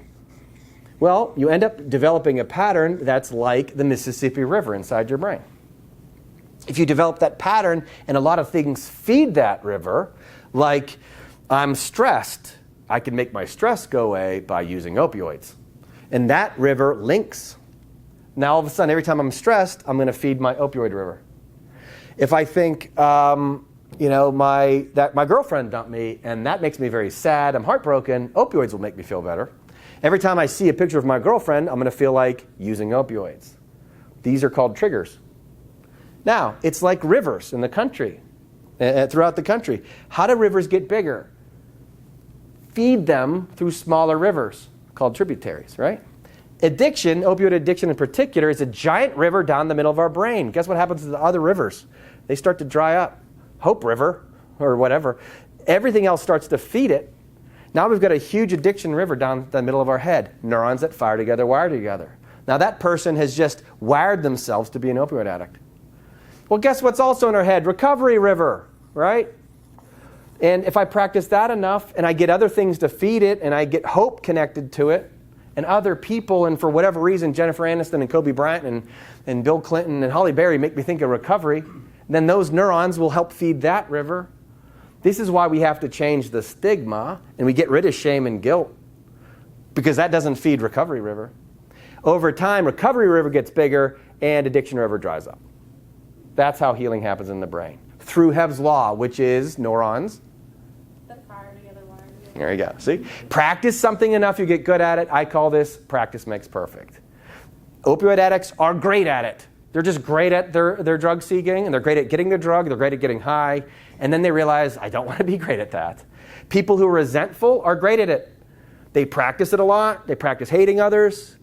Well, you end up developing a pattern that's like the Mississippi River inside your brain. If you develop that pattern and a lot of things feed that river, like I'm stressed, I can make my stress go away by using opioids. And that river links. Now all of a sudden, every time I'm stressed, I'm going to feed my opioid river. If I think, my girlfriend dumped me and that makes me very sad, I'm heartbroken, opioids will make me feel better. Every time I see a picture of my girlfriend, I'm going to feel like using opioids. These are called triggers. Now, it's like rivers in the country, throughout the country. How do rivers get bigger? Feed them through smaller rivers called tributaries, right? Addiction, opioid addiction in particular, is a giant river down the middle of our brain. Guess what happens to the other rivers? They start to dry up. Hope River, or whatever, everything else starts to feed it. Now we've got a huge addiction river down the middle of our head. Neurons that fire together, wire together. Now that person has just wired themselves to be an opioid addict. Well, guess what's also in our head? Recovery river, right? And if I practice that enough and I get other things to feed it and I get hope connected to it and other people, and for whatever reason, Jennifer Aniston and Kobe Bryant and Bill Clinton and Holly Berry make me think of recovery, then those neurons will help feed that river. This is why we have to change the stigma and we get rid of shame and guilt, because that doesn't feed recovery river. Over time, recovery river gets bigger and addiction river dries up. That's how healing happens in the brain. Through Hebb's law, which is neurons.
That fire together, wire together.
There you go. See? Practice something enough, you get good at it. I call this practice makes perfect. Opioid addicts are great at it. They're just great at their drug seeking, and they're great at getting the drug, they're great at getting high, and then they realize, I don't want to be great at that. People who are resentful are great at it. They practice it a lot, they practice hating others,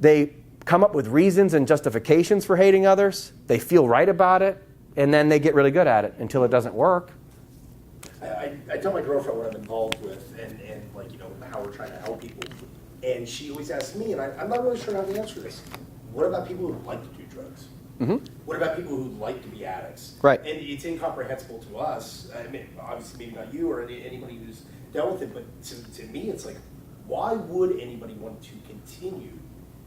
they come up with reasons and justifications for hating others, they feel right about it, and then they get really good at it until it doesn't work.
I tell my girlfriend what I'm involved with and like, you know, how we're trying to help people. And she always asks me, and I'm not really sure how to answer this. What about people who like to do drugs?
Mm-hmm.
What about people who like to be addicts?
Right.
And it's incomprehensible to us. I mean, obviously, maybe not you or anybody who's dealt with it, but to me, it's like, why would anybody want to continue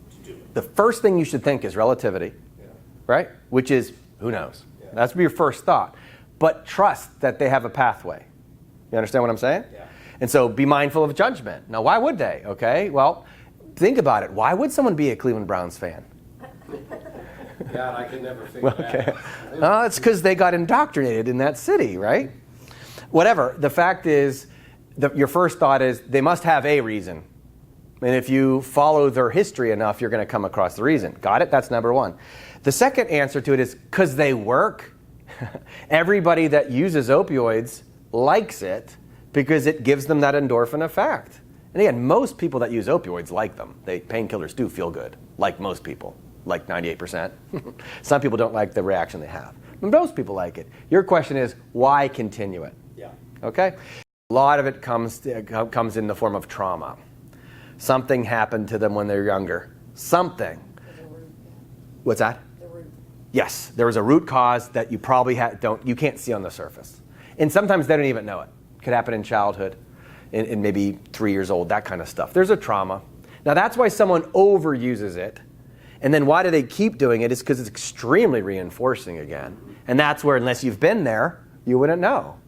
to do it?
The first thing you should think is relativity, right? Which is, who knows?
Yeah.
That's your first thought. But trust that they have a pathway. You understand what I'm saying?
Yeah.
And so be mindful of judgment. Now, why would they? Okay, well, think about it. Why would someone be a Cleveland Browns fan?
Yeah, and I can never figure that out.
It's because they got indoctrinated in that city, right? Whatever. The fact is, your first thought is they must have a reason. And if you follow their history enough, you're going to come across the reason. Got it? That's number one. The second answer to it is because they work. Everybody that uses opioids likes it because it gives them that endorphin effect. And again, most people that use opioids like them. Painkillers do feel good, like most people, like 98%. Some people don't like the reaction they have. But most people like it. Your question is, why continue it?
Yeah.
Okay? A lot of it comes in the form of trauma. Something happened to them when they were younger. Something. What's that?
The root.
Yes, there was a root cause that you probably you can't see on the surface. And sometimes they don't even know it. Could happen in childhood, in maybe 3 years old, that kind of stuff. There's a trauma. Now that's why someone overuses it. And then why do they keep doing it? It's because it's extremely reinforcing again. And that's where, unless you've been there, you wouldn't know,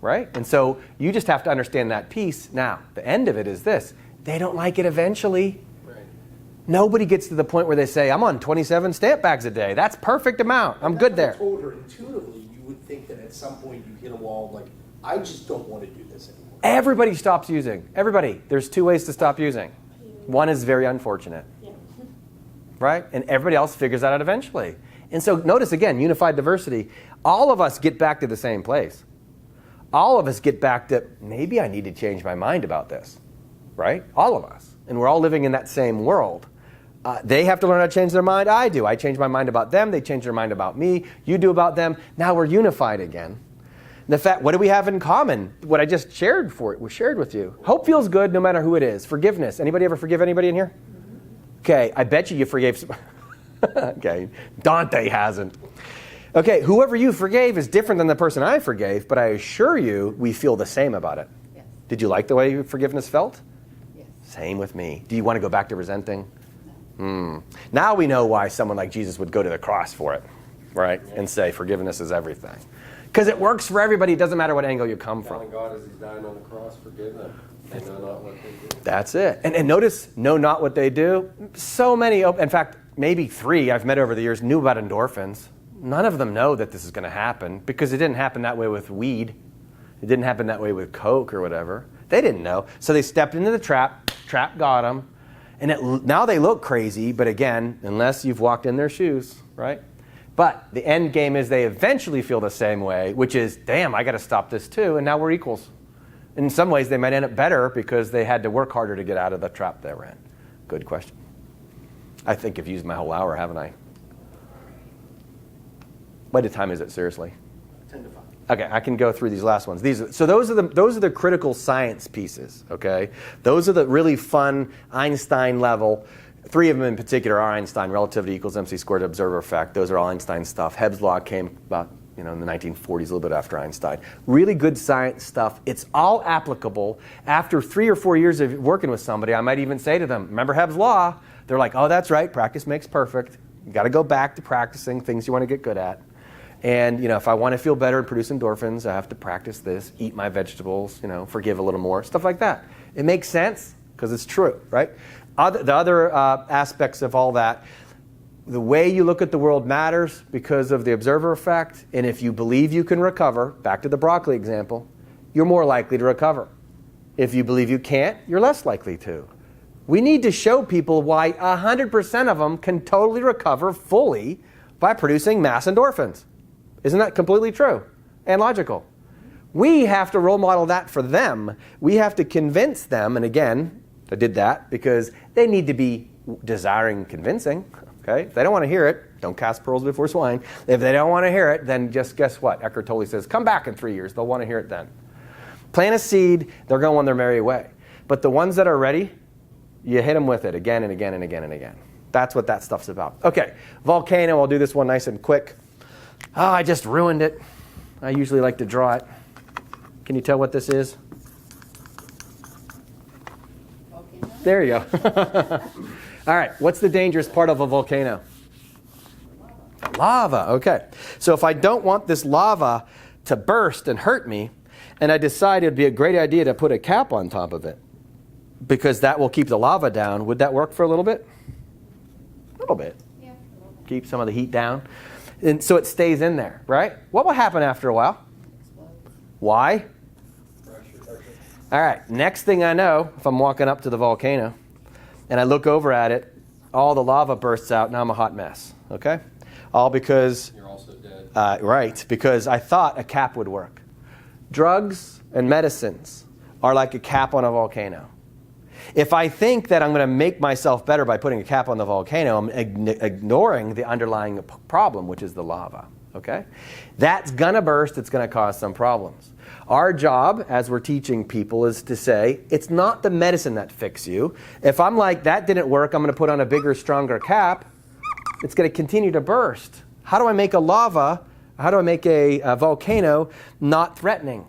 right? And so you just have to understand that piece. Now, the end of it is this. They don't like it eventually.
Right.
Nobody gets to the point where they say, I'm on 27 stamp bags a day. That's perfect amount. I'm good there.
I told her intuitively, you would think that at some point you hit a wall, like, I just don't want to do this anymore.
Everybody stops using. Everybody. There's two ways to stop using. One is very unfortunate.
Yeah.
Right? And everybody else figures that out eventually. And so notice again, unified diversity. All of us get back to the same place. All of us get back to, maybe I need to change my mind about this. Right? All of us. And we're all living in that same world. They have to learn how to change their mind. I do. I change my mind about them. They change their mind about me. You do about them. Now we're unified again. The fact, what do we have in common? What I just shared with you. Hope feels good no matter who it is. Forgiveness. Anybody ever forgive anybody in here? Okay, I bet you forgave some. Okay, Dante hasn't. Okay, whoever you forgave is different than the person I forgave, but I assure you we feel the same about it.
Yes.
Did you like the way forgiveness felt?
Yes.
Same with me. Do you want to go back to resenting? Now we know why someone like Jesus would go to the cross for it, right? And say forgiveness is everything. Because it works for everybody. It doesn't matter what angle you come from.
Telling God as he's dying on the cross, forgive them. They know not what they do.
That's it. And notice, know not what they do. So many, in fact, maybe 3 I've met over the years knew about endorphins. None of them know that this is going to happen because it didn't happen that way with weed. It didn't happen that way with Coke or whatever. They didn't know. So they stepped into the trap. Trap got them. And now they look crazy, but again, unless you've walked in their shoes, right? But the end game is they eventually feel the same way, which is, damn, I got to stop this too, and now we're equals. In some ways, they might end up better because they had to work harder to get out of the trap they were in. Good question. I think I've used my whole hour, haven't I? What time is it, seriously?
10 to 5.
Okay, I can go through these last ones. Those are the critical science pieces, okay? Those are the really fun Einstein level. 3 of them in particular are Einstein, relativity equals MC squared observer effect. Those are all Einstein stuff. Hebb's law came about in the 1940s, a little bit after Einstein. Really good science stuff. It's all applicable. After 3 or 4 years of working with somebody, I might even say to them, remember Hebb's law? They're like, oh, that's right, practice makes perfect. You got to go back to practicing things you want to get good at. And if I want to feel better and produce endorphins, I have to practice this, eat my vegetables, forgive a little more, stuff like that. It makes sense because it's true, right? The other aspects of all that, the way you look at the world matters because of the observer effect. And if you believe you can recover, back to the broccoli example, you're more likely to recover. If you believe you can't, you're less likely to. We need to show people why 100% of them can totally recover fully by producing mass endorphins. Isn't that completely true and logical? We have to role model that for them. We have to convince them, and again, I did that because they need to be desiring convincing. Okay? If they don't want to hear it, don't cast pearls before swine. If they don't want to hear it, then just guess what? Eckhart Tolle says, come back in 3 years. They'll want to hear it then. Plant a seed, they're going on their merry way. But the ones that are ready, you hit them with it again and again and again and again. That's what that stuff's about. Okay, volcano, I'll do this one nice and quick. Oh, I just ruined it. I usually like to draw it. Can you tell what this is?
Volcano?
There you go. All right, what's the dangerous part of a volcano? Lava, okay. So if I don't want this lava to burst and hurt me, and I decide it'd be a great idea to put a cap on top of it, because that will keep the lava down, would that work for a little bit? A little bit.
Yeah.
Keep some of the heat down. And so it stays in there, right? What will happen after a while?
Explodes.
Why? All right, next thing I know, if I'm walking up to the volcano and I look over at it, all the lava bursts out, now I'm a hot mess, okay? All because,
You're also dead.
right, because I thought a cap would work. Drugs and medicines are like a cap on a volcano. If I think that I'm going to make myself better by putting a cap on the volcano, I'm ignoring the underlying problem, which is the lava. Okay? That's going to burst. It's going to cause some problems. Our job, as we're teaching people, is to say, it's not the medicine that fixes you. If I'm like, that didn't work, I'm going to put on a bigger, stronger cap, it's going to continue to burst. How do I make a volcano not threatening?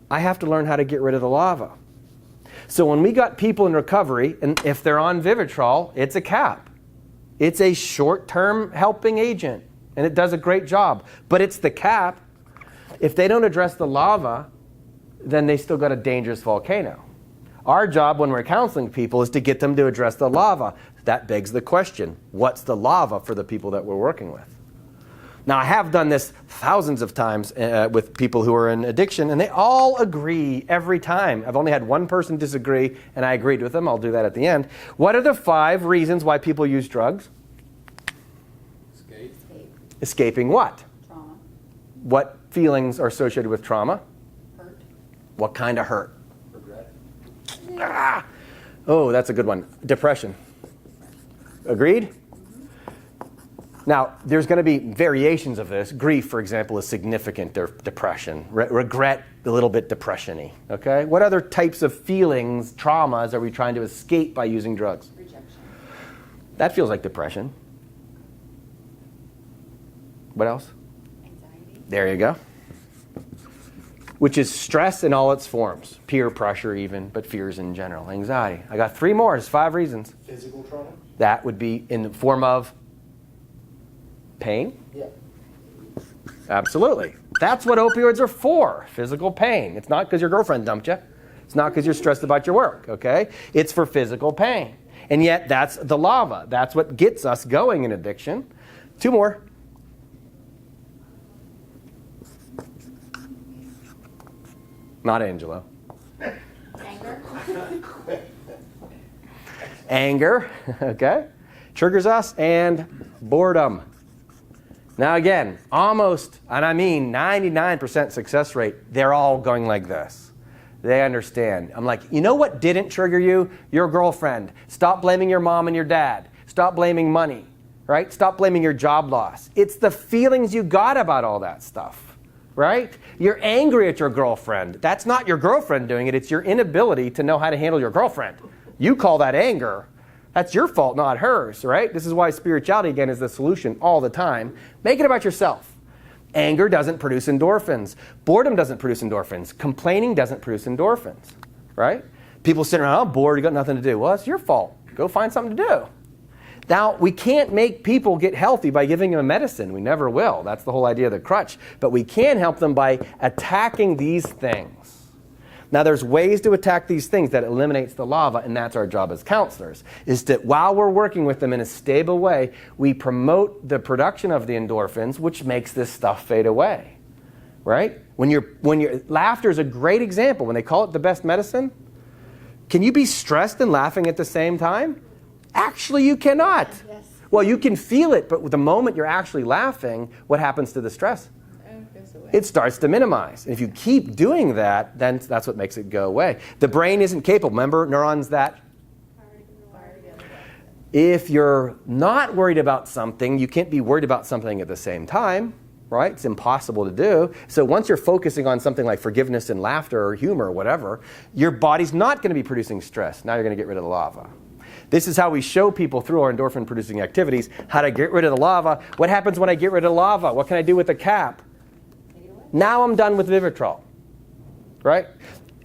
I have to learn how to get rid of the lava. So when we got people in recovery, and if they're on Vivitrol, it's a cap. It's a short-term helping agent, and it does a great job. But it's the cap. If they don't address the lava, then they still got a dangerous volcano. Our job when we're counseling people is to get them to address the lava. That begs the question, what's the lava for the people that we're working with? Now, I have done this thousands of times with people who are in addiction, and they all agree every time. I've only had one person disagree, and I agreed with them. I'll do that at the end. What are the 5 reasons why people use drugs?
Escape.
Escaping what?
Trauma.
What feelings are associated with trauma?
Hurt.
What kind of hurt?
Regret.
Ah! Oh, that's a good one. Depression. Agreed? Now, there's going to be variations of this. Grief, for example, is significant depression. Regret, a little bit depression-y. Okay? What other types of feelings, traumas, are we trying to escape by using drugs?
Rejection.
That feels like depression. What else?
Anxiety.
There you go. Which is stress in all its forms. Peer pressure even, but fears in general. Anxiety. I got 3 more. It's 5 reasons.
Physical trauma?
That would be in the form of pain?
Yeah.
Absolutely. That's what opioids are for, physical pain. It's not because your girlfriend dumped you. It's not because you're stressed about your work, okay? It's for physical pain. And yet, that's the lava. That's what gets us going in addiction. 2 more. Not Angelo.
Anger.
Anger, okay? Triggers us, and boredom. Now again, almost, and I mean 99% success rate, they're all going like this. They understand. I'm like, you know what didn't trigger you? Your girlfriend. Stop blaming your mom and your dad. Stop blaming money, right? Stop blaming your job loss. It's the feelings you got about all that stuff. right? You're angry at your girlfriend. That's not your girlfriend doing it. It's your inability to know how to handle your girlfriend. You call that anger. That's your fault, not hers, right? This is why spirituality, again, is the solution all the time. Make it about yourself. Anger doesn't produce endorphins. Boredom doesn't produce endorphins. Complaining doesn't produce endorphins, right? People sitting around, I'm bored, you got nothing to do. Well, it's your fault. Go find something to do. Now, we can't make people get healthy by giving them a medicine. We never will. That's the whole idea of the crutch. But we can help them by attacking these things. Now, there's ways to attack these things that eliminates the lava, and that's our job as counselors, is that while we're working with them in a stable way, we promote the production of the endorphins, which makes this stuff fade away, right? Laughter is a great example. When they call it the best medicine, can you be stressed and laughing at the same time? Actually, you cannot.
Yes.
Well, you can feel it, but the moment you're actually laughing, what happens to the stress? It starts to minimize. And if you keep doing that, then that's what makes it go away. The brain isn't capable. Remember, neurons that? If you're not worried about something, you can't be worried about something at the same time, right? It's impossible to do. So once you're focusing on something like forgiveness and laughter or humor or whatever, your body's not going to be producing stress. Now you're going to get rid of the lava. This is how we show people through our endorphin-producing activities how to get rid of the lava. What happens when I get rid of the lava? What can I do with the cap? Now I'm done with Vivitrol, right?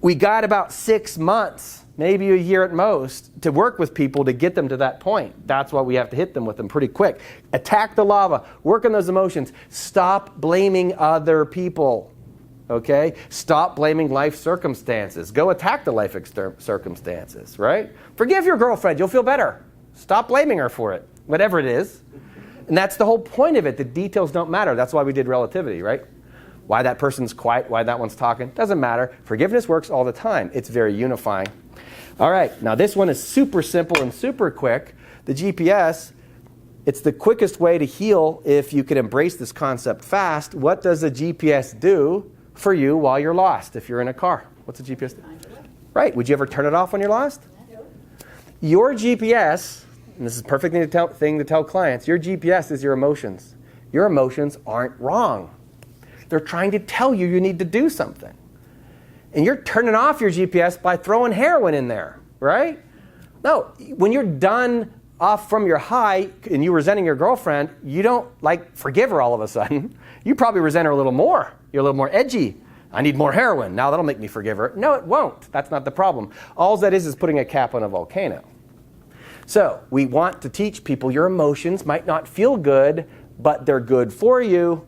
We got about 6 months, maybe a year at most, to work with people to get them to that point. That's why we have to hit them with them pretty quick. Attack the lava. Work on those emotions. Stop blaming other people, okay? Stop blaming life circumstances. Go attack the life circumstances, right? Forgive your girlfriend. You'll feel better. Stop blaming her for it, whatever it is. And that's the whole point of it. The details don't matter. That's why we did relativity, right? Why that person's quiet, why that one's talking, doesn't matter. Forgiveness works all the time. It's very unifying. All right, now this one is super simple and super quick. The GPS, it's the quickest way to heal if you can embrace this concept fast. What does the GPS do for you while you're lost if you're in a car? What's the GPS do? Right, would you ever turn it off when you're lost? Your GPS, and this is a perfect thing to tell clients, your GPS is your emotions. Your emotions aren't wrong. They're trying to tell you you need to do something. And you're turning off your GPS by throwing heroin in there, right? No, when you're done off from your high and you're resenting your girlfriend, you don't forgive her all of a sudden. You probably resent her a little more. You're a little more edgy. I need more heroin. Now that'll make me forgive her. No, it won't. That's not the problem. All that is putting a cap on a volcano. So we want to teach people your emotions might not feel good, but they're good for you.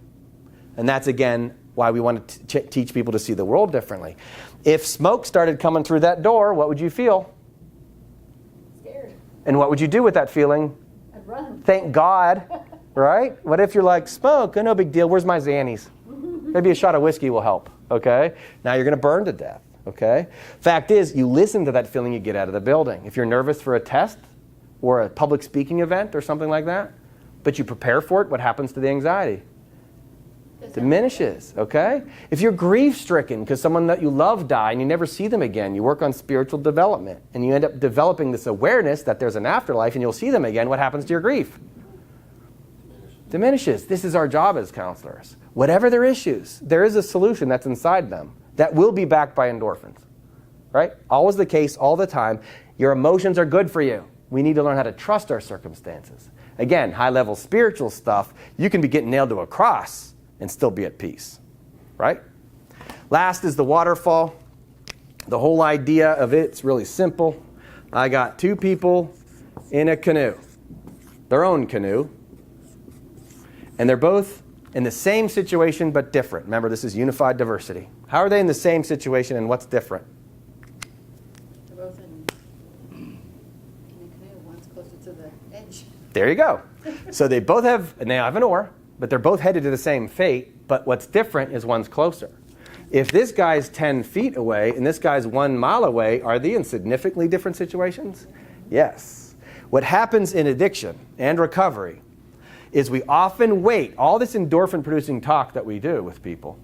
And that's, again, why we want to teach people to see the world differently. If smoke started coming through that door, what would you feel?
Scared.
And what would you do with that feeling?
I'd run.
Thank God, right? What if you're like, smoke, no big deal, where's my Xannies? Maybe a shot of whiskey will help, okay? Now you're going to burn to death, okay? Fact is, you listen to that feeling, you get out of the building. If you're nervous for a test or a public speaking event or something like that, but you prepare for it, what happens to the anxiety? Diminishes, okay? If you're grief-stricken because someone that you love died and you never see them again, you work on spiritual development and you end up developing this awareness that there's an afterlife and you'll see them again, what happens to your grief? Diminishes. This is our job as counselors. Whatever their issues, there is a solution that's inside them that will be backed by endorphins, right? Always the case, all the time. Your emotions are good for you. We need to learn how to trust our circumstances. Again, high-level spiritual stuff, you can be getting nailed to a cross and still be at peace, right? Last is the waterfall. The whole idea of it's really simple. I got two people in a canoe, their own canoe, and they're both in the same situation but different. Remember, this is unified diversity. How are they in the same situation and what's different?
They're both in a canoe. One's closer to the edge.
There you go. So they both have an oar, but they're both headed to the same fate, but what's different is one's closer. If this guy's 10 feet away and this guy's 1 mile away, are they in significantly different situations? Yes. What happens in addiction and recovery is we often wait, all this endorphin-producing talk that we do with people,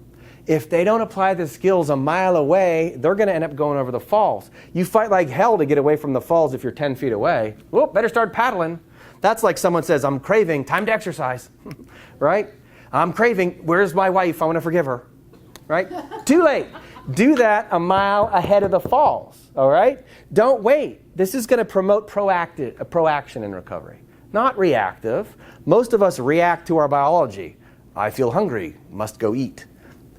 if they don't apply the skills a mile away, they're going to end up going over the falls. You fight like hell to get away from the falls if you're 10 feet away. Whoop, better start paddling. That's like someone says, I'm craving, time to exercise, right? I'm craving, where's my wife? I want to forgive her. right? Too late. Do that a mile ahead of the falls, all right? Don't wait. This is going to promote proaction in recovery, not reactive. Most of us react to our biology. I feel hungry, must go eat.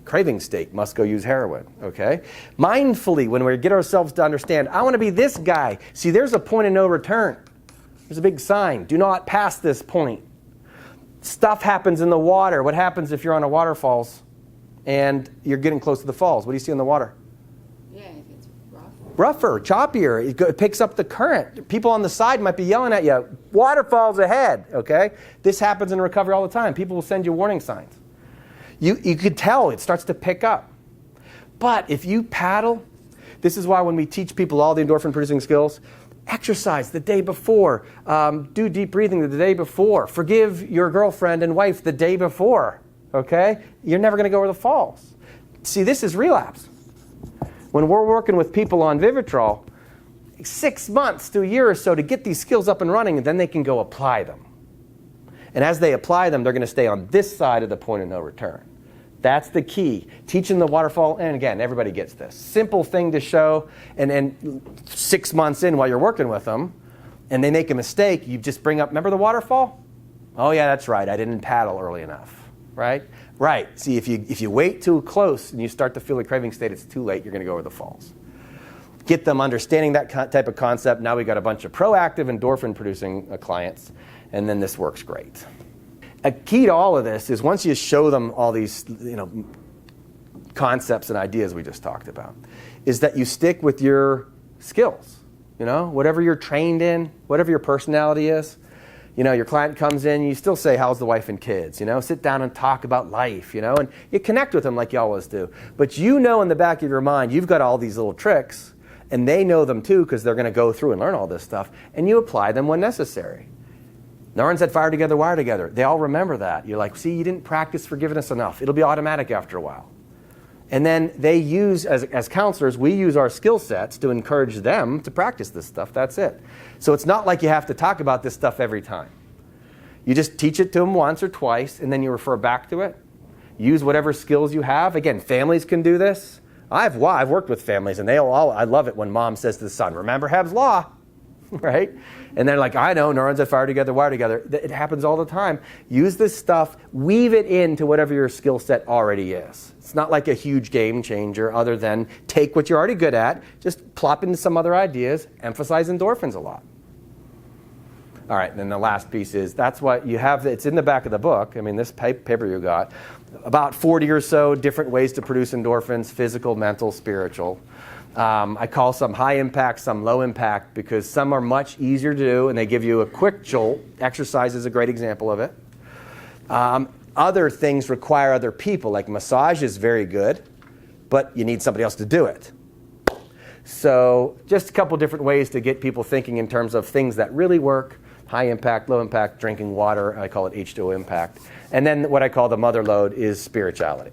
Craving state, must go use heroin, okay? Mindfully, when we get ourselves to understand, I want to be this guy. See, there's a point of no return. There's a big sign. Do not pass this point. Stuff happens in the water. What happens if you're on a waterfalls and you're getting close to the falls? What do you see in the water?
Yeah, if it's rough.
Rougher, choppier. It picks up the current. People on the side might be yelling at you, waterfalls ahead, okay? This happens in recovery all the time. People will send you warning signs. You could tell it starts to pick up. But if you paddle, this is why when we teach people all the endorphin producing skills, exercise the day before, do deep breathing the day before, forgive your girlfriend and wife the day before, okay? You're never going to go over the falls. See, this is relapse. When we're working with people on Vivitrol, 6 months to a year or so to get these skills up and running, and then they can go apply them. And as they apply them, they're going to stay on this side of the point of no return. That's the key. Teaching the waterfall, and again, everybody gets this. Simple thing to show, and then 6 months in while you're working with them, and they make a mistake, you just bring up, remember the waterfall? Oh yeah, that's right, I didn't paddle early enough, right? Right, see, if you wait too close and you start to feel a craving state, it's too late, you're going to go over the falls. Get them understanding that type of concept. Now we've got a bunch of proactive endorphin producing clients, and then this works great. A key to all of this is once you show them all these concepts and ideas we just talked about, is that you stick with your skills. Whatever you're trained in, whatever your personality is. Your client comes in, you still say, how's the wife and kids? Sit down and talk about life, and you connect with them like you always do. But in the back of your mind, you've got all these little tricks, and they know them too because they're going to go through and learn all this stuff, and you apply them when necessary. Neurons that fire together, wire together. They all remember that. You're like, see, you didn't practice forgiveness enough. It'll be automatic after a while. And then they use, as counselors, we use our skill sets to encourage them to practice this stuff. That's it. So it's not like you have to talk about this stuff every time. You just teach it to them once or twice, and then you refer back to it. Use whatever skills you have. Again, families can do this. I've worked with families, and I love it when mom says to the son, remember Hebb's Law, right? And they're like, I know, neurons that fire together, wire together. It happens all the time. Use this stuff, weave it into whatever your skill set already is. It's not like a huge game changer other than take what you're already good at, just plop into some other ideas, emphasize endorphins a lot. All right, and then the last piece is, that's what you have, it's in the back of the book, this paper you got, about 40 or so different ways to produce endorphins, physical, mental, spiritual. I call some high impact, some low impact, because some are much easier to do and they give you a quick jolt. Exercise is a great example of it. Other things require other people, like massage is very good, but you need somebody else to do it. So just a couple different ways to get people thinking in terms of things that really work. High impact, low impact, drinking water, I call it H2O impact. And then what I call the mother lode is spirituality.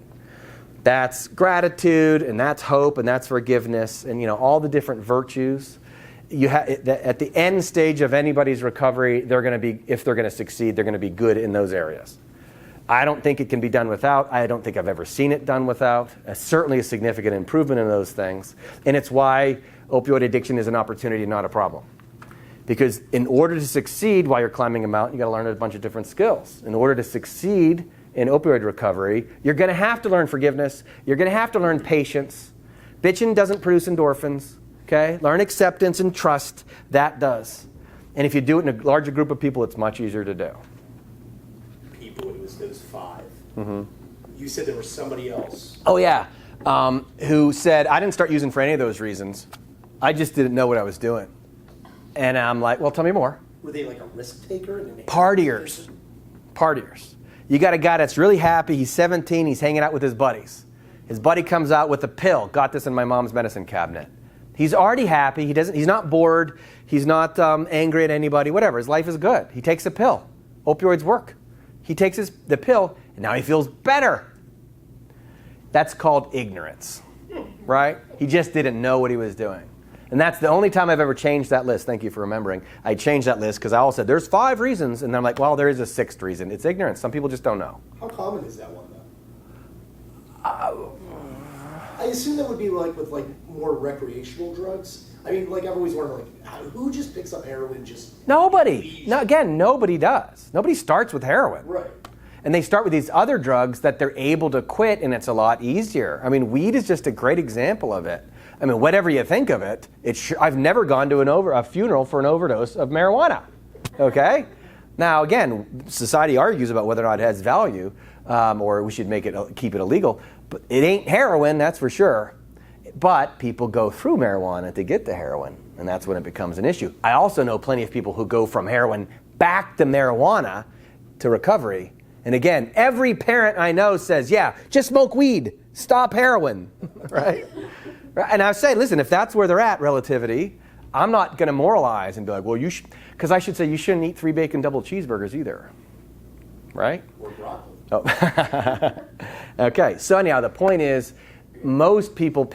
That's gratitude, and that's hope, and that's forgiveness, and all the different virtues. At the end stage of anybody's recovery, they're going to be, if they're going to succeed, they're going to be good in those areas. I don't think it can be done without. I don't think I've ever seen it done without. Certainly a significant improvement in those things, and it's why opioid addiction is an opportunity, not a problem. Because in order to succeed while you're climbing a mountain, you've got to learn a bunch of different skills. In order to succeed in opioid recovery, you're going to have to learn forgiveness. You're going to have to learn patience. Bitching doesn't produce endorphins. Okay? Learn acceptance and trust. That does. And if you do it in a larger group of people, it's much easier to do.
People, it was those 5.
Mm-hmm.
You said there was somebody else.
Oh, yeah. Who said, I didn't start using for any of those reasons. I just didn't know what I was doing. And I'm like, well, tell me more.
Were they like a risk taker?
Partiers. You got a guy that's really happy. He's 17. He's hanging out with his buddies. His buddy comes out with a pill. Got this in my mom's medicine cabinet. He's already happy. He's not bored. He's not angry at anybody. Whatever. His life is good. He takes a pill. Opioids work. He takes the pill, and now he feels better. That's called ignorance, right? He just didn't know what he was doing. And that's the only time I've ever changed that list. Thank you for remembering. I changed that list because I all said, there's 5 reasons. And then I'm like, well, there is a 6th reason. It's ignorance. Some people just don't know.
How common is that one, though? I assume that would be like with like more recreational drugs. I mean, like I've always wondered, like who just picks up heroin just?
Nobody. No, again, nobody does. Nobody starts with heroin.
Right.
And they start with these other drugs that they're able to quit, and it's a lot easier. I mean, weed is just a great example of it. I mean, whatever you think of it, I've never gone to a funeral for an overdose of marijuana. Okay? Now, again, society argues about whether or not it has value, or we should keep it illegal. But it ain't heroin, that's for sure. But people go through marijuana to get to heroin, and that's when it becomes an issue. I also know plenty of people who go from heroin back to marijuana to recovery. And again, every parent I know says, yeah, just smoke weed, stop heroin, right? And I say, listen, if that's where they're at, relativity, I'm not going to moralize and be like, well, you should, because I should say you shouldn't eat 3 bacon double cheeseburgers either, right?
Or broccoli.
Oh. Okay, so anyhow, the point is, most people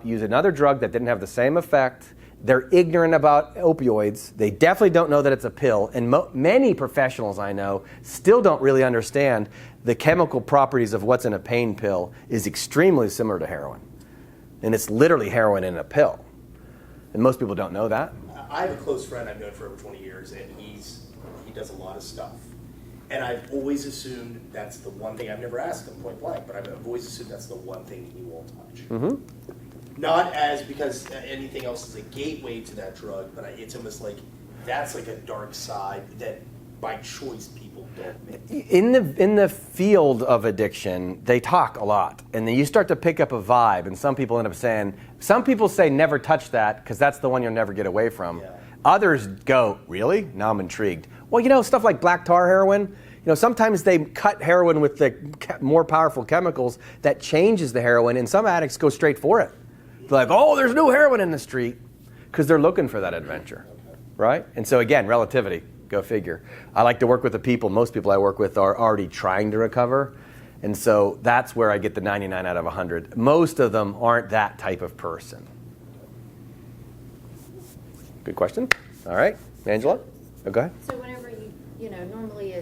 use another drug that didn't have the same effect. They're ignorant about opioids. They definitely don't know that it's a pill. And many professionals I know still don't really understand the chemical properties of what's in a pain pill is extremely similar to heroin. And it's literally heroin in a pill. And most people don't know that.
I have a close friend I've known for over 20 years, and he does a lot of stuff. And I've always assumed that's the one thing. I've never asked him point blank, but I've always assumed that's the one thing he won't touch.
Mm-hmm.
Not as because anything else is a gateway to that drug, but it's almost like that's like a dark side that by choice people don't make.
In the field of addiction, they talk a lot, and then you start to pick up a vibe, and some people end up saying, some people say never touch that because that's the one you'll never get away from.
Yeah.
Others go, really? Now I'm intrigued. Well, stuff like black tar heroin, sometimes they cut heroin with the more powerful chemicals that changes the heroin, and some addicts go straight for it. They're like, oh, there's no heroin in the street, because they're looking for that adventure, right? And so again, relativity, go figure. I like to work with most people I work with are already trying to recover, and so that's where I get the 99 out of 100. Most of them aren't that type of person. Good question. All right, Angela, go ahead.
So whenever normally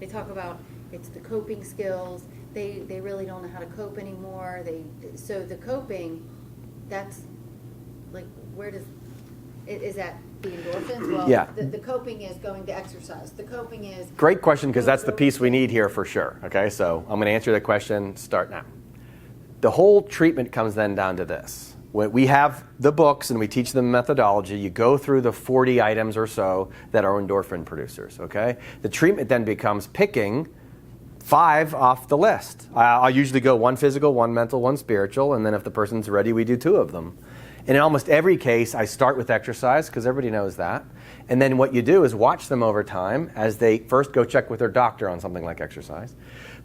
they talk about it's the coping skills. They really don't know how to cope anymore. So the coping, that's like, is that the endorphins? Well,
yeah.
The coping is going to exercise. The coping is...
Great question, because that's the piece we need here for sure. Okay, so I'm going to answer the question, start now. The whole treatment comes then down to this. When we have the books and we teach them methodology, you go through the 40 items or so that are endorphin producers, okay? The treatment then becomes picking 5 off the list. I'll usually go 1 physical, 1 mental, 1 spiritual, and then if the person's ready, we do 2 of them. And in almost every case, I start with exercise, because everybody knows that. And then what you do is watch them over time as they first go check with their doctor on something like exercise.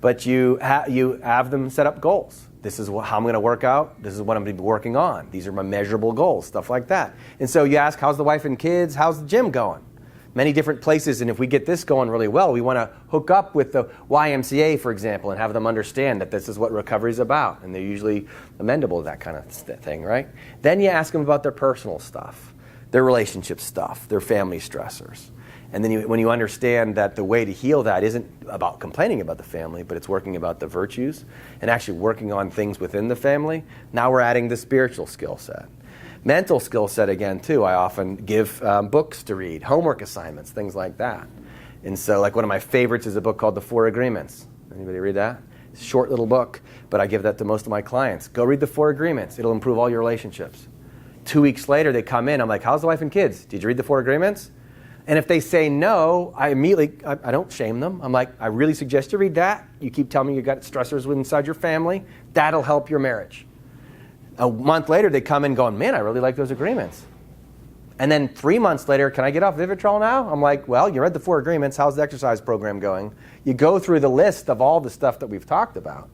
But you have them set up goals. This is how I'm going to work out. This is what I'm going to be working on. These are my measurable goals, stuff like that. And so you ask, how's the wife and kids? How's the gym going? Many different places, and if we get this going really well, we want to hook up with the YMCA, for example, and have them understand that this is what recovery is about, and they're usually amenable to that kind of thing, right? Then you ask them about their personal stuff, their relationship stuff, their family stressors. And then when you understand that the way to heal that isn't about complaining about the family, but it's working about the virtues and actually working on things within the family, now we're adding the spiritual skill set. Mental skill set, again, too, I often give books to read, homework assignments, things like that. And so, like, one of my favorites is a book called The 4 Agreements. Anybody read that? It's a short little book, but I give that to most of my clients. Go read The 4 Agreements. It'll improve all your relationships. 2 weeks later, they come in. I'm like, how's the wife and kids? Did you read The 4 Agreements? And if they say no, I don't shame them. I'm like, I really suggest you read that. You keep telling me you've got stressors inside your family. That'll help your marriage. A month later, they come in going, man, I really like those agreements. And then 3 months later, can I get off Vivitrol now? I'm like, well, you read the 4 agreements. How's the exercise program going? You go through the list of all the stuff that we've talked about.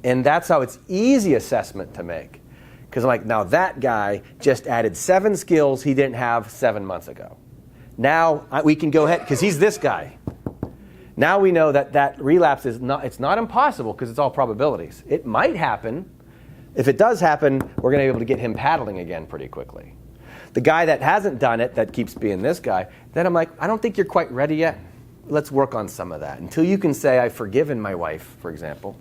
And that's how it's easy assessment to make. Because I'm like, now that guy just added 7 skills he didn't have 7 months ago. Now we can go ahead, because he's this guy. Now we know that relapse is it's not impossible, because it's all probabilities. It might happen. If it does happen, we're going to be able to get him paddling again pretty quickly. The guy that hasn't done it, that keeps being this guy, then I'm like, I don't think you're quite ready yet. Let's work on some of that. Until you can say, I've forgiven my wife, for example,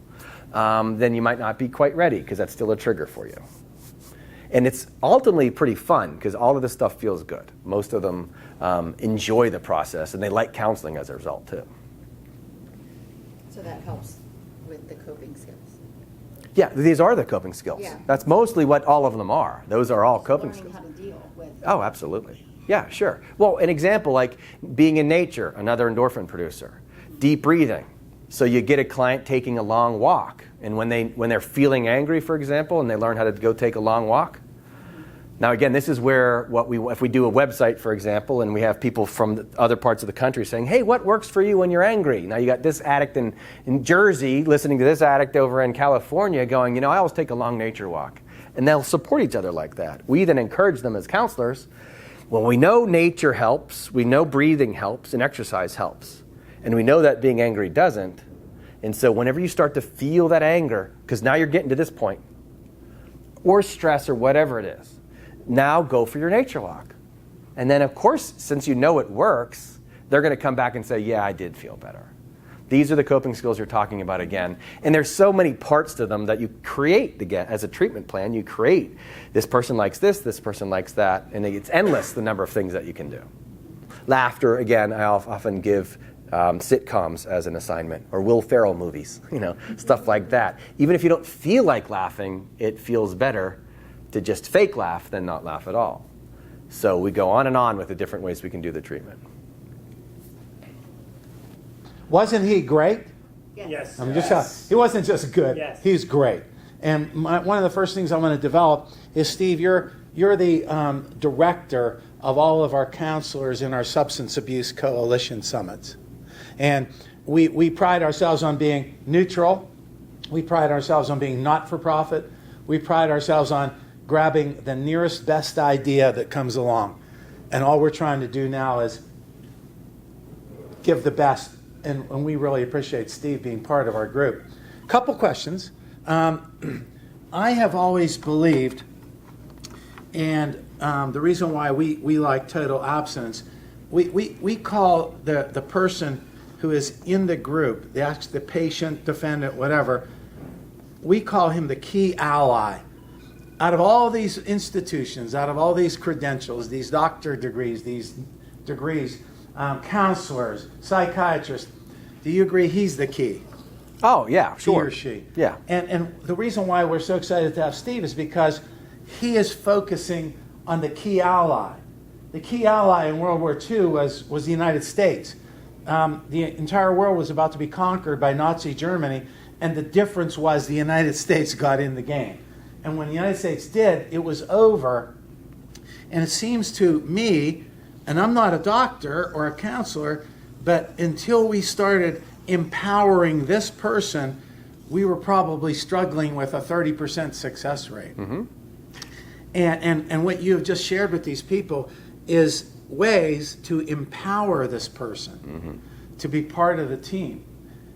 then you might not be quite ready because that's still a trigger for you. And it's ultimately pretty fun because all of this stuff feels good. Most of them enjoy the process, and they like counseling as a result too.
So that helps with the coping skills.
Yeah, these are the coping skills.
Yeah.
That's mostly what all of them are. Those are all coping
Learning
skills.
how to deal with.
Oh, absolutely. Yeah, sure. Well, an example like being in nature, another endorphin producer. Deep breathing. So you get a client taking a long walk, and when they're feeling angry, for example, and they learn how to go take a long walk. Now, again, this is where if we do a website, for example, and we have people from other parts of the country saying, hey, what works for you when you're angry? Now, you got this addict in Jersey listening to this addict over in California going, I always take a long nature walk. And they'll support each other like that. We then encourage them as counselors. Well, we know nature helps, we know breathing helps, and exercise helps. And we know that being angry doesn't. And so whenever you start to feel that anger, because now you're getting to this point, or stress or whatever it is, now go for your nature walk. And then, of course, since you know it works, they're going to come back and say, yeah, I did feel better. These are the coping skills you're talking about again. And there's so many parts to them that you create as a treatment plan. You create, this person likes this person likes that, and it's endless the number of things that you can do. Laughter, again, I often give sitcoms as an assignment, or Will Ferrell movies, stuff like that. Even if you don't feel like laughing, it feels better to just fake laugh than not laugh at all. So we go on and on with the different ways we can do the treatment.
Wasn't he great?
Yes.
I'm just he wasn't just good.
Yes.
He's great. And one of the first things I want to develop is, Steve, you're the director of all of our counselors in our Substance Abuse Coalition summits. And we pride ourselves on being neutral. We pride ourselves on being not-for-profit. We pride ourselves on grabbing the nearest best idea that comes along. And all we're trying to do now is give the best. And we really appreciate Steve being part of our group. Couple questions. I have always believed, and the reason why we like total abstinence, we call the person who is in the group, the patient, defendant, whatever, we call him the key ally. Out of all these institutions, out of all these credentials, these doctor degrees, counselors, psychiatrists, do you agree he's the key?
Oh, yeah, sure.
He or she.
Yeah.
And the reason why we're so excited to have Steve is because he is focusing on the key ally. The key ally in World War II was the United States. The entire world was about to be conquered by Nazi Germany, and the difference was the United States got in the game. And when the United States did, it was over. And it seems to me, and I'm not a doctor or a counselor, but until we started empowering this person, we were probably struggling with a 30% success rate.
Mm-hmm.
And what you have just shared with these people is ways to empower this person to be part of the team.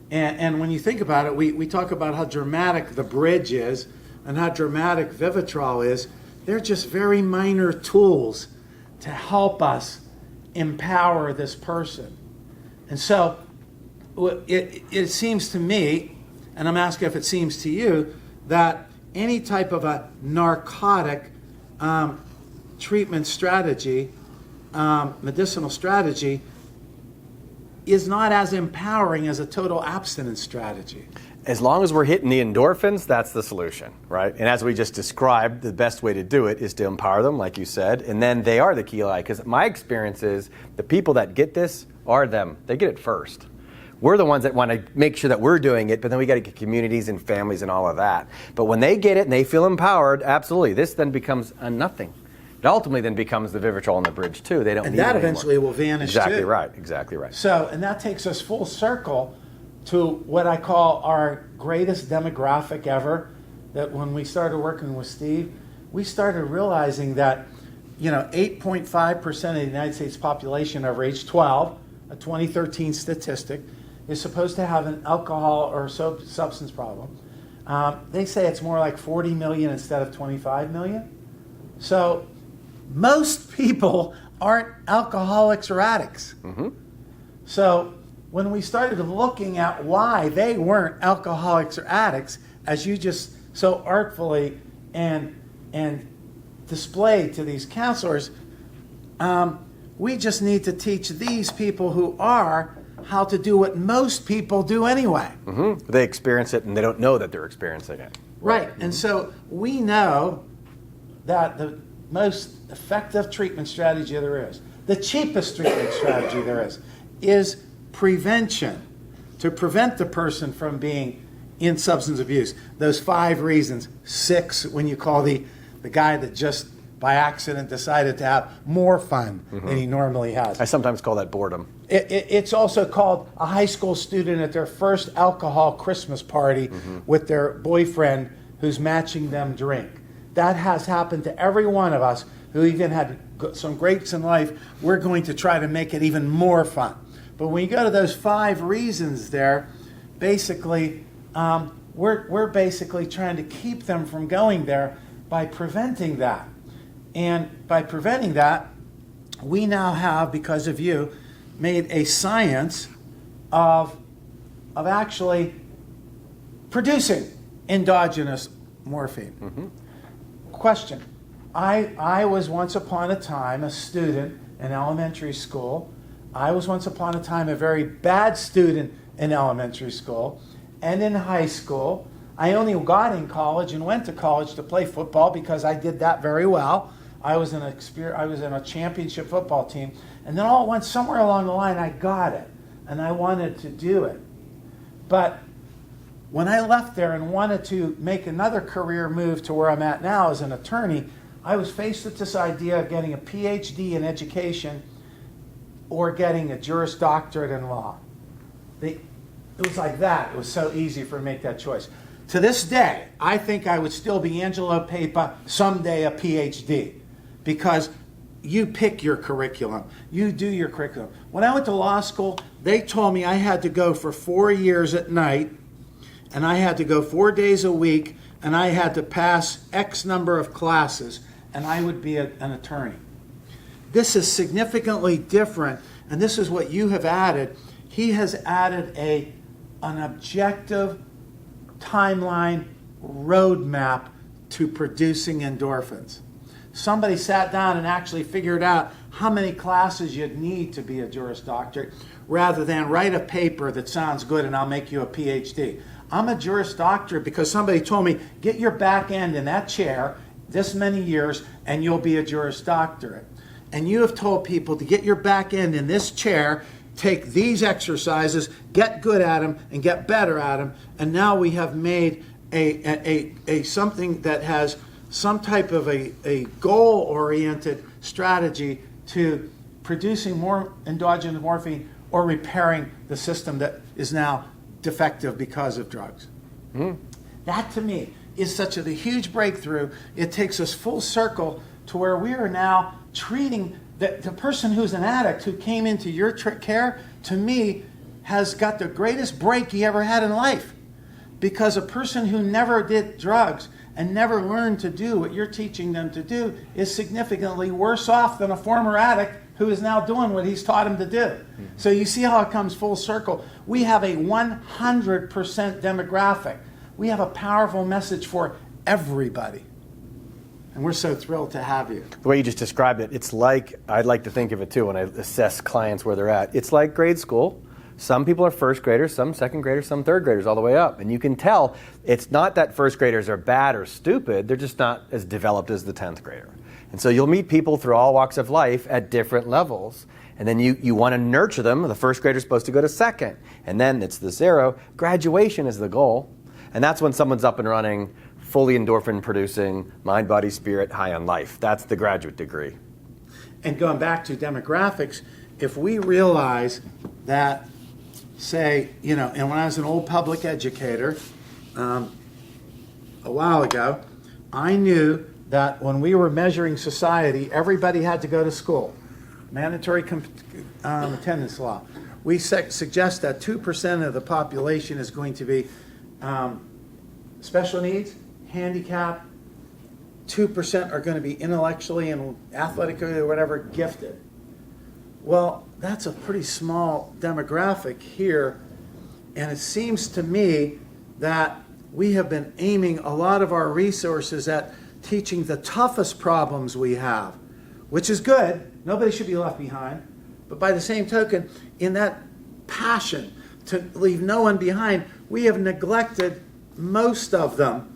And when you think about it, we talk about how dramatic the bridge is and how dramatic Vivitrol is. They're just very minor tools to help us empower this person. And so it seems to me, and I'm asking if it seems to you, that any type of a narcotic treatment strategy, medicinal strategy, is not as empowering as a total abstinence strategy.
As long as we're hitting the endorphins, that's the solution, right? And as we just described, the best way to do it is to empower them, like you said, and then they are the key ally. Because my experience is the people that get this are them. They get it first. We're the ones that want to make sure that we're doing it, but then we got to get communities and families and all of that. But when they get it and they feel empowered, absolutely, this then becomes a nothing. It ultimately then becomes the Vivitrol on the bridge too. They don't
And
need
that
it anymore.
eventually will vanish
Exactly
too.
right. Exactly right.
So, and that takes us full circle to what I call our greatest demographic ever. That when we started working with Steve, we started realizing that, 8.5% of the United States population over age 12, a 2013 statistic, is supposed to have an alcohol or substance problem. They say it's more like 40 million instead of 25 million. So most people aren't alcoholics or addicts.
Mm-hmm.
So when we started looking at why they weren't alcoholics or addicts, as you just so artfully and displayed to these counselors, we just need to teach these people who are how to do what most people do anyway.
Mm-hmm. They experience it and they don't know that they're experiencing it.
Right. And so we know that the most effective treatment strategy there is, the cheapest treatment strategy there is prevention, to prevent the person from being in substance abuse. Those 5 reasons, 6 when you call the guy that just by accident decided to have more fun than he normally has.
I sometimes call that boredom.
It's also called a high school student at their first alcohol Christmas party with their boyfriend who's matching them drink. That has happened to every one of us who even had some greats in life. We're going to try to make it even more fun. But when you go to those 5 reasons there, basically, we're basically trying to keep them from going there by preventing that. And by preventing that, we now have, because of you, made a science of actually producing endogenous morphine. Question. I was once upon a time a student in elementary school. I was once upon a time a very bad student in elementary school and in high school. I only got in college and went to college to play football because I did that very well. I was in a championship football team, and then all at once, somewhere along the line, I got it, and I wanted to do it. But when I left there and wanted to make another career move to where I'm at now as an attorney, I was faced with this idea of getting a PhD in education or getting a Juris Doctorate in law. It was like that. It was so easy for me to make that choice. To this day, I think I would still be Angelo Papa, someday a PhD, because you pick your curriculum. You do your curriculum. When I went to law school, they told me I had to go for 4 years at night, and I had to go 4 days a week, and I had to pass X number of classes, and I would be an attorney. This is significantly different, and this is what you have added. He has added an objective timeline roadmap to producing endorphins. Somebody sat down and actually figured out how many classes you'd need to be a Juris Doctorate, rather than write a paper that sounds good and I'll make you a PhD. I'm a Juris Doctorate because somebody told me, get your back end in that chair this many years and you'll be a Juris Doctorate. And you have told people to get your back end in this chair, take these exercises, get good at them, and get better at them. And now we have made a something that has some type of a goal-oriented strategy to producing more endogenous morphine or repairing the system that is now defective because of drugs. That, to me, is such a huge breakthrough. It takes us full circle to where we are now treating the person who's an addict who came into your care, to me, has got the greatest break he ever had in life. Because a person who never did drugs and never learned to do what you're teaching them to do is significantly worse off than a former addict who is now doing what he's taught him to do. So you see how it comes full circle. We have a 100% demographic. We have a powerful message for everybody. And we're so thrilled to have you.
The way you just described it, it's like, I'd like to think of it too when I assess clients where they're at. It's like grade school. Some people are first graders, some second graders, some third graders, all the way up. And you can tell it's not that first graders are bad or stupid, they're just not as developed as the 10th grader. And so you'll meet people through all walks of life at different levels. And then you want to nurture them. The first grader's supposed to go to second. And then it's the 0. Graduation is the goal. And that's when someone's up and running, fully endorphin producing, mind, body, spirit, high on life. That's the graduate degree.
And going back to demographics, if we realize that, say, and when I was an old public educator a while ago, I knew that when we were measuring society, everybody had to go to school. Mandatory attendance law. We suggest that 2% of the population is going to be special needs, handicap, 2% are going to be intellectually and athletically or whatever gifted. Well, that's a pretty small demographic here, and it seems to me that we have been aiming a lot of our resources at teaching the toughest problems we have, which is good. Nobody should be left behind. But by the same token, in that passion to leave no one behind, we have neglected most of them,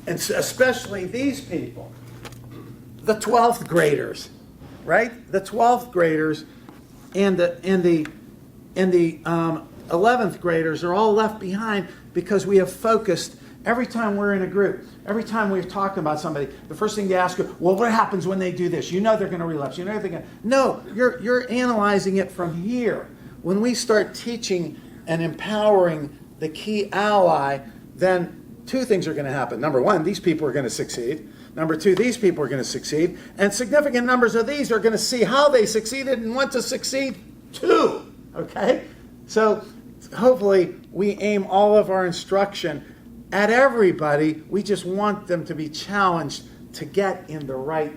and especially these people, the 12th graders, right? The 12th graders and the 11th graders are all left behind because we have focused. Every time we're in a group, every time we're talking about somebody, the first thing you ask is, well, what happens when they do this? You know they're going to relapse. You know they're going to... No, you're analyzing it from here. When we start teaching and empowering the key ally, then two things are going to happen. Number one, these people are going to succeed. Number two, these people are going to succeed. And significant numbers of these are going to see how they succeeded and want to succeed too. Okay? So hopefully we aim all of our instruction at everybody. We just want them to be challenged to get in the right,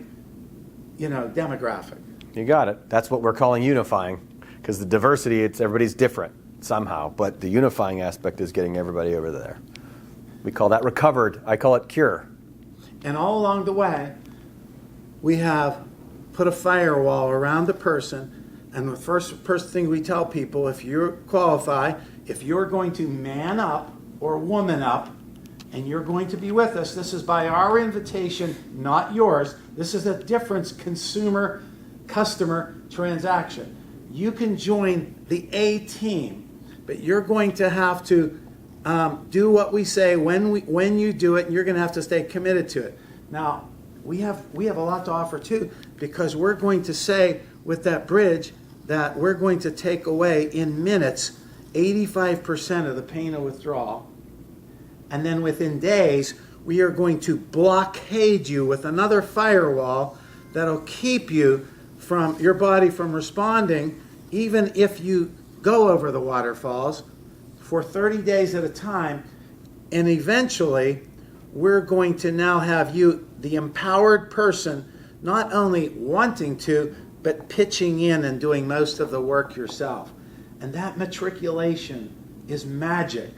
demographic.
You got it. That's what we're calling unifying, because the diversity, everybody's different somehow, but the unifying aspect is getting everybody over there. We call that recovered. I call it cure.
And all along the way, we have put a firewall around the person. And the first thing we tell people, if you qualify, if you're going to man up or woman up, and you're going to be with us, this is by our invitation, not yours. This is a difference customer transaction. You can join the A team, but you're going to have to do what we say when you do it, and you're going to have to stay committed to it. Now, we have a lot to offer too, because we're going to say with that bridge that we're going to take away in minutes 85% of the pain of withdrawal. And then within days, we are going to blockade you with another firewall that'll keep you from your body from responding, even if you go over the waterfalls, for 30 days at a time. And eventually, we're going to now have you, the empowered person, not only wanting to, but pitching in and doing most of the work yourself. And that matriculation is magic.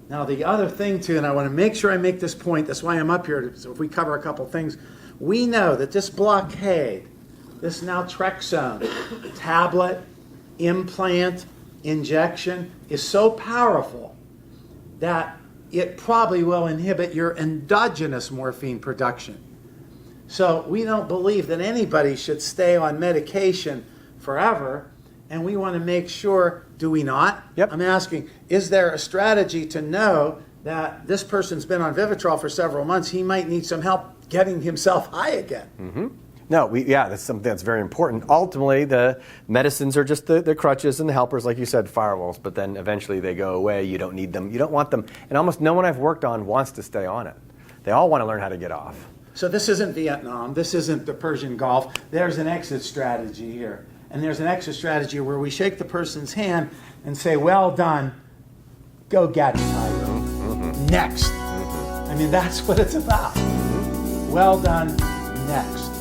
Now, the other thing, too, and I want to make sure I make this point, that's why I'm up here, so if we cover a couple things, we know that this blockade, this naltrexone tablet, implant, injection is so powerful that it probably will inhibit your endogenous morphine production. So we don't believe that anybody should stay on medication forever. And we want to make sure, do we not?
Yep.
I'm asking, is there a strategy to know that this person's been on Vivitrol for several months, he might need some help getting himself high again?
Mm-hmm. No, that's something that's very important. Ultimately, the medicines are just the crutches and the helpers, like you said, firewalls, but then eventually they go away. You don't need them. You don't want them. And almost no one I've worked on wants to stay on it. They all want to learn how to get off.
So this isn't Vietnam. This isn't the Persian Gulf. There's an exit strategy here. And there's an exit strategy where we shake the person's hand and say, well done, go get it, Tiger. Mm-hmm. Next. Mm-hmm. I mean, that's what it's about. Mm-hmm. Well done, next.